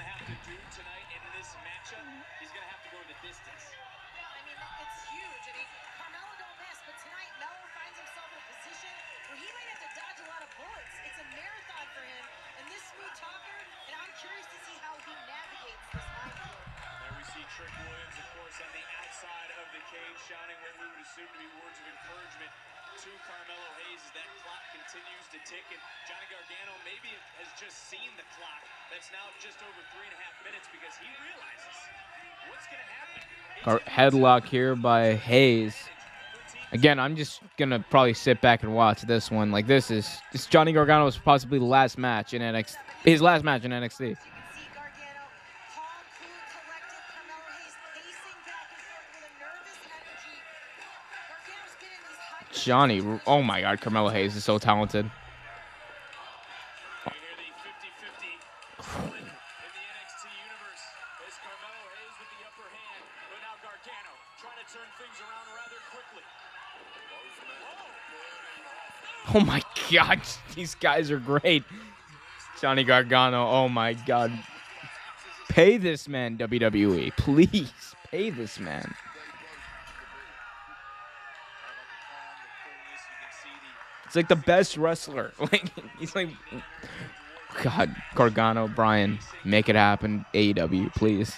Tonight in this matchup, he's going to have to go the distance. I mean, it's huge. I mean, Carmelo don't miss, but tonight Melo finds himself in a position where he might have to dodge a lot of bullets. It's a marathon for him, and this smooth talker, and I'm curious to see how he navigates this minefield. There we see Trick Williams, of course, on the outside of the cage, shouting what we would assume to be words of encouragement to Carmelo Hayes as that clock continues to tick. And Johnny Gargano maybe has just seen the clock that's now just over 3.5 minutes because he realizes what's going to happen. Headlock here by Hayes. Again, I'm just going to probably sit back and watch this one. Like, this Johnny Gargano's possibly last match in NXT. His last match in NXT. See Gargano, calm, cool, collected. Carmelo Hayes pacing back and forth with a nervous energy. Gargano's been in these high Johnny, oh my God, Carmelo Hayes is so talented. We hear the 50-50 split in the NXT universe as Carmelo Hayes with the upper hand, but now Gargano trying to turn things around rather quickly. Oh my God, these guys are great. Johnny Gargano, oh my God. Pay this man, WWE. Please, pay this man. It's like the best wrestler. Like, he's like, God, Gargano, Brian, make it happen. AEW, please.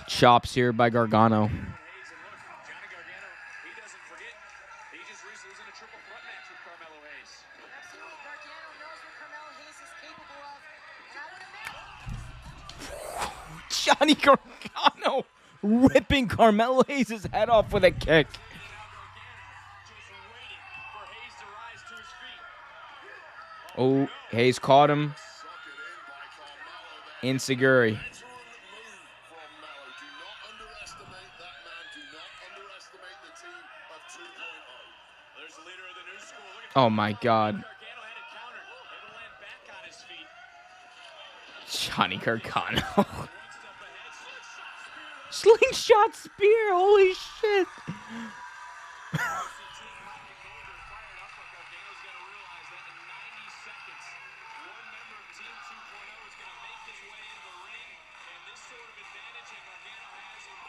Chops here by Gargano. Hayes, and look, Johnny Gargano, he doesn't forget. He just recently was in a triple threat match with Carmelo Hayes. Absolutely, Gargano knows what Carmelo Hayes is capable of, and I would imagine. Johnny Gargano ripping Carmelo Hayes' head off with a kick. Just waiting for Hayes to rise to his feet. Oh, Hayes caught him. Insiguri. There's the leader of the new school. Look at Oh my God. Gargano had it countered. Able to land back on his feet. Johnny Gargano. One step ahead. Slingshot spear. Slingshot spear, holy shit.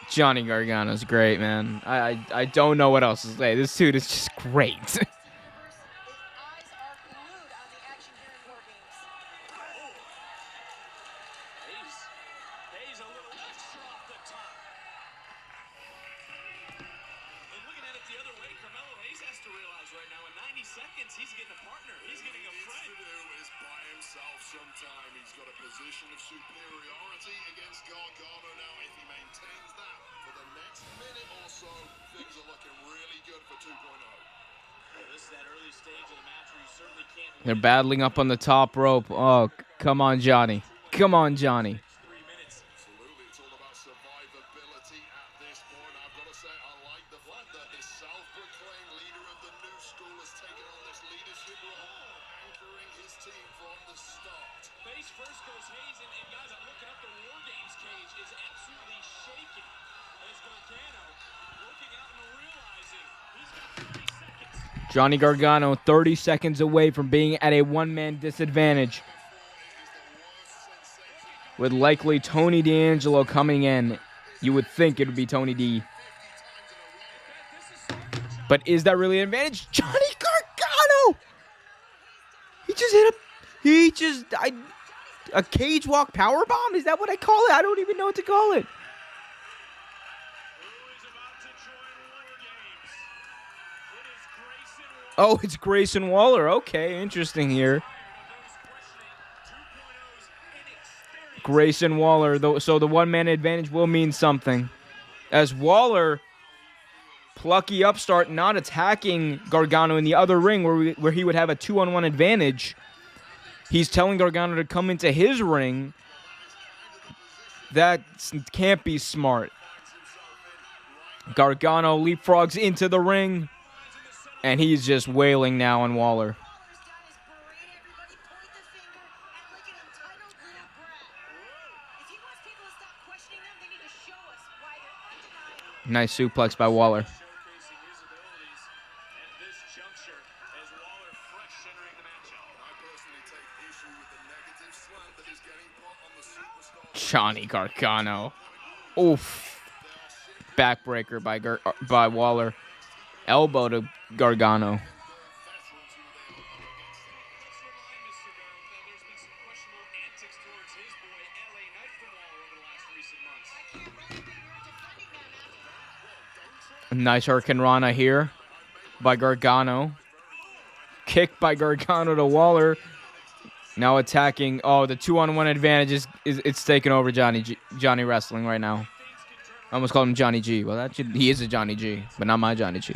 Johnny Gargano's great, man. I don't know what else to say. This dude is just great. His eyes are glued on the action here in WarGames. Hayes a little extra off the top. And looking at it the other way, Carmelo Hayes has to realize right now in 90 seconds he's getting a partner. He's getting a friend. To do is buy him himself sometime. He's got a position of superiority against Gargano now. If he maintains that for the next minute or so, things are looking really good for 2.0. This is that early stage of the match where you certainly can't win. They're battling up on the top rope. Oh, come on, Johnny. Come on, Johnny. 3 minutes. Absolutely, it's all about survivability at this point. I've got to say, I like the fact that this self-proclaimed leader of the new school has taken on this leadership role, anchoring his team from the start. Face first goes Hayes, and guys, I'm looking up the WarGames cage is absolutely shaking. As Gargano looking out and realizing he's got 30 seconds. Johnny Gargano 30 seconds away from being at a one-man disadvantage, with likely Tony D'Angelo coming in. You would think it would be Tony D. But is that really an advantage? Johnny Gargano! He just hit a cage walk power bomb? Is that what I call it? I don't even know what to call it. Oh, it's Grayson Waller. Okay, interesting here. Grayson Waller, so the one-man advantage will mean something. As Waller, plucky upstart, not attacking Gargano in the other ring where he would have a 2-on-1 advantage. He's telling Gargano to come into his ring. That can't be smart. Gargano leapfrogs into the ring, and he's just wailing now on Waller. Nice suplex by Waller. Showcasing his abilities at this juncture as Waller fresh entering the matchup. I personally take issue with the negative slant that is getting put on the superstar. Johnny Gargano. Oof. Backbreaker by Waller. Elbow to Gargano. Nice Hurricane Rana here by Gargano. Kick by Gargano to Waller. Now attacking. Oh, the 2-on-1 advantage is it's taking over Johnny Wrestling right now. I almost called him Johnny G. Well, he is a Johnny G, but not my Johnny G.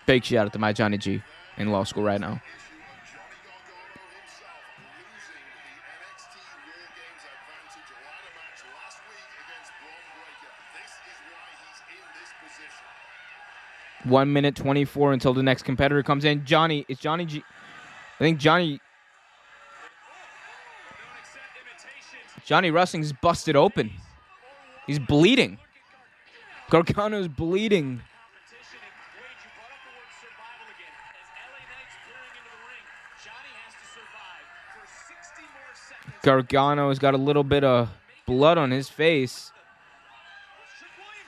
Big shout out to my Johnny G in law school right now. Johnny Gargano himself losing the NXT WarGames advantage last week against Braun Breaker. This is why he's in this position. 1 minute 24 until the next competitor comes in. It's Johnny G. I think Johnny Wrestling's busted open. He's bleeding. Gargano's bleeding. Gargano's got a little bit of blood on his face.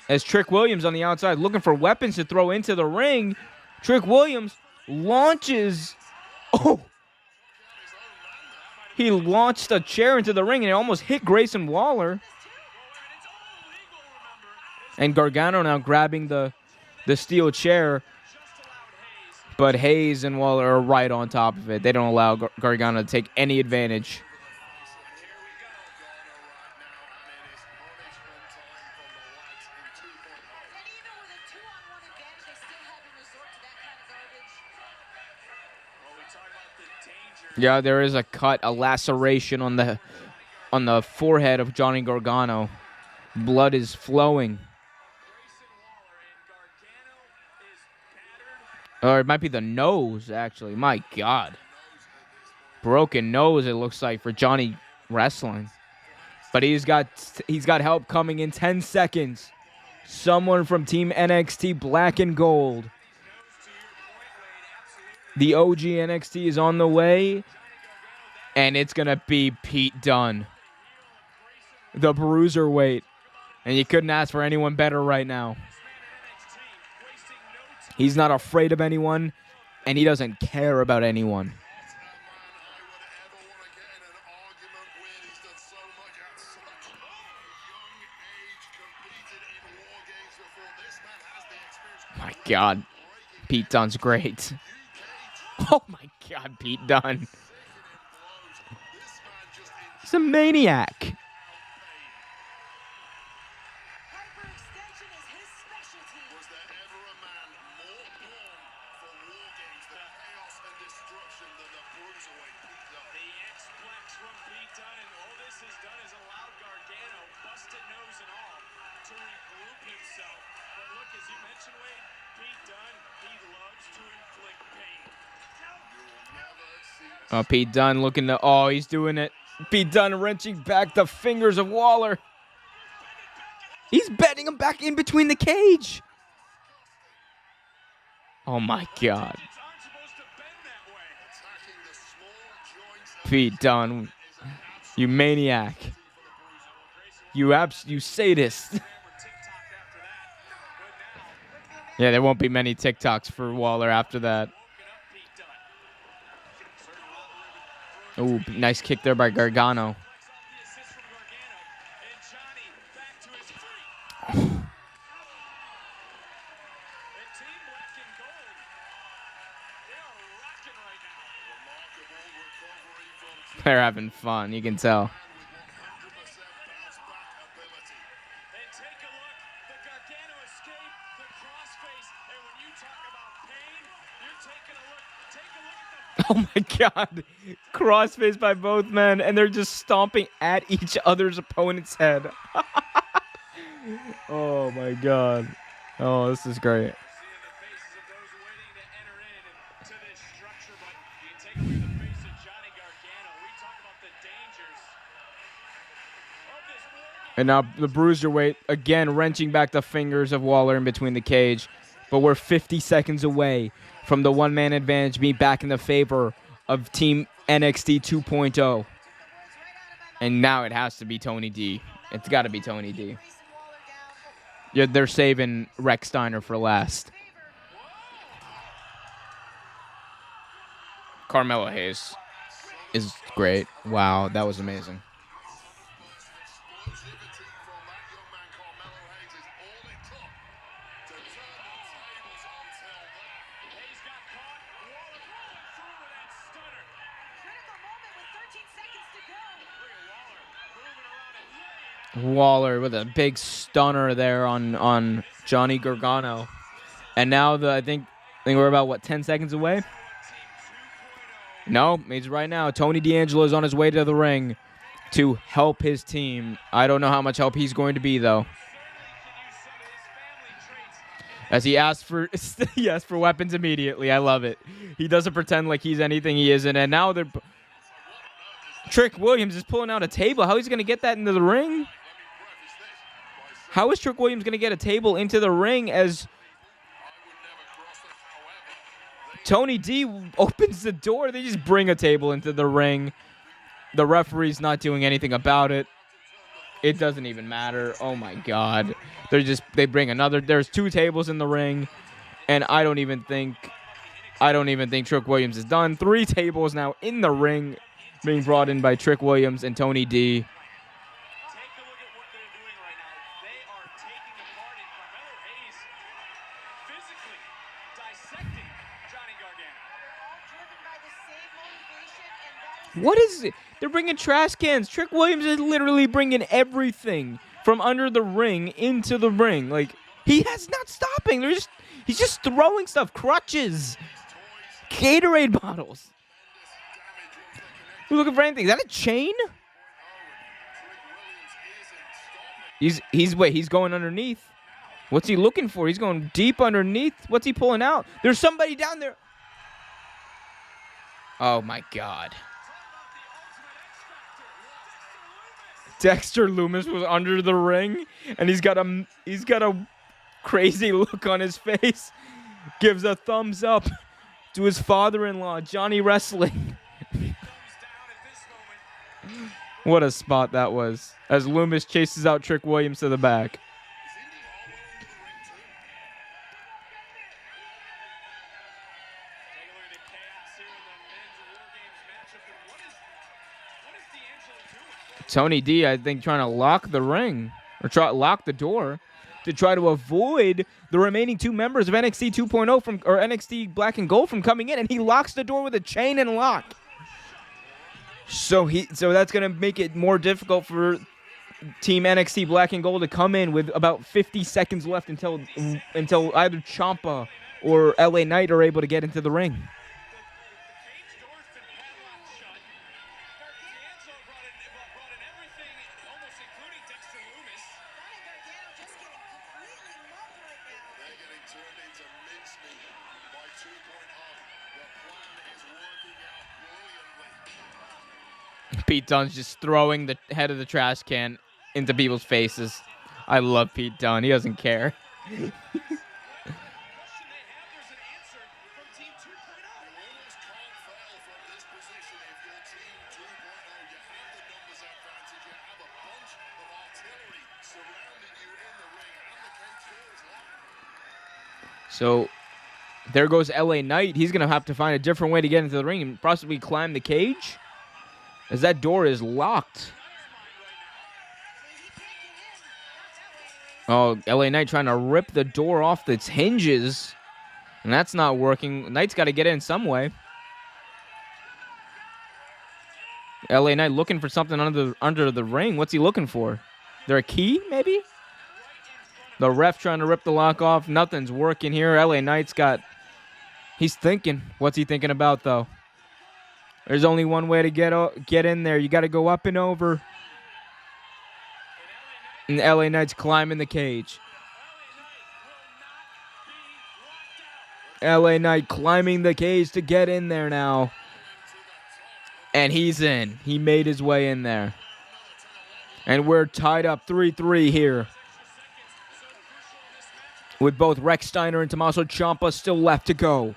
As Trick Williams on the outside looking for weapons to throw into the ring. Trick Williams launches. Oh! He launched a chair into the ring and it almost hit Grayson Waller. And Gargano now grabbing the steel chair. But Hayes and Waller are right on top of it. They don't allow Gargano to take any advantage. Yeah, there is a cut, a laceration on the forehead of Johnny Gargano. Blood is flowing. Or it might be the nose, actually. My God. Broken nose, it looks like, for Johnny Wrestling. But he's got help coming in 10 seconds. Someone from Team NXT Black and Gold. The OG NXT is on the way. And it's going to be Pete Dunne. The bruiserweight. And you couldn't ask for anyone better right now. He's not afraid of anyone. And he doesn't care about anyone. My God. Pete Dunne's great. Oh my God, Pete Dunne. He's a maniac. Hyperextension is his specialty. Was there ever a man more born for WarGames, the chaos and destruction than the Bruiserweight Pete Dunne? The X-Plex from Pete Dunne, and all this has done is allowed Gargano, busted nose and all, to regroup himself. But look, as you mentioned, Wade, Pete Dunne, he loves to inflict pain. Pete Dunne looking to... Oh, he's doing it. Pete Dunne wrenching back the fingers of Waller. He's bending him back in between the cage. Oh, my God. Pete Dunne, you maniac. You sadist. Yeah, there won't be many TikToks for Waller after that. Ooh, nice kick there by Gargano. They're having fun, you can tell. Oh my God. Crossface by both men, and they're just stomping at each other's opponent's head. Oh my God. Oh, this is great. And now the Bruiserweight, again, wrenching back the fingers of Waller in between the cage. But we're 50 seconds away from the one-man advantage being back in the favor of Team NXT 2.0. And now it has to be Tony D. It's got to be Tony D. Yeah, they're saving Rex Steiner for last. Carmelo Hayes is great. Wow, that was amazing. Waller with a big stunner there on Johnny Gargano. And now I think we're about, what, 10 seconds away? No, he's right now. Tony D'Angelo is on his way to the ring to help his team. I don't know how much help he's going to be, though. As he asked for weapons immediately. I love it. He doesn't pretend like he's anything he isn't. And now Trick Williams is pulling out a table. How he's going to get that into the ring? How is Trick Williams going to get a table into the ring as Tony D opens the door? They just bring a table into the ring. The referee's not doing anything about it. It doesn't even matter. Oh my God. They bring another. There's 2 tables in the ring, and I don't even think Trick Williams is done. 3 tables now in the ring being brought in by Trick Williams and Tony D. What is it? They're bringing trash cans. Trick Williams is literally bringing everything from under the ring into the ring. Like, he has not stopping. He's just throwing stuff. Crutches. Gatorade bottles. We're looking for anything. Is that a chain? He's going underneath. What's he looking for? He's going deep underneath. What's he pulling out? There's somebody down there. Oh my God. Dexter Lumis was under the ring, and he's got a crazy look on his face. Gives a thumbs up to his father-in-law, Johnny Wrestling. What a spot that was, as Lumis chases out Trick Williams to the back. Tony D, I think, trying to lock the ring, or lock the door to try to avoid the remaining 2 members of NXT 2.0 or NXT Black and Gold from coming in, and he locks the door with a chain and lock. So that's gonna make it more difficult for Team NXT Black and Gold to come in with about 50 seconds left until either Ciampa or LA Knight are able to get into the ring. The cage door's been padlocked shut. D'Angelo brought in everything, almost including Dexter Loomis. Gargano just getting completely mugged right now. They're getting turned into mincemeat by 2.0. The plan is working out brilliantly. Pete Dunne's just throwing the head of the trash can into people's faces. I love Pete Dunne. He doesn't care. Question they have, there's an answer from Team 2.0. You almost can't fail from this position if you're Team 2.0. You have the numbers advantage. You have a bunch of artillery surrounding you in the ring, and the cage door is locked. So there goes LA Knight. He's going to have to find a different way to get into the ring and possibly climb the cage, as that door is locked. Oh, LA Knight trying to rip the door off its hinges, and that's not working. Knight's got to get in some way. LA Knight looking for something under the ring. What's he looking for? There a key, maybe? The ref trying to rip the lock off. Nothing's working here. LA Knight's he's thinking. What's he thinking about, though? There's only one way to get in there. You got to go up and over. And LA Knight's climbing the cage. LA Knight climbing the cage to get in there now. And he's in. He made his way in there. And we're tied up 3-3 here, with both Rex Steiner and Tommaso Ciampa still left to go.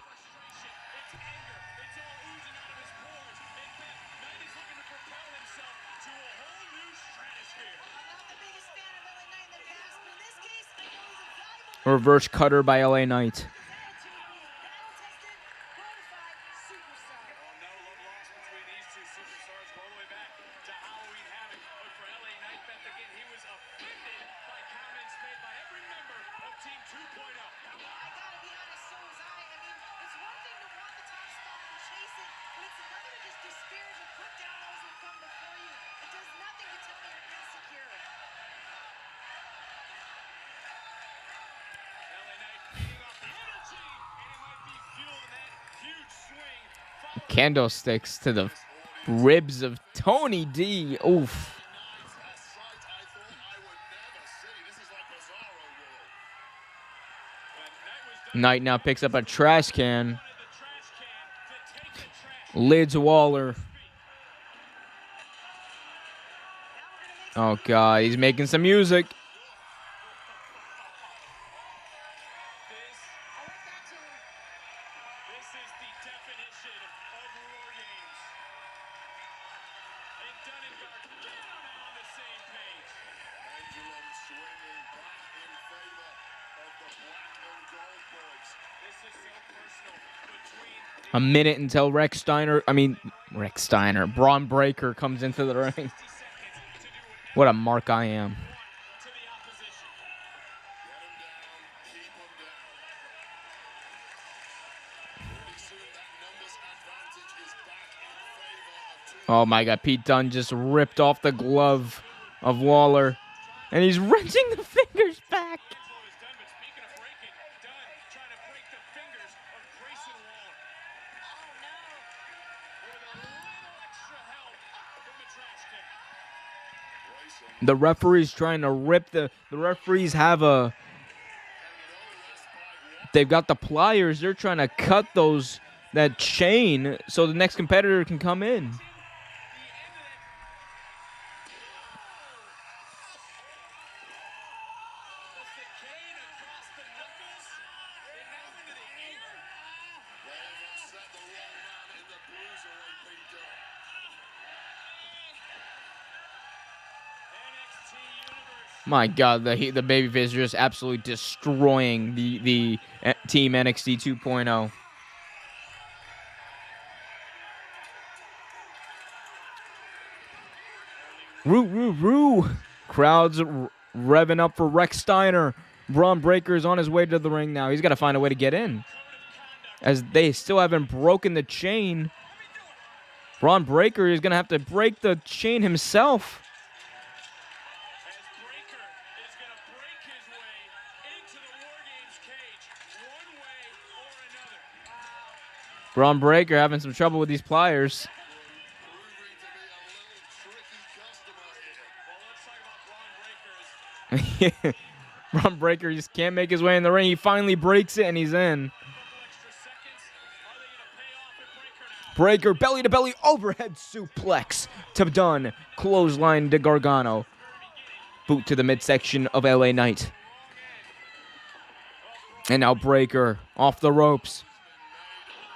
Reverse cutter by LA Knight. Candlesticks to the ribs of Tony D. Oof. Knight now picks up a trash can. Lids Waller. Oh, God. He's making some music. This is the definition of WarGames. And Dunn and Gargano now on the same page. Pendulum swinging back in favor of the black and gold boys. This is so personal between A minute until Rex Steiner, Braun Breaker comes into the ring. What a mark I am. to the opposition. Get him down, keep him down. Pretty soon that numbers advantage is back in favor of Team. Oh my God, Pete Dunne just ripped off the glove of Waller, and he's wrenching the fingers back. Angelo is done, but speaking of breaking, Dunn trying to break the fingers of Grayson Waller. With a little extra help from the trash can. The referee's trying to rip the referees have they've got the pliers. They're trying to cut that chain so the next competitor can come in. My God, the babyface are just absolutely destroying the team NXT 2.0. Roo. Crowds revving up for Rex Steiner. Braun Breaker is on his way to the ring now. He's got to find a way to get in, as they still haven't broken the chain. Braun Breaker is going to have to break the chain himself. As Breaker is going to break his way into the WarGames cage, one way or another. Braun Breaker having some trouble with these pliers. Proving to be a little tricky customer here. Well, let's talk about Braun Breaker. Braun Breaker just can't make his way in the ring. He finally breaks it, and he's in. Extra seconds. Are they going to pay off at Breaker now? Breaker, belly-to-belly, overhead suplex to Dunn. Clothesline to Gargano. Boot to the midsection of LA Knight. And now Breaker off the ropes.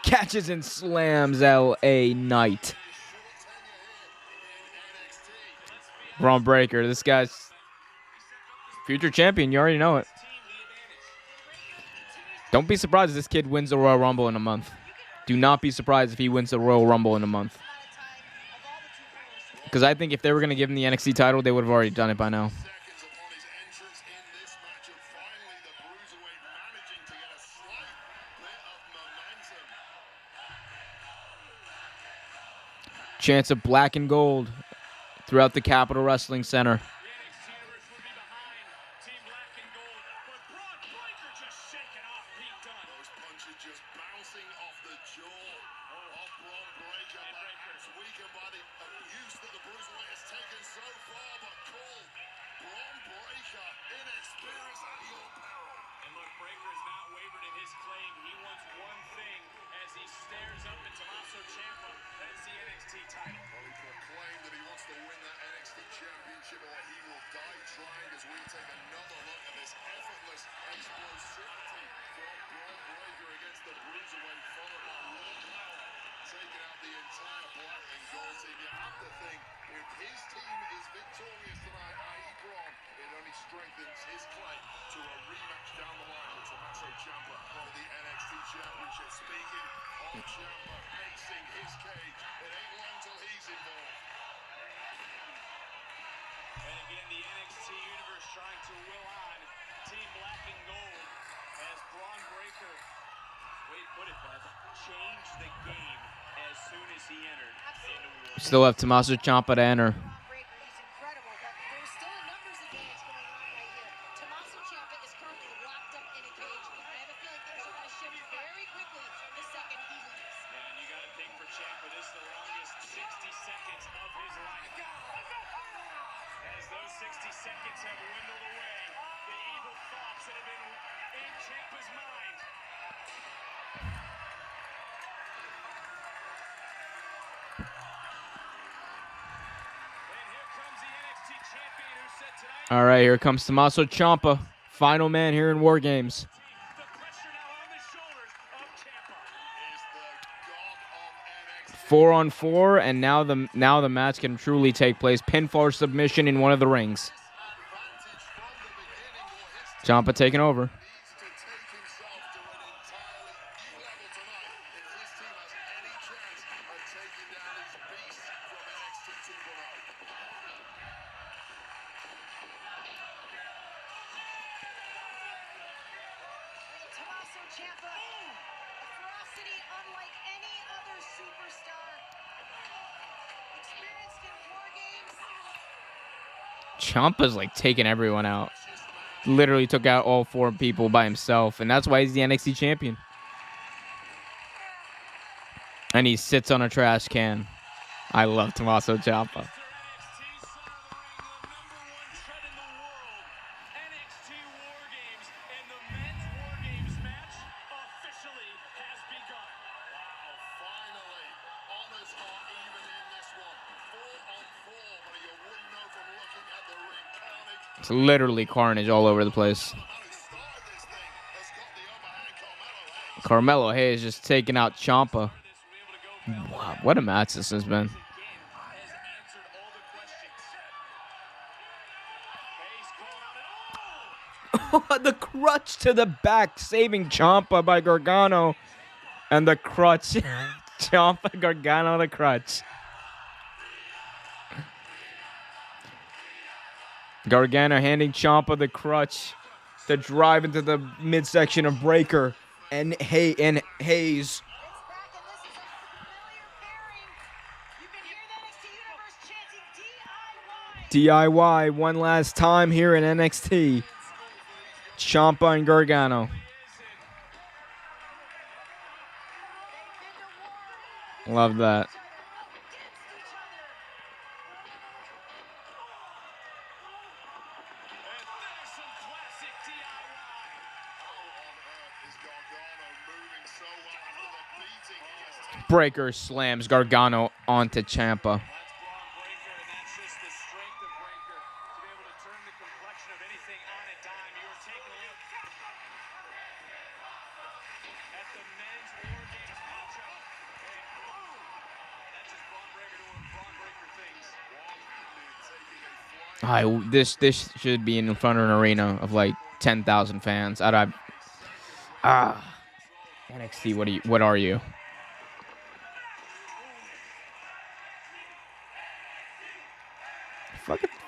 Catches and slams LA Knight. Braun Breaker, this guy's future champion. You already know it. Don't be surprised if this kid wins the Royal Rumble in a month. Do not be surprised if he wins the Royal Rumble in a month. Because I think if they were going to give him the NXT title, they would have already done it by now. Seconds upon his entrance in this match, and finally the Bruiserweight managing to get a slight bit of momentum. Chance of black and gold throughout the Capitol Wrestling Center. The NXT Universe would be behind Team Black and Gold, but Braun Breaker just shaking off Pete Dunne. Those punches just bouncing off the jaw of Braun Breaker, perhaps weakened by the abuse that the Bruiserweight has taken so far, but cool. Braun Breaker, inexperienced at your peril. And look, Breaker has not wavered in his claim. He wants one thing as he stares up at Tommaso Ciampa. That's the NXT title. Well, he proclaimed that he wants to win that NXT Championship, or he will die trying, as we take another look at this effortless explosivity from Braun Breaker against the Bruiserweight, followed by raw power, taking out the entire Black and Gold team. You have to think, if his team is victorious tonight, i.e. Braun, it only strengthens his claim to a rematch down the line with Tommaso Ciampa for the NXT Championship. Speaking of Ciampa facing his cage, it ain't long till he's involved. And again, the NXT Universe trying to will on Team Black and Gold as Braun Breaker, way to put it, Beth, changed the game as soon as he entered into War. Still have Tommaso Ciampa to enter. Breaker, he's incredible, but there's still a numbers advantage going on right here. Tommaso Ciampa is currently locked up in a cage, and I have a feeling things are going to shift very quickly the second he leaves. Yeah, and you got to think for Ciampa, this is the longest 60 seconds of his life. As those 60 seconds have dwindled away, the evil thoughts that have been in Ciampa's mind. And here comes the NXT champion who said tonight, All right, here comes Tommaso Ciampa. Final man here in WarGames. the pressure now on the shoulders of Ciampa. Is the god of NXT. 4-on-4, and now the match can truly take place. Pinfall submission in one of the rings. Advantage from the beginning, or his Ciampa taking over. needs to take himself to an entirely new level tonight if his team has any chance of taking down these beasts from NXT 2.0. Tommaso Ciampa, a ferocity unlike any other superstar. Experienced in war games. Ciampa's like taking everyone out. Literally took out all 4 people by himself, and that's why he's the NXT champion. And he sits on a trash can. I love Tommaso Ciampa. Mr. NXT center of the ring, the #1 tread in the world. NXT War Games, and the men's War Games match officially has begun. Wow, finally, honors are even in this one. 4-on-4, but you wouldn't know from looking at the ring. Carnage, It's literally carnage all over the place. the man who started this thing, has got the upper hand. Carmelo Carmelo Hayes. Hayes just taking out Ciampa. This will be able to go Wow, what a match this has been. again, has answered all the questions. Hayes calling out an The crutch to the back, saving Ciampa by Gargano. And the crutch. Ciampa, Gargano, the crutch. Gargano handing Ciampa the crutch to drive into the midsection of Breaker and Hayes. It's back, and this is a familiar pairing. DIY one last time here in NXT. Ciampa and Gargano. Love that. Breaker slams Gargano onto Ciampa. This should be in front of an arena of like 10,000 fans. NXT, what are you?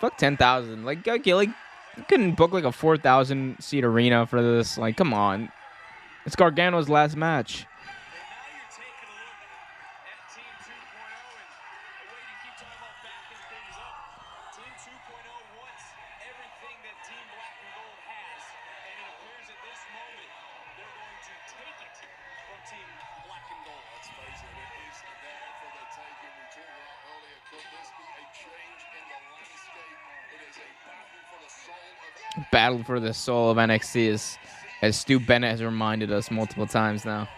Fuck 10,000. Like, okay, like you couldn't book like a 4,000 seat arena for this. Like, come on. It's Gargano's last match. Battle for the soul of NXT is, as Stu Bennett has reminded us multiple times now.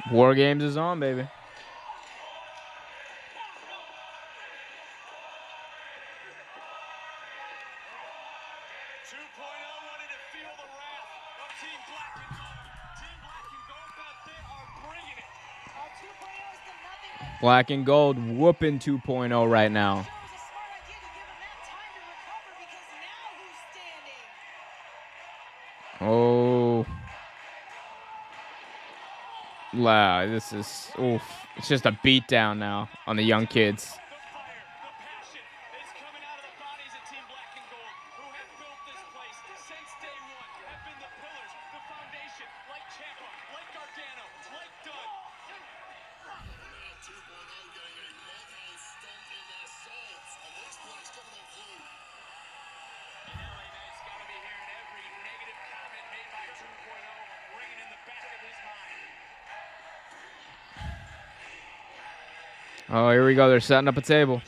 WarGames is on, baby. Black and Gold whooping 2.0 right now. Oh. Wow, this is, oof. It's just a beatdown now on the young kids. Oh, here we go. They're setting up a table.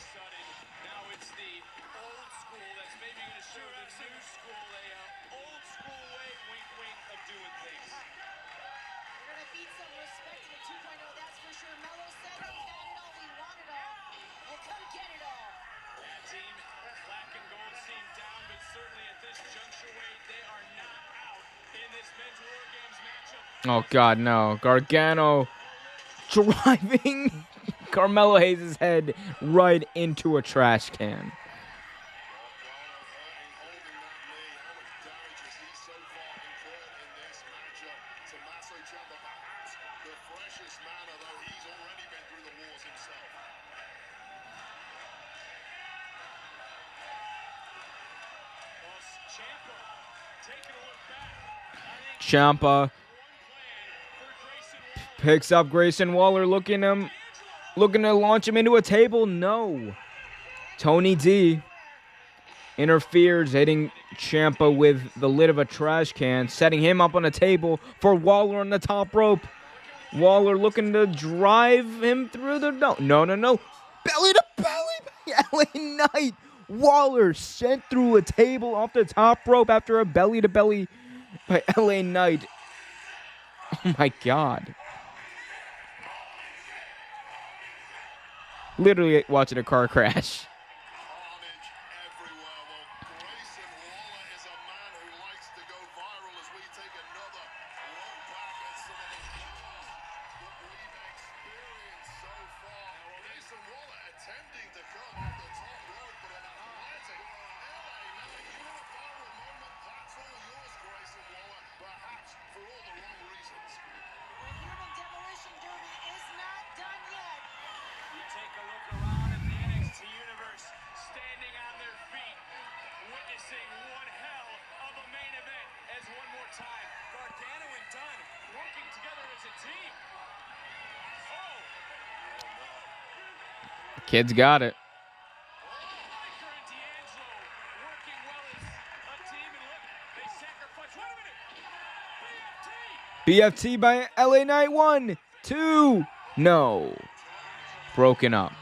Oh, God, no. Gargano driving Carmelo Hayes' head right into a trash can. Ciampa picks up Grayson Waller, looking to launch him into a table. No. Tony D interferes, hitting Ciampa with the lid of a trash can, setting him up on a table for Waller on the top rope. Waller looking to drive him through the... No. Belly to belly by LA Knight. Waller sent through a table off the top rope after a belly to belly by LA Knight. Oh my God. Literally watching a car crash. introducing one hell of a main event as one more time. Gargano and Dunn working together as a team. Oh, Kid's got it. Breakker and D'Angelo working well as a team. And look, they sacrifice. Wait a minute. BFT. BFT by LA Knight. 1, 2. No. Broken up.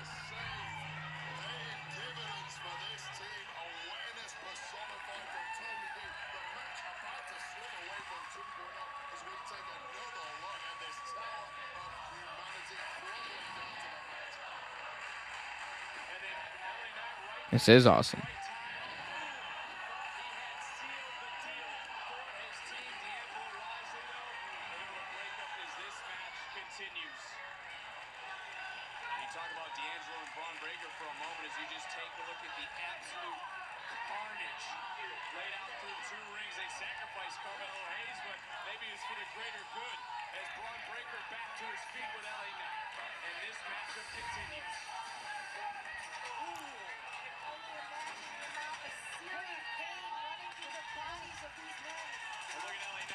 Dividends for this team. Awareness personified from Tony D. The match about to slip away from 2.0 as we take another look at this tower of humanity crumbling down to the mat. And then LA Knight right This is awesome. right time. Thought he had sealed the deal for his team. D'Angelo wisely though, a little breakup as this match continues. You talk about D'Angelo and Braun Breaker for a moment as you just take a look at the absolute carnage laid out through 2 rings. They sacrificed Carmelo Hayes, but maybe it's for the greater good as Braun Breaker back to his feet with LA Knight. And this matchup continues. Ooh. And look at LA Knight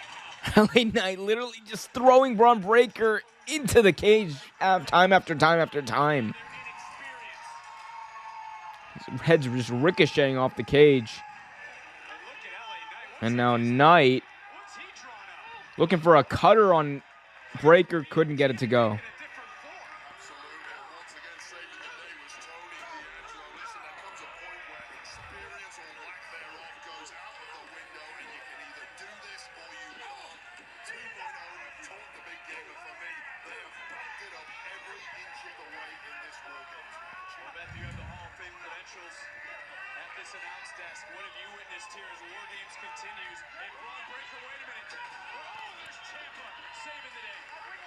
now. LA Knight literally just throwing Braun Breaker into the cage time after time after time. His head's just ricocheting off the cage. And look at LA Knight. And now Knight What's he drawn up? looking for a cutter on Breaker, couldn't get it to go. In a different form. Absolutely. And once again, saving the day was Tony D'Angelo. Listen, there comes a point where experience or lack thereof goes out of the window, and you can either do this or you can't. 2.0 have taught the big game, and for me, they have backed it up every inch of the way in this WarGames match. Well, Beth, you have the Hall of Fame credentials at this announce desk. What have you witnessed here as WarGames continues? And Braun Breaker, wait a minute. Oh, there's Ciampa saving the day.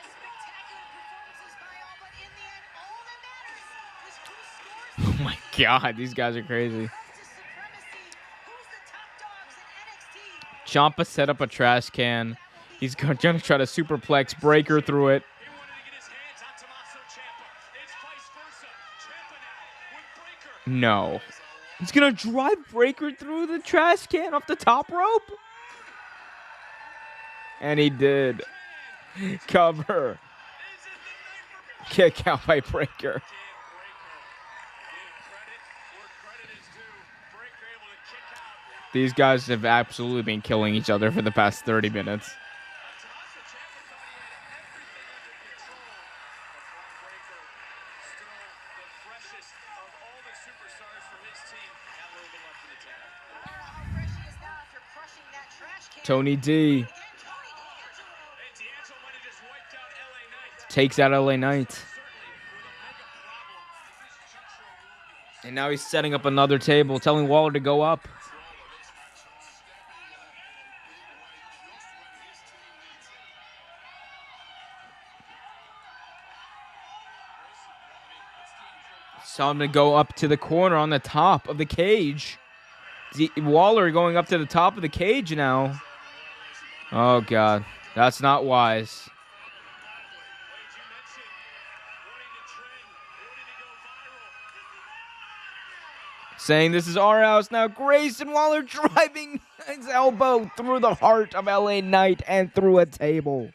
Spectacular performances by all, but in the end, all that matters is who scores. Oh my god, these guys are crazy. Up to supremacy. Who's the top dogs in NXT? Ciampa set up a trash can. He's gonna try to superplex Breaker through it. He wanted to get his hands on Tommaso Ciampa. It's vice versa. Ciampa now with Breaker. No. He's gonna drive Breaker through the trash can off the top rope. And he did. Cover. Kick out by Breaker. These guys have absolutely been killing each other for the past 30 minutes. Tony D takes out LA Knight. And now he's setting up another table, telling Waller to go up. Saw him to go up to the corner on the top of the cage. Waller going up to the top of the cage now. Oh, God. That's not wise. Saying this is our house now. Grayson Waller driving his elbow through the heart of LA Knight and through a table.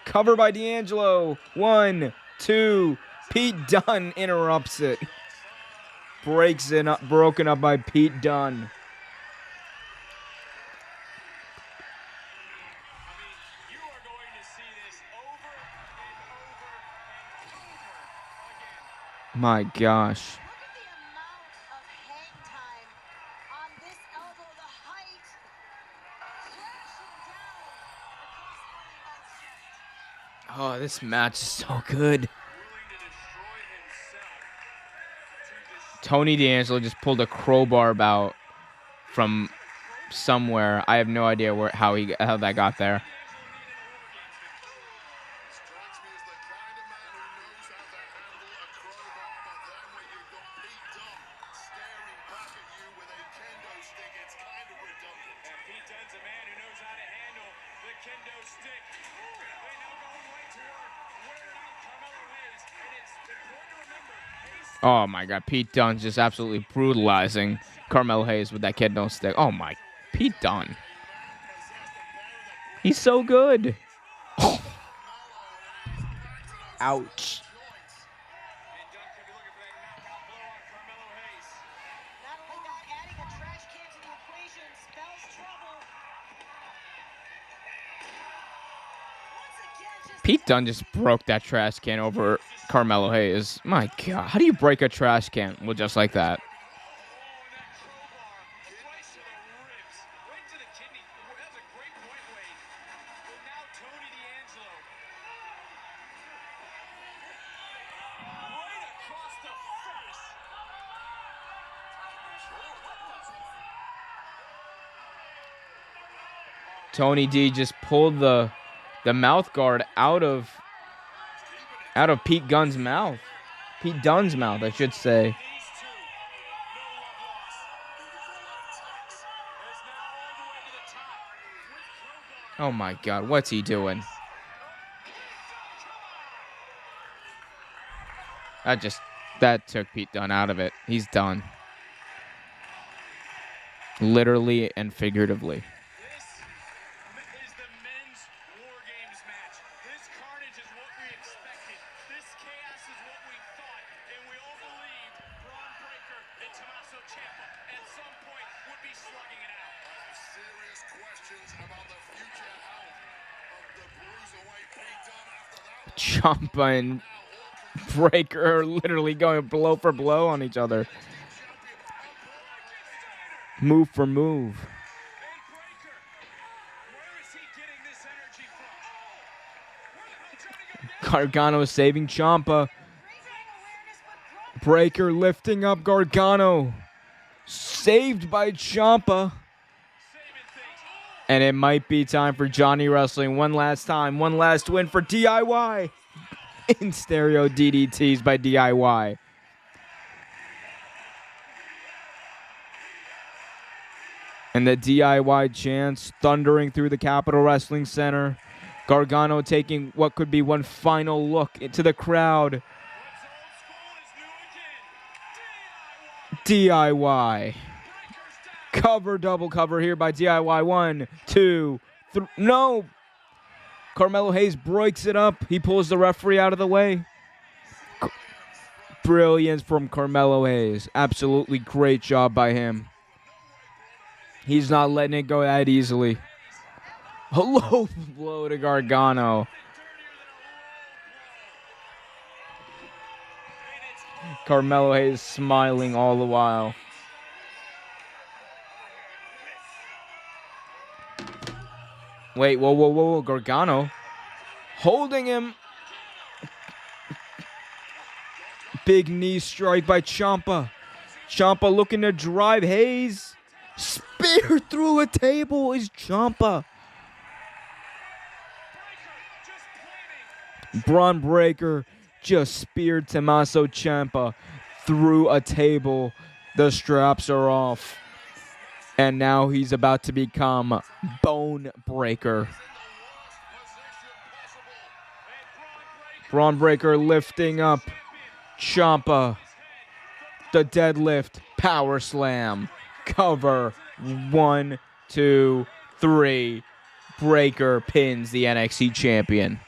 Cover by D'Angelo. 1, 2. Pete Dunne interrupts it. Breaks it up, broken up by Pete Dunne. My gosh. Look at the amount of hang time on this elbow, the height crashing down across LA Knight's chest. Oh, this match is so good. Tony D'Angelo just pulled a crowbar out from somewhere. I have no idea how that got there. Strikes me as the kind of man who knows how to handle a crowbar, but then when you've got Pete Dunne staring back at you with a kendo stick, it's kind of redundant. And Pete Dunne's a man who knows how to handle the kendo stick. They now going right toward wearing out Carmelo Hayes. Oh my God, Pete Dunne's just absolutely brutalizing Carmelo Hayes with that kendo stick. Oh my, Pete Dunne. He's so good. Ouch. Not only that, adding a trash can to the equation spells trouble. Once again, just Pete Dunne just broke that trash can over Carmelo Hayes. My God, how do you break a trash can? Well, just like that. Tony D just pulled the mouth guard out of Pete Dunne's mouth. Pete Dunne's mouth, I should say. Oh my God, what's he doing? That took Pete Dunne out of it. He's done. Literally and figuratively. This is the men's WarGames match. This carnage is what we expected. This chaos is what we thought. And we all believed Braun Breaker and Tommaso Ciampa at some point would be slugging it out. I have serious questions about the future health of the bruiserweight Pete Dunne after that. Ciampa and Breaker are literally going blow for blow on each other. Move for move. Gargano is saving Ciampa. Breaker lifting up Gargano. Saved by Ciampa. And it might be time for Johnny Wrestling one last time. One last win for DIY. In stereo DDTs by DIY. And the DIY chants thundering through the Capitol Wrestling Center. Gargano taking what could be one final look into the crowd. DIY. Cover, double cover here by DIY. 1, 2, 3. No! Carmelo Hayes breaks it up. He pulls the referee out of the way. Brilliance from Carmelo Hayes. Absolutely great job by him. He's not letting it go that easily. A low blow to Gargano. Carmelo Hayes smiling all the while. Wait, whoa. Gargano holding him. Big knee strike by Ciampa. Ciampa looking to drive Hayes. Spear through a table is Ciampa. Braun Breaker just speared Tommaso Ciampa through a table. The straps are off. And now he's about to become Bone Breaker. Braun Breaker lifting up Ciampa. The deadlift, power slam, cover. 1, 2, 3. Breaker pins the NXT champion.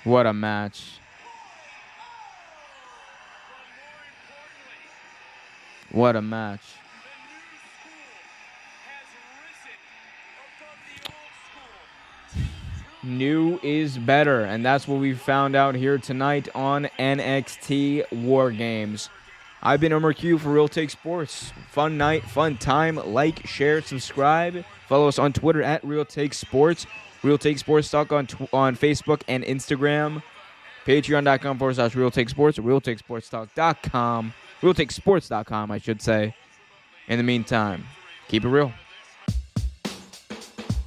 What a match. What a match. New is better, and that's what we found out here tonight on NXT WarGames. I've been Omar Q for Real Take Sports. Fun night, fun time. Like, share, subscribe. Follow us on Twitter at Real Take Sports. Real Take Sports Talk on Facebook and Instagram. Patreon.com/Real Take Sports. RealTakeSportsTalk.com. RealTakeSports.com, I should say. In the meantime, keep it real.